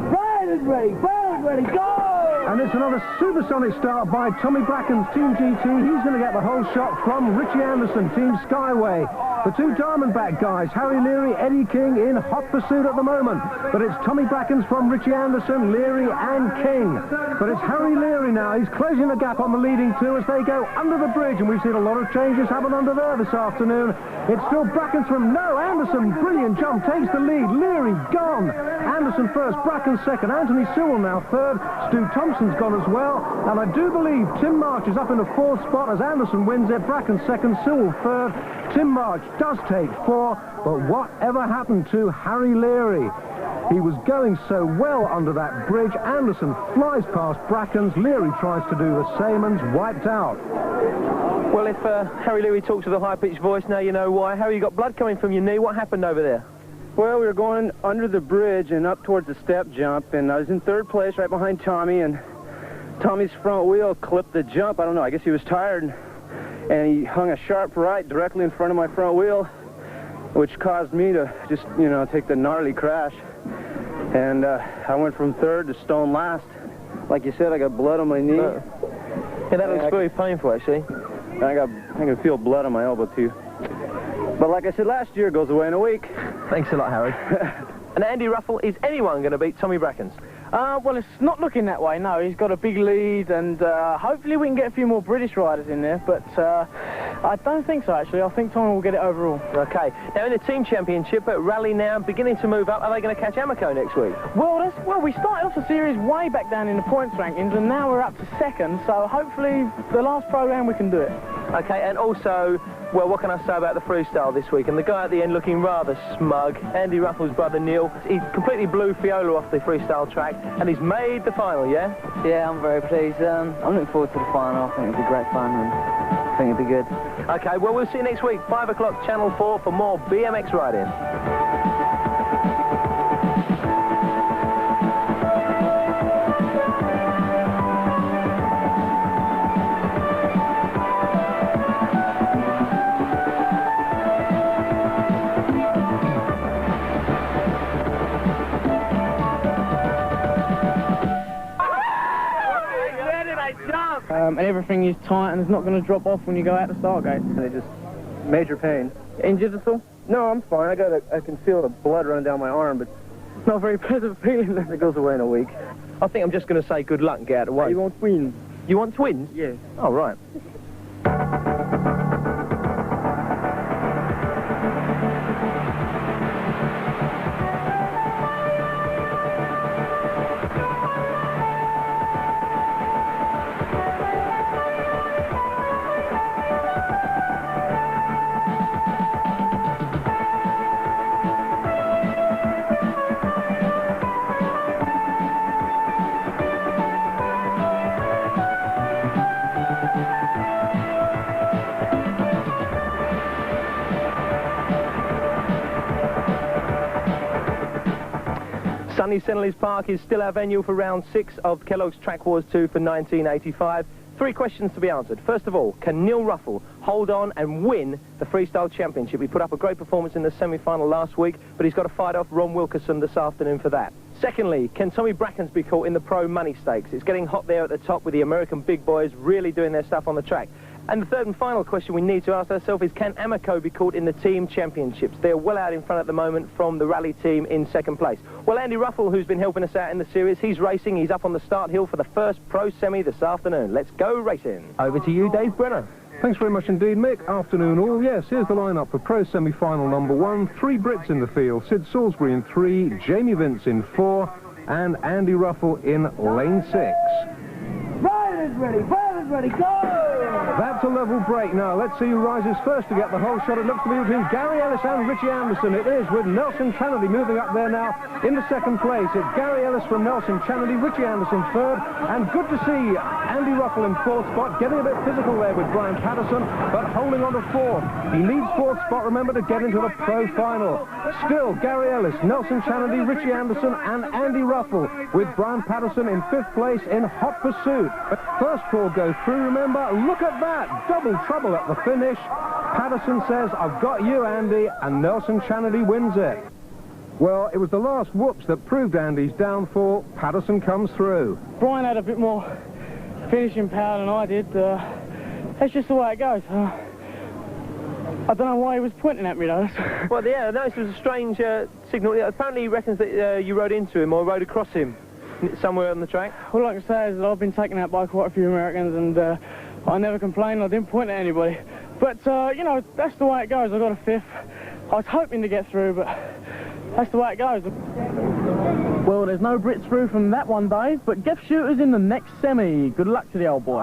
Riders ready, go! And it's another supersonic start by Tommy Brackens, Team GT. He's going to get the whole shot from Richie Anderson, Team Skyway. The 2 Diamondback guys, Harry Leary, Eddie King, in hot pursuit at the moment. But it's Tommy Brackens from Richie Anderson, Leary and King. But it's Harry Leary now. He's closing the gap on the leading 2 as they go under the bridge. And we've seen a lot of changes happen under there this afternoon. It's still Brackens from Anderson. Brilliant jump, takes the lead. Leary gone. Anderson first, Brackens second. Anthony Sewell now third. Stu Thompson's gone as well. And I do believe Tim March is up in the 4th spot as Anderson wins it. Brackens second, Sewell third. Tim March does take 4, but whatever happened to Harry Leary? He was going so well under that bridge. Anderson flies past Brackens. Leary tries to do the same and's wiped out. Well, if Harry Leary talks with a high-pitched voice, now you know why. Harry, you got blood coming from your knee. What happened over there? Well, we were going under the bridge and up towards the step jump, and I was in 3rd place right behind Tommy, and Tommy's front wheel clipped the jump. I don't know, I guess he was tired, and he hung a sharp right directly in front of my front wheel, which caused me to just, you know, take the gnarly crash. And I went from 3rd to stone last. Like you said, I got blood on my knee. Yeah, that looks very painful, actually. I can feel blood on my elbow, too. But like I said last year, it goes away in a week. Thanks a lot, Harry. And Andy Ruffle, is anyone going to beat Tommy Brackens? Well, it's not looking that way, no. He's got a big lead, and hopefully we can get a few more British riders in there, but I don't think so, actually. I think Tommy will get it overall. Okay. Now, in the team championship, at Rally now beginning to move up, are they going to catch Amoco next week? Well, we started off the series way back down in the points rankings, and now we're up to 2nd, so hopefully the last program we can do it. Okay, and also Well, what can I say about the freestyle this week? And the guy at the end looking rather smug, Andy Ruffles' brother Neil. He completely blew Fiola off the freestyle track, and he's made the final, yeah? Yeah, I'm very pleased. I'm looking forward to the final. I think it'll be great fun, and I think it'll be good. Okay, well, we'll see you next week, 5 o'clock, Channel 4, for more BMX riding. And everything is tight and it's not going to drop off when you go out the start gate. And it just major pain. Injured at all? No, I'm fine. I can feel the blood running down my arm, but it's not a very pleasant feeling. It goes away in a week. I think I'm just going to say good luck and get out of the way. You want twins? You want twins? Yes. Oh, right. Sunny Shenley's Park is still our venue for round 6 of Kellogg's Track Wars 2 for 1985. 3 questions to be answered. First of all, can Neil Ruffle hold on and win the Freestyle Championship? He put up a great performance in the semi-final last week, but he's got to fight off Ron Wilkerson this afternoon for that. Secondly, can Tommy Brackens be caught in the Pro Money Stakes? It's getting hot there at the top with the American big boys really doing their stuff on the track. And the third and final question we need to ask ourselves is, can Amoco be caught in the team championships? They're well out in front at the moment from the rally team in second place. Well, Andy Ruffle, who's been helping us out in the series, he's racing. He's up on the start hill for the first Pro Semi this afternoon. Let's go racing. Over to you, Dave Brenner. Thanks very much indeed, Mick. Afternoon all. Yes, here's the lineup for Pro Semi-Final number 1. 3 Brits in the field. Sid Salisbury in 3, Jamie Vince in 4, and Andy Ruffle in lane 6. Riders ready, fighters ready, go! That's a level break now. Let's see who rises first to get the whole shot. It looks to be between Gary Ellis and Richie Anderson. It is, with Nelson Chanady moving up there now in the second place. It's Gary Ellis from Nelson Chanady, Richie Anderson third, and good to see Andy Ruffle in 4th spot, getting a bit physical there with Brian Patterson, but holding on to 4th. He needs 4th spot, remember, to get into the Pro Final. Still, Gary Ellis, Nelson Chanady, Richie Anderson, and Andy Ruffle, with Brian Patterson in 5th place in hot pursuit. But first 4 go through, remember. Look at that, double trouble at the finish. Patterson says, I've got you, Andy, and Nelson Chanady wins it. Well, it was the last whoops that proved Andy's downfall. Patterson comes through. Brian had a bit more finishing power than I did. That's just the way it goes. I don't know why he was pointing at me, though. Well, yeah, I noticed it was a strange signal. Apparently he reckons that you rode into him or rode across him somewhere on the track. All I can say is that I've been taken out by quite a few Americans, and I never complained. I didn't point at anybody. But, you know, that's the way it goes. I got a 5th. I was hoping to get through, but that's the way it goes. Well, there's no Brits through from that one, Dave, but Geoff Shooter's in the next semi. Good luck to the old boy.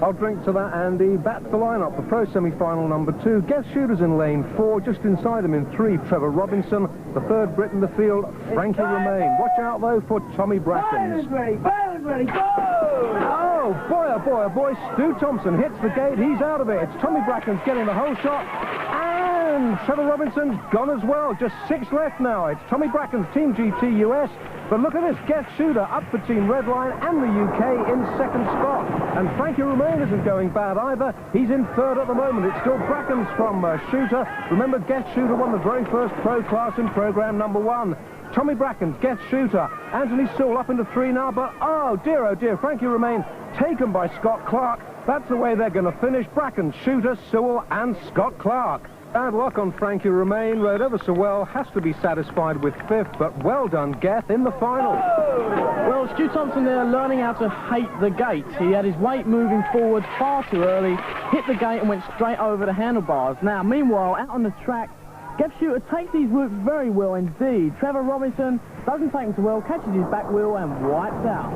I'll drink to that, Andy. Back to the lineup for Pro Semi-Final number 2. Geoff Shooter's in lane 4. Just inside him in 3, Trevor Robinson. The 3rd Brit in the field, Frankie Romain. Watch out, though, for Tommy Brackens. Fighters ready, go! Oh, boy, oh, boy, oh, boy. Stu Thompson hits the gate. He's out of it. It's Tommy Brackens getting the whole shot. And Trevor Robinson's gone as well. Just 6 left now. It's Tommy Brackens, Team GT US. But look at this, Geoff Shooter up for Team Redline and the UK in 2nd spot. And Frankie Romain isn't going bad either. He's in 3rd at the moment. It's still Brackens from Shooter. Remember, Geoff Shooter won the very first pro class in program number 1. Tommy Brackens, Geoff Shooter, Anthony Sewell up into 3 now, but oh dear, Frankie Romain taken by Scott Clark. That's the way they're going to finish. Brackens, Shooter, Sewell and Scott Clark. Bad luck on Frankie Romain, rode ever so well, has to be satisfied with 5th, but well done, Geoff, in the final. Well, Stu Thompson there learning how to hate the gate. He had his weight moving forward far too early, hit the gate and went straight over the handlebars. Now, meanwhile, out on the track, Geoff Shooter takes these whoops very well indeed. Trevor Robinson doesn't take them so well, catches his back wheel and wipes out.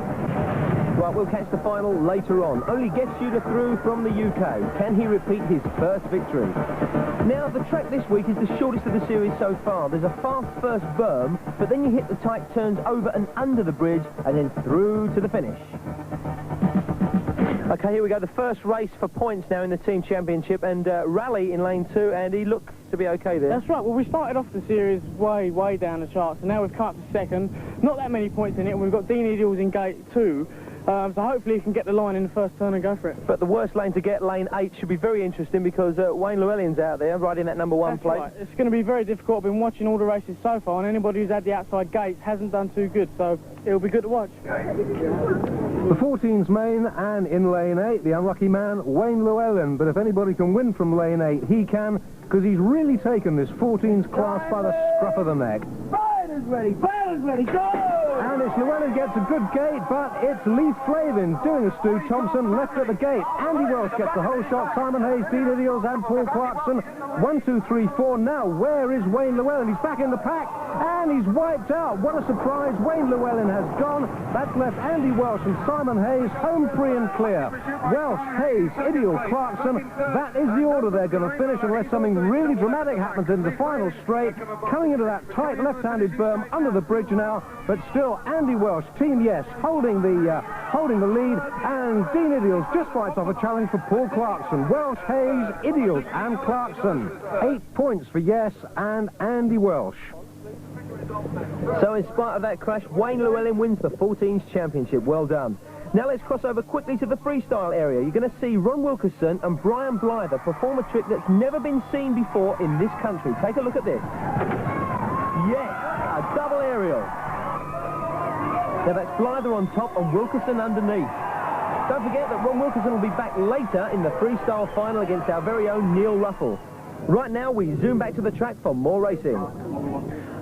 Well, start. We'll catch the final later on. Only guest shooter through from the UK. Can he repeat his first victory? Now, the track this week is the shortest of the series so far. There's a fast first berm, but then you hit the tight turns over and under the bridge, and then through to the finish. Okay, here we go. The first race for points now in the team championship, and Rally in lane 2, and he looks to be okay there. That's right. Well, we started off the series way down the charts, and now we've come up to second. Not that many points in it, and we've got Dean Ideals in gate 2. So hopefully he can get the line in the first turn and go for it. But the worst lane to get, lane 8, should be very interesting because Wayne Llewellyn's out there riding that number 1 plate. Right. It's going to be very difficult. I've been watching all the races so far, and anybody who's had the outside gates hasn't done too good, so it'll be good to watch. The 14's main, and in lane 8, the unlucky man, Wayne Llewellyn. But if anybody can win from lane 8, he can, because he's really taken this 14's class by the scruff of the neck. Batter's ready, go! And it's Llewellyn gets a good gate, but it's Lee Flavin doing a Stu Thompson left at the gate. Andy Welsh gets the whole shot. Simon Hayes, Dean Ideals, and Paul Clarkson. 1, 2, 3, 4. Now, where is Wayne Llewellyn? He's back in the pack, and he's wiped out. What a surprise. Wayne Llewellyn has gone. That's left Andy Welsh and Simon Hayes home free and clear. Welsh, Hayes, Ideal, Clarkson. That is the order they're going to finish unless something really dramatic happens in the final straight. Coming into that tight left-handed berm under the bridge now, but still Andy Welsh, Team Yes, holding the lead, and Dean Ideals just fights off a challenge for Paul Clarkson. Welsh, Hayes, Ideals, and Clarkson. 8 points for Yes and Andy Welsh. So in spite of that crash, Wayne Llewellyn wins the 14's championship. Well done. Now let's cross over quickly to the freestyle area. You're going to see Ron Wilkerson and Brian Blyther perform a trick that's never been seen before in this country. Take a look at this. Yes, a double aerial. Now that's Blyther on top and Wilkerson underneath. Don't forget that Ron Wilkerson will be back later in the freestyle final against our very own Neil Ruffle. Right now we zoom back to the track for more racing.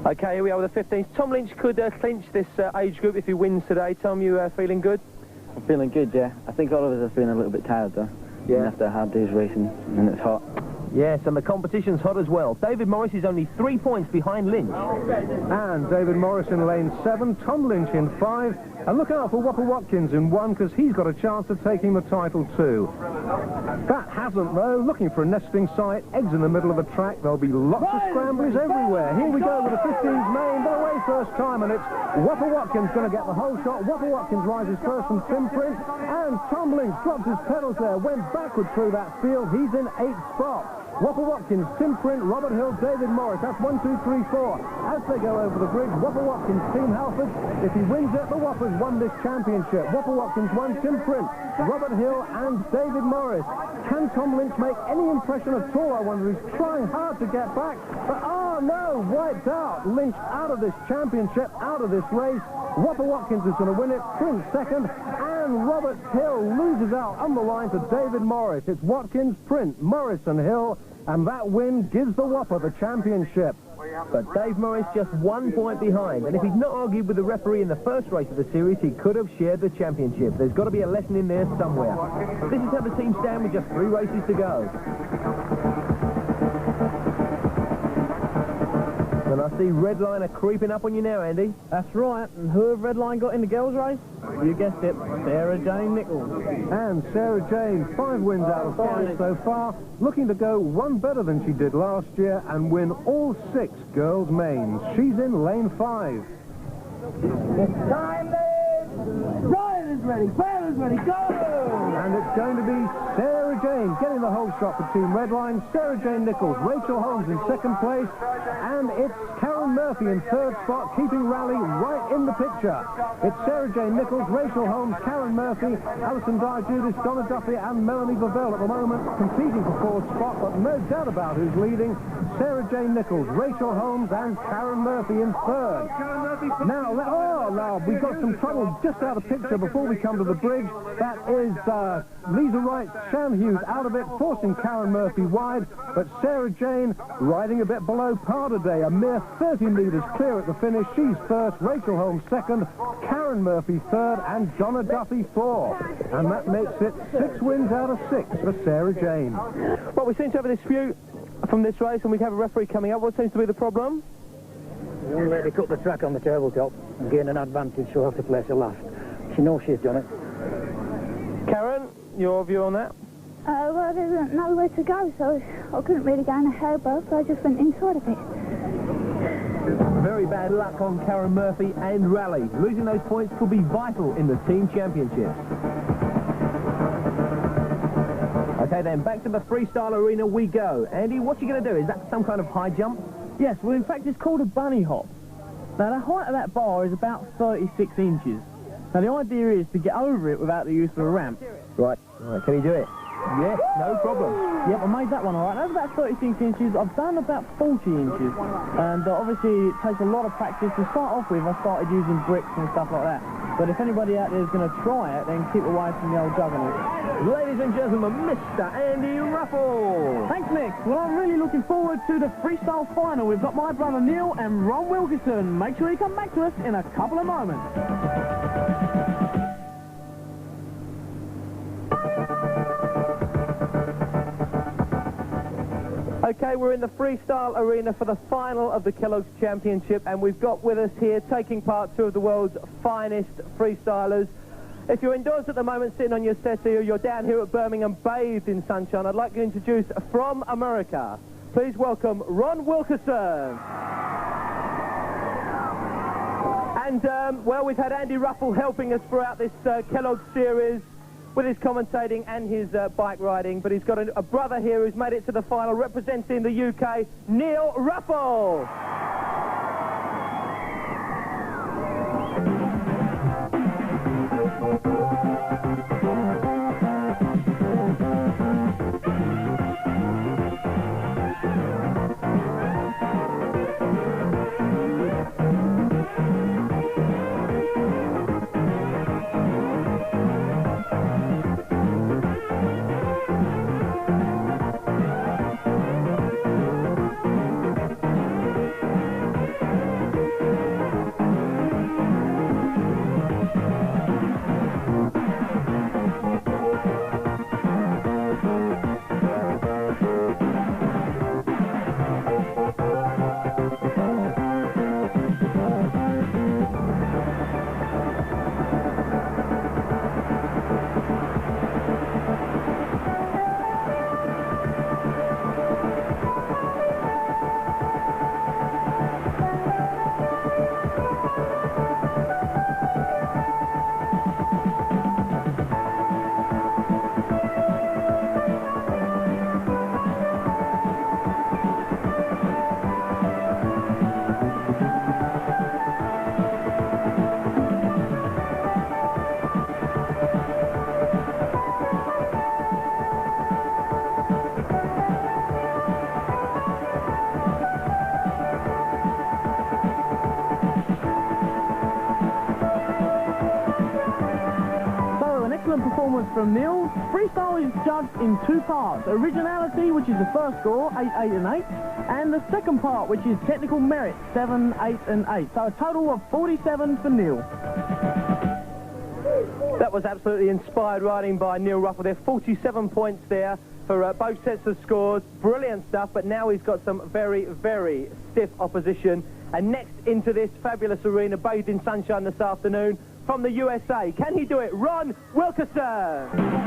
Okay, here we are with the 15th. Tom Lynch could clinch this age group if he wins today. Tom, you feeling good? I'm feeling good, yeah. I think all of us are feeling a little bit tired, though. Yeah. After a hard day's racing, and it's hot. Yes, and the competition's hot as well. David Morris is only 3 points behind Lynch. And David Morris in lane 7, Tom Lynch in 5, and look out for Whopper Watkins in 1, because he's got a chance of taking the title too. That hasn't, though. Looking for a nesting site, eggs in the middle of the track. There'll be lots of scramblers everywhere. Here we go with the 15's main, but away first time, and it's Whopper Watkins going to get the whole shot. Whopper Watkins rises first from Tim Print, and Tom Lynch drops his pedals there, went backward through that field. He's in 8th spot. Whopper Watkins, Tim Print, Robert Hill, David Morris. That's 1, 2, 3, 4. As they go over the bridge, Whopper Watkins, Team Halford. If he wins it, the Whoppers won this championship. Whopper Watkins won, Tim Print, Robert Hill, and David Morris. Can Tom Lynch make any impression at all? I wonder. He's trying hard to get back, but oh no, wiped out. Lynch out of this championship, out of this race. Whopper Watkins is going to win it. Print second, and Robert Hill loses out on the line to David Morris. It's Watkins, Print, Morris, and Hill. And that win gives the Whopper the championship. But Dave Morris just 1 point behind. And if he'd not argued with the referee in the first race of the series, he could have shared the championship. There's got to be a lesson in there somewhere. This is how the team stand with just 3 races to go. And I see Redliner creeping up on you now, Andy. That's right. And who have Redline got in the girls' race? You guessed it, Sarah Jane Nichols. And Sarah Jane, 5 wins out of 5 so far, looking to go 1 better than she did last year and win all 6 girls' mains. She's in lane 5. It's time, lads! Riders ready, Batter's ready, go! And it's going to be Sarah Jane getting the whole shot for Team Redline. Sarah Jane Nichols, Rachel Holmes in 2nd place, and it's Karen Murphy in 3rd spot, keeping Rally right in the picture. It's Sarah Jane Nichols, Rachel Holmes, Karen Murphy, Alison Dyer-Judas, Donna Duffy, and Melanie Bavell at the moment competing for 4th spot, but no doubt about who's leading. Sarah Jane Nichols, Rachel Holmes, and Karen Murphy in 3rd. Now, we've got some trouble just out of picture before we come to the bridge. That is Lisa Wright, Shan Hughes out of it, forcing Karen Murphy wide, but Sarah Jane riding a bit below par today, a mere 30 metres clear at the finish. She's 1st, Rachel Holmes 2nd, Karen Murphy 3rd, and Donna Duffy 4th. And that makes it 6 wins out of 6 for Sarah Jane. Well, we seem to have a dispute from this race, and we have a referee coming up. What seems to be the problem? The young lady cut the track on the tabletop and gained an advantage, she'll have to place her last. She knows she's done it. Karen, your view on that? Well, there wasn't nowhere to go, so I couldn't really go in a hailboat, so I just went inside a bit. Very bad luck on Karen Murphy and Rally. Losing those points could be vital in the team championships. Okay then, back to the freestyle arena we go. Andy, what are you going to do? Is that some kind of high jump? Yes, well in fact it's called a bunny hop. Now the height of that bar is about 36 inches. Now the idea is to get over it without the use of a ramp. Right, can you do it? Yes, no problem. Yep, I made that one all right. That's about 36 inches. I've done about 40 inches. And obviously it takes a lot of practice. To start off with, I started using bricks and stuff like that. But if anybody out there is going to try it, then keep away from the old juggernaut. Ladies and gentlemen, Mr. Andy Ruffle. Thanks, Nick. Well, I'm really looking forward to the freestyle final. We've got my brother Neil and Ron Wilkerson. Make sure you come back to us in a couple of moments. Okay, we're in the freestyle arena for the final of the Kelloggs Championship, and we've got with us here, taking part, two of the world's finest freestylers. If you're indoors at the moment sitting on your settee, or you're down here at Birmingham bathed in sunshine, I'd like to introduce from America. Please welcome Ron Wilkerson. And, well, we've had Andy Ruffle helping us throughout this Kelloggs series with his commentating and his bike riding, but he's got a brother here who's made it to the final representing the UK, Neil Ruffle. Performance from Neil. Freestyle is judged in two parts. Originality, which is the first score, 8, 8 and 8, and the second part, which is technical merit, 7, 8 and 8. So a total of 47 for Neil. That was absolutely inspired riding by Neil Ruffle. There are 47 points there for both sets of scores. Brilliant stuff, but now he's got some very, very stiff opposition. And next into this fabulous arena, bathed in sunshine this afternoon, from the USA. Can he do it? Ron Wilkerson!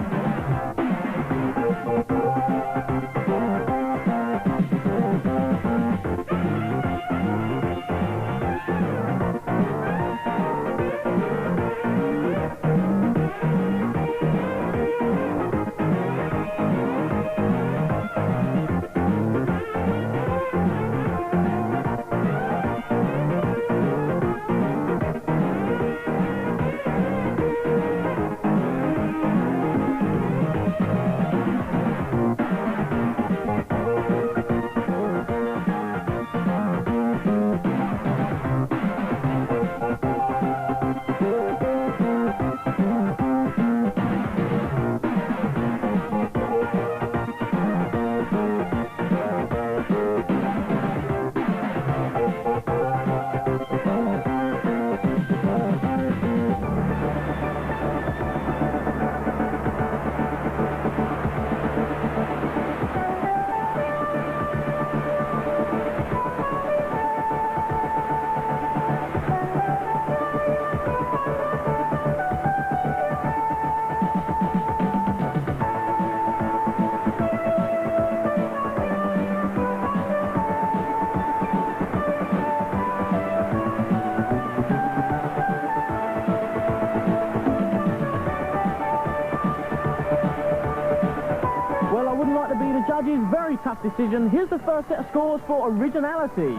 judges, very tough decision. Here's the first set of scores for originality.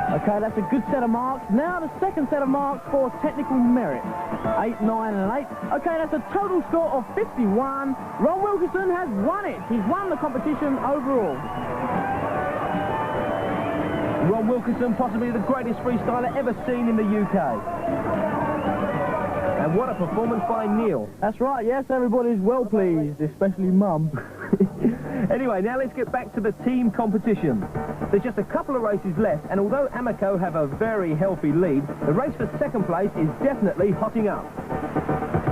Okay, that's a good set of marks. Now the second set of marks for technical merit. 8, 9 and 8. Okay, that's a total score of 51. Ron Wilkinson has won it. He's won the competition overall. Ron Wilkinson, possibly the greatest freestyler ever seen in the UK. And what a performance by Neil. That's right, yes, everybody's well pleased, especially Mum. Anyway, now let's get back to the team competition. There's just a couple of races left, and although Amoco have a very healthy lead, the race for second place is definitely hotting up.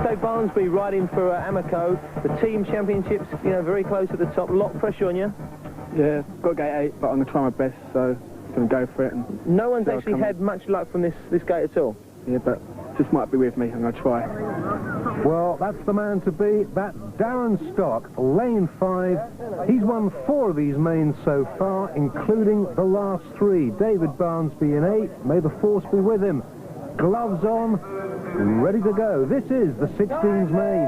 Dave Barnsby riding for Amoco, the team championships, you know, very close at the top. A lot of pressure on you. Yeah, got gate 8, but I'm going to try my best, so I'm going to go for it. And no one's actually had much luck from this gate at all. Yeah, but just might be with me. I'm going to try. Well, that's the man to beat. That's Darren Stock, lane 5. He's won 4 of these mains so far, including the last 3. David Barnsby in 8. May the force be with him. Gloves on, ready to go. This is the 16's main.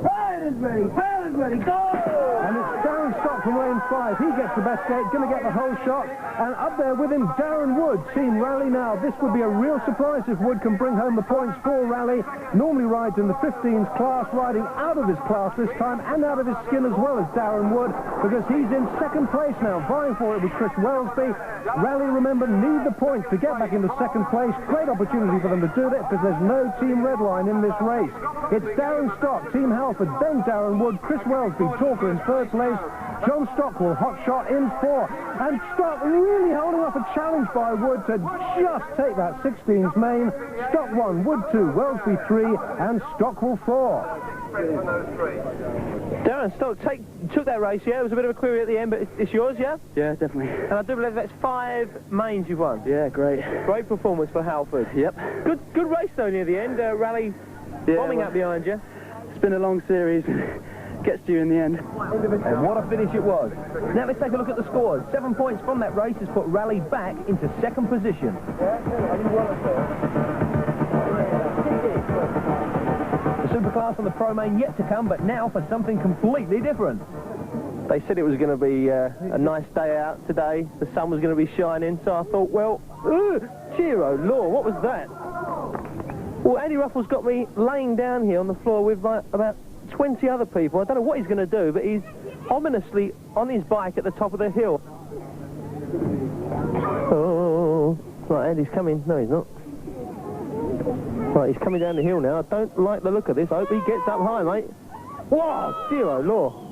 Ride is ready, power is ready, go! And it's Darren Stock from lane 5. He gets the best gate, going to get the whole shot. And up there with him, Darren Wood, Team Rally now. This would be a real surprise if Wood can bring home the points for Rally. Normally rides in the 15s class, riding out of his class this time and out of his skin as well as Darren Wood, because he's in second place now, vying for it with Chris Wellesby. Rally, remember, need the points to get back into second place. Great opportunity for them to do that because there's no Team Redline in this race. It's Darren Stock, Team Halford, then Darren Wood, Chris Wellesby, Talker in third place. John Stockwell, hot shot in 4. And Stock really holding up a challenge by Wood to just take that 16's main. Stock 1, Wood 2, Wellesby 3, and Stockwell 4. Darren Stock took that race, yeah? It was a bit of a query at the end, but it's yours, yeah? Yeah, definitely. And I do believe that's 5 mains you've won. Yeah, great. Great performance for Halford. Yep. Good race, though, near the end. Rally bombing up behind you. It's been a long series. Gets to you in the end. And what a finish it was. Now let's take a look at the scores. 7 points from that race has put Rally back into second position. The Superclass and the Pro Main yet to come, but now for something completely different. They said it was going to be a nice day out today. The sun was going to be shining, so I thought, well, Giro, Law, what was that? Well, Andy Ruffles got me laying down here on the floor with about 20 other people. I don't know what he's going to do, but he's ominously on his bike at the top of the hill. Oh, right, Andy's coming. No, he's not. Right, he's coming down the hill now. I don't like the look of this. I hope he gets up high, mate. Whoa, Giro, Law.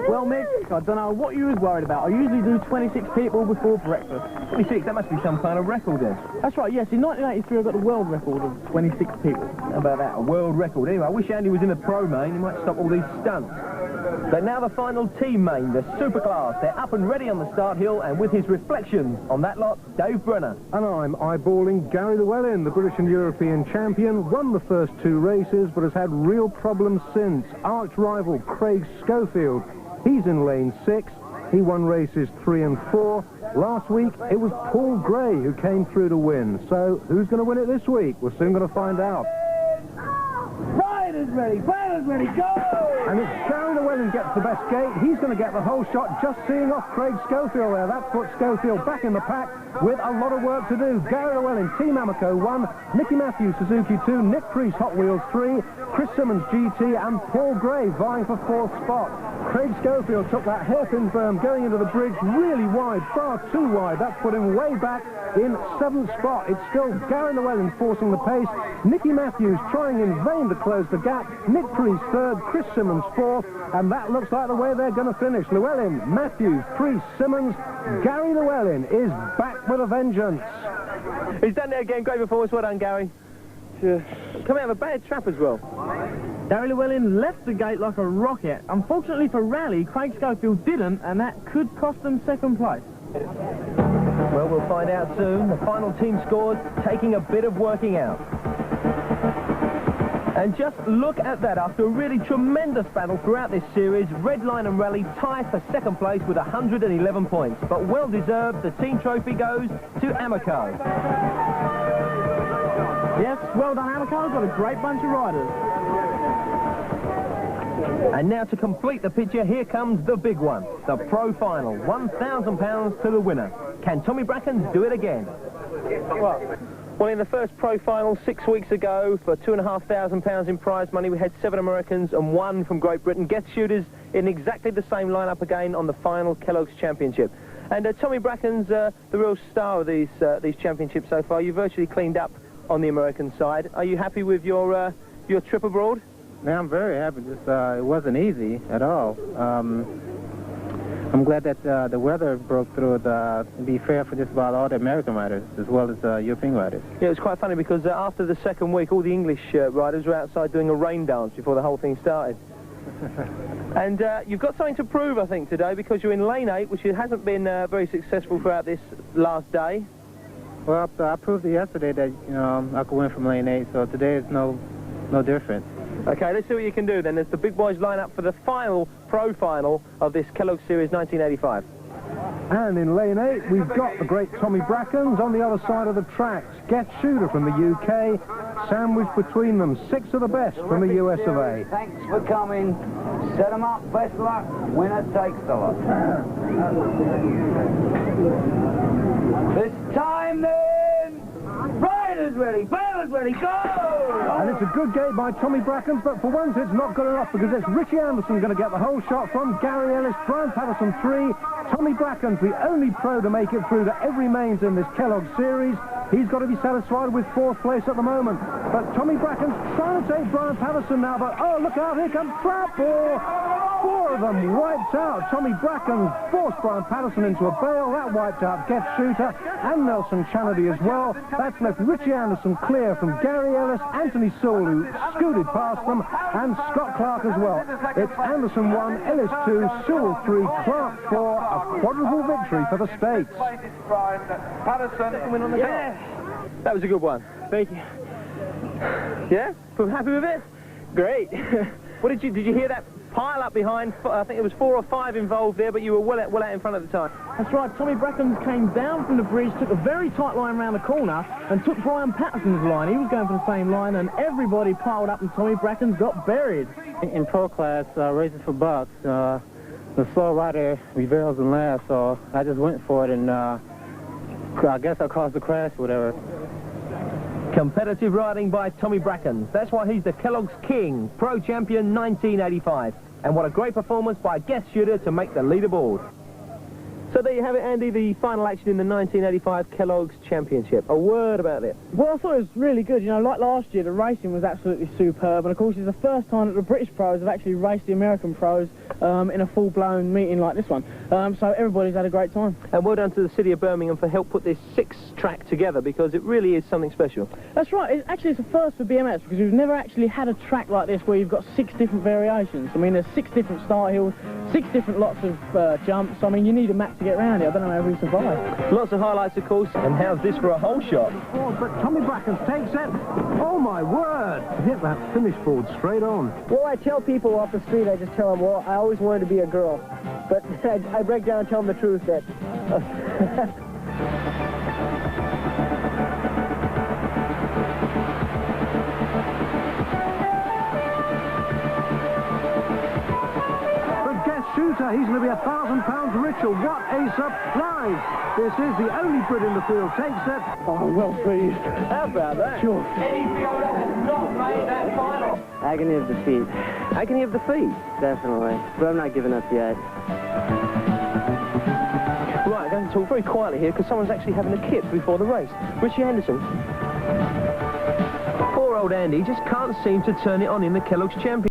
Well, Mick, I don't know what you was worried about. I usually do 26 people before breakfast. 26, that must be some kind of record then. That's right, yes. In 1983, I got the world record of 26 people. How about that? A world record. Anyway, I wish Andy was in the Pro Main. He might stop all these stunts. So now the final team main, the Superclass. They're up and ready on the start hill, and with his reflections on that lot, Dave Brenner. And I'm eyeballing Gary Llewellyn, the British and European champion. Won the first 2 races, but has had real problems since. Arch rival Craig Schofield. He's in lane 6. He won races 3 and 4. Last week, it was Paul Gray who came through to win. So, who's going to win it this week? We're soon going to find out. Ride is ready, power is ready, go! And it's Gary Llewellyn gets the best gate. He's going to get the whole shot, just seeing off Craig Schofield there. That puts Schofield back in the pack with a lot of work to do. Gary Llewellyn, Team Amoco 1, Nicky Matthews, Suzuki 2, Nick Priest, Hot Wheels 3, Chris Simmons, GT, and Paul Gray vying for 4th spot. Craig Schofield took that hairpin berm going into the bridge really wide, far too wide. That's put him way back in 7th spot. It's still Gary Llewellyn forcing the pace. Nicky Matthews trying in vain to close the gap. Nick Priest 3rd, Chris Simmons 4th, and that looks like the way they're going to finish. Llewellyn, Matthews, Priest, Simmons. Gary Llewellyn is back with a vengeance. He's done it again. Great performance. Well done, Gary. Yeah. Coming out of a bad trap as well. Gary Llewellyn left the gate like a rocket. Unfortunately for Rally, Craig Schofield didn't, and that could cost them second place. Well, we'll find out soon. The final team scores taking a bit of working out. And just look at that. After a really tremendous battle throughout this series, Redline and Rally tie for second place with 111 points. But well deserved, the team trophy goes to Amoco. Yes, well done, Amoco. Got a great bunch of riders. And now to complete the picture, here comes the big one, the pro final, £1,000 to the winner. Can Tommy Brackens do it again? Well, in the first pro final 6 weeks ago, for £2,500 in prize money, we had 7 Americans and 1 from Great Britain. Guest shooters in exactly the same lineup again on the final Kelloggs Championship. And Tommy Brackens, the real star of these championships so far, you virtually cleaned up on the American side. Are you happy with your trip abroad? Yeah, I'm very happy. Just, it wasn't easy at all. I'm glad that the weather broke through to be fair for just about all the American riders as well as European riders. Yeah, it was quite funny because after the second week, all the English riders were outside doing a rain dance before the whole thing started. And you've got something to prove, I think, today, because you're in lane 8, which hasn't been very successful throughout this last day. Well, I proved it yesterday that I could win from lane 8, so today is no different. Okay, let's see what you can do then. As the big boys line up for the final pro final of this Kelloggs Series 1985. And in lane 8, we've got the great Tommy Brackens on the other side of the tracks. Guest shooter from the UK, sandwiched between them. 6 of the best from the US of A. Thanks for coming. Set them up. Best luck. Winner takes the lot. This time then, riders ready, ballers ready, go! And it's a good gate by Tommy Brackens, but for once it's not good enough because it's Richie Anderson going to get the whole shot from Gary Ellis, Brian Patterson 3. Tommy Brackens, the only pro to make it through to every mains in this Kelloggs series. He's got to be satisfied with 4th place at the moment. But Tommy Brackens trying to take Brian Patterson now, but oh, look out, here comes Trap. 4 of them wiped out. Tommy Brackens forced Brian Patterson into a bail. That wiped out Guest Shooter and Nelson Shanley as well. That's left Richie Anderson clear from Gary Ellis, Anthony Sewell, who scooted past them, and Scott Clark as well. It's Anderson 1, Ellis 2, Sewell 3, Clark 4, a quadruple victory for the States. Yeah, that was a good one. Thank you. Yeah, happy with it? Great. What did you hear that pile up behind? I think it was 4 or 5 involved there, but you were well out in front at the time. That's right. Tommy Brackens came down from the bridge, took a very tight line around the corner, and took Brian Patterson's line. He was going for the same line, and everybody piled up, and Tommy Brackens got buried. In pro class, races for bucks, the slow rider reveals and laughs, so I just went for it, and I guess I caused the crash, whatever. Competitive riding by Tommy Brackens. That's why he's the Kellogg's King, Pro Champion 1985. And what a great performance by Guest Shooter to make the leaderboard. So there you have it, Andy, the final action in the 1985 Kellogg's Championship. A word about it. Well, I thought it was really good. You know, like last year, the racing was absolutely superb. And, of course, it's the first time that the British pros have actually raced the American pros in a full-blown meeting like this one. So everybody's had a great time. And well done to the City of Birmingham for help put this 6-track together, because it really is something special. That's right. It's a first for BMX, because we've never actually had a track like this where you've got 6 different variations. I mean, there's 6 different start hills, 6 different lots of jumps. I mean, you need a map to get around it. I don't know how we survive. Lots of highlights, of course. And how's this for a whole shot? But Tommy Brackens takes it. Oh, my word. Hit that finish board straight on. Well, I tell people off the street, I just tell them, well, I always wanted to be a girl. But I break down and tell them the truth that... Shooter, he's going to be £1,000 richer. What a surprise! This is the only Brit in the field. Takes it. Oh, well pleased. How about that? Sure. Eddie Viola has not made that final. Agony of defeat. Agony of defeat? Definitely. But I'm not giving up yet. Right, I'm going to talk very quietly here because someone's actually having a kip before the race. Richie Anderson. Poor old Andy just can't seem to turn it on in the Kellogg's Championship.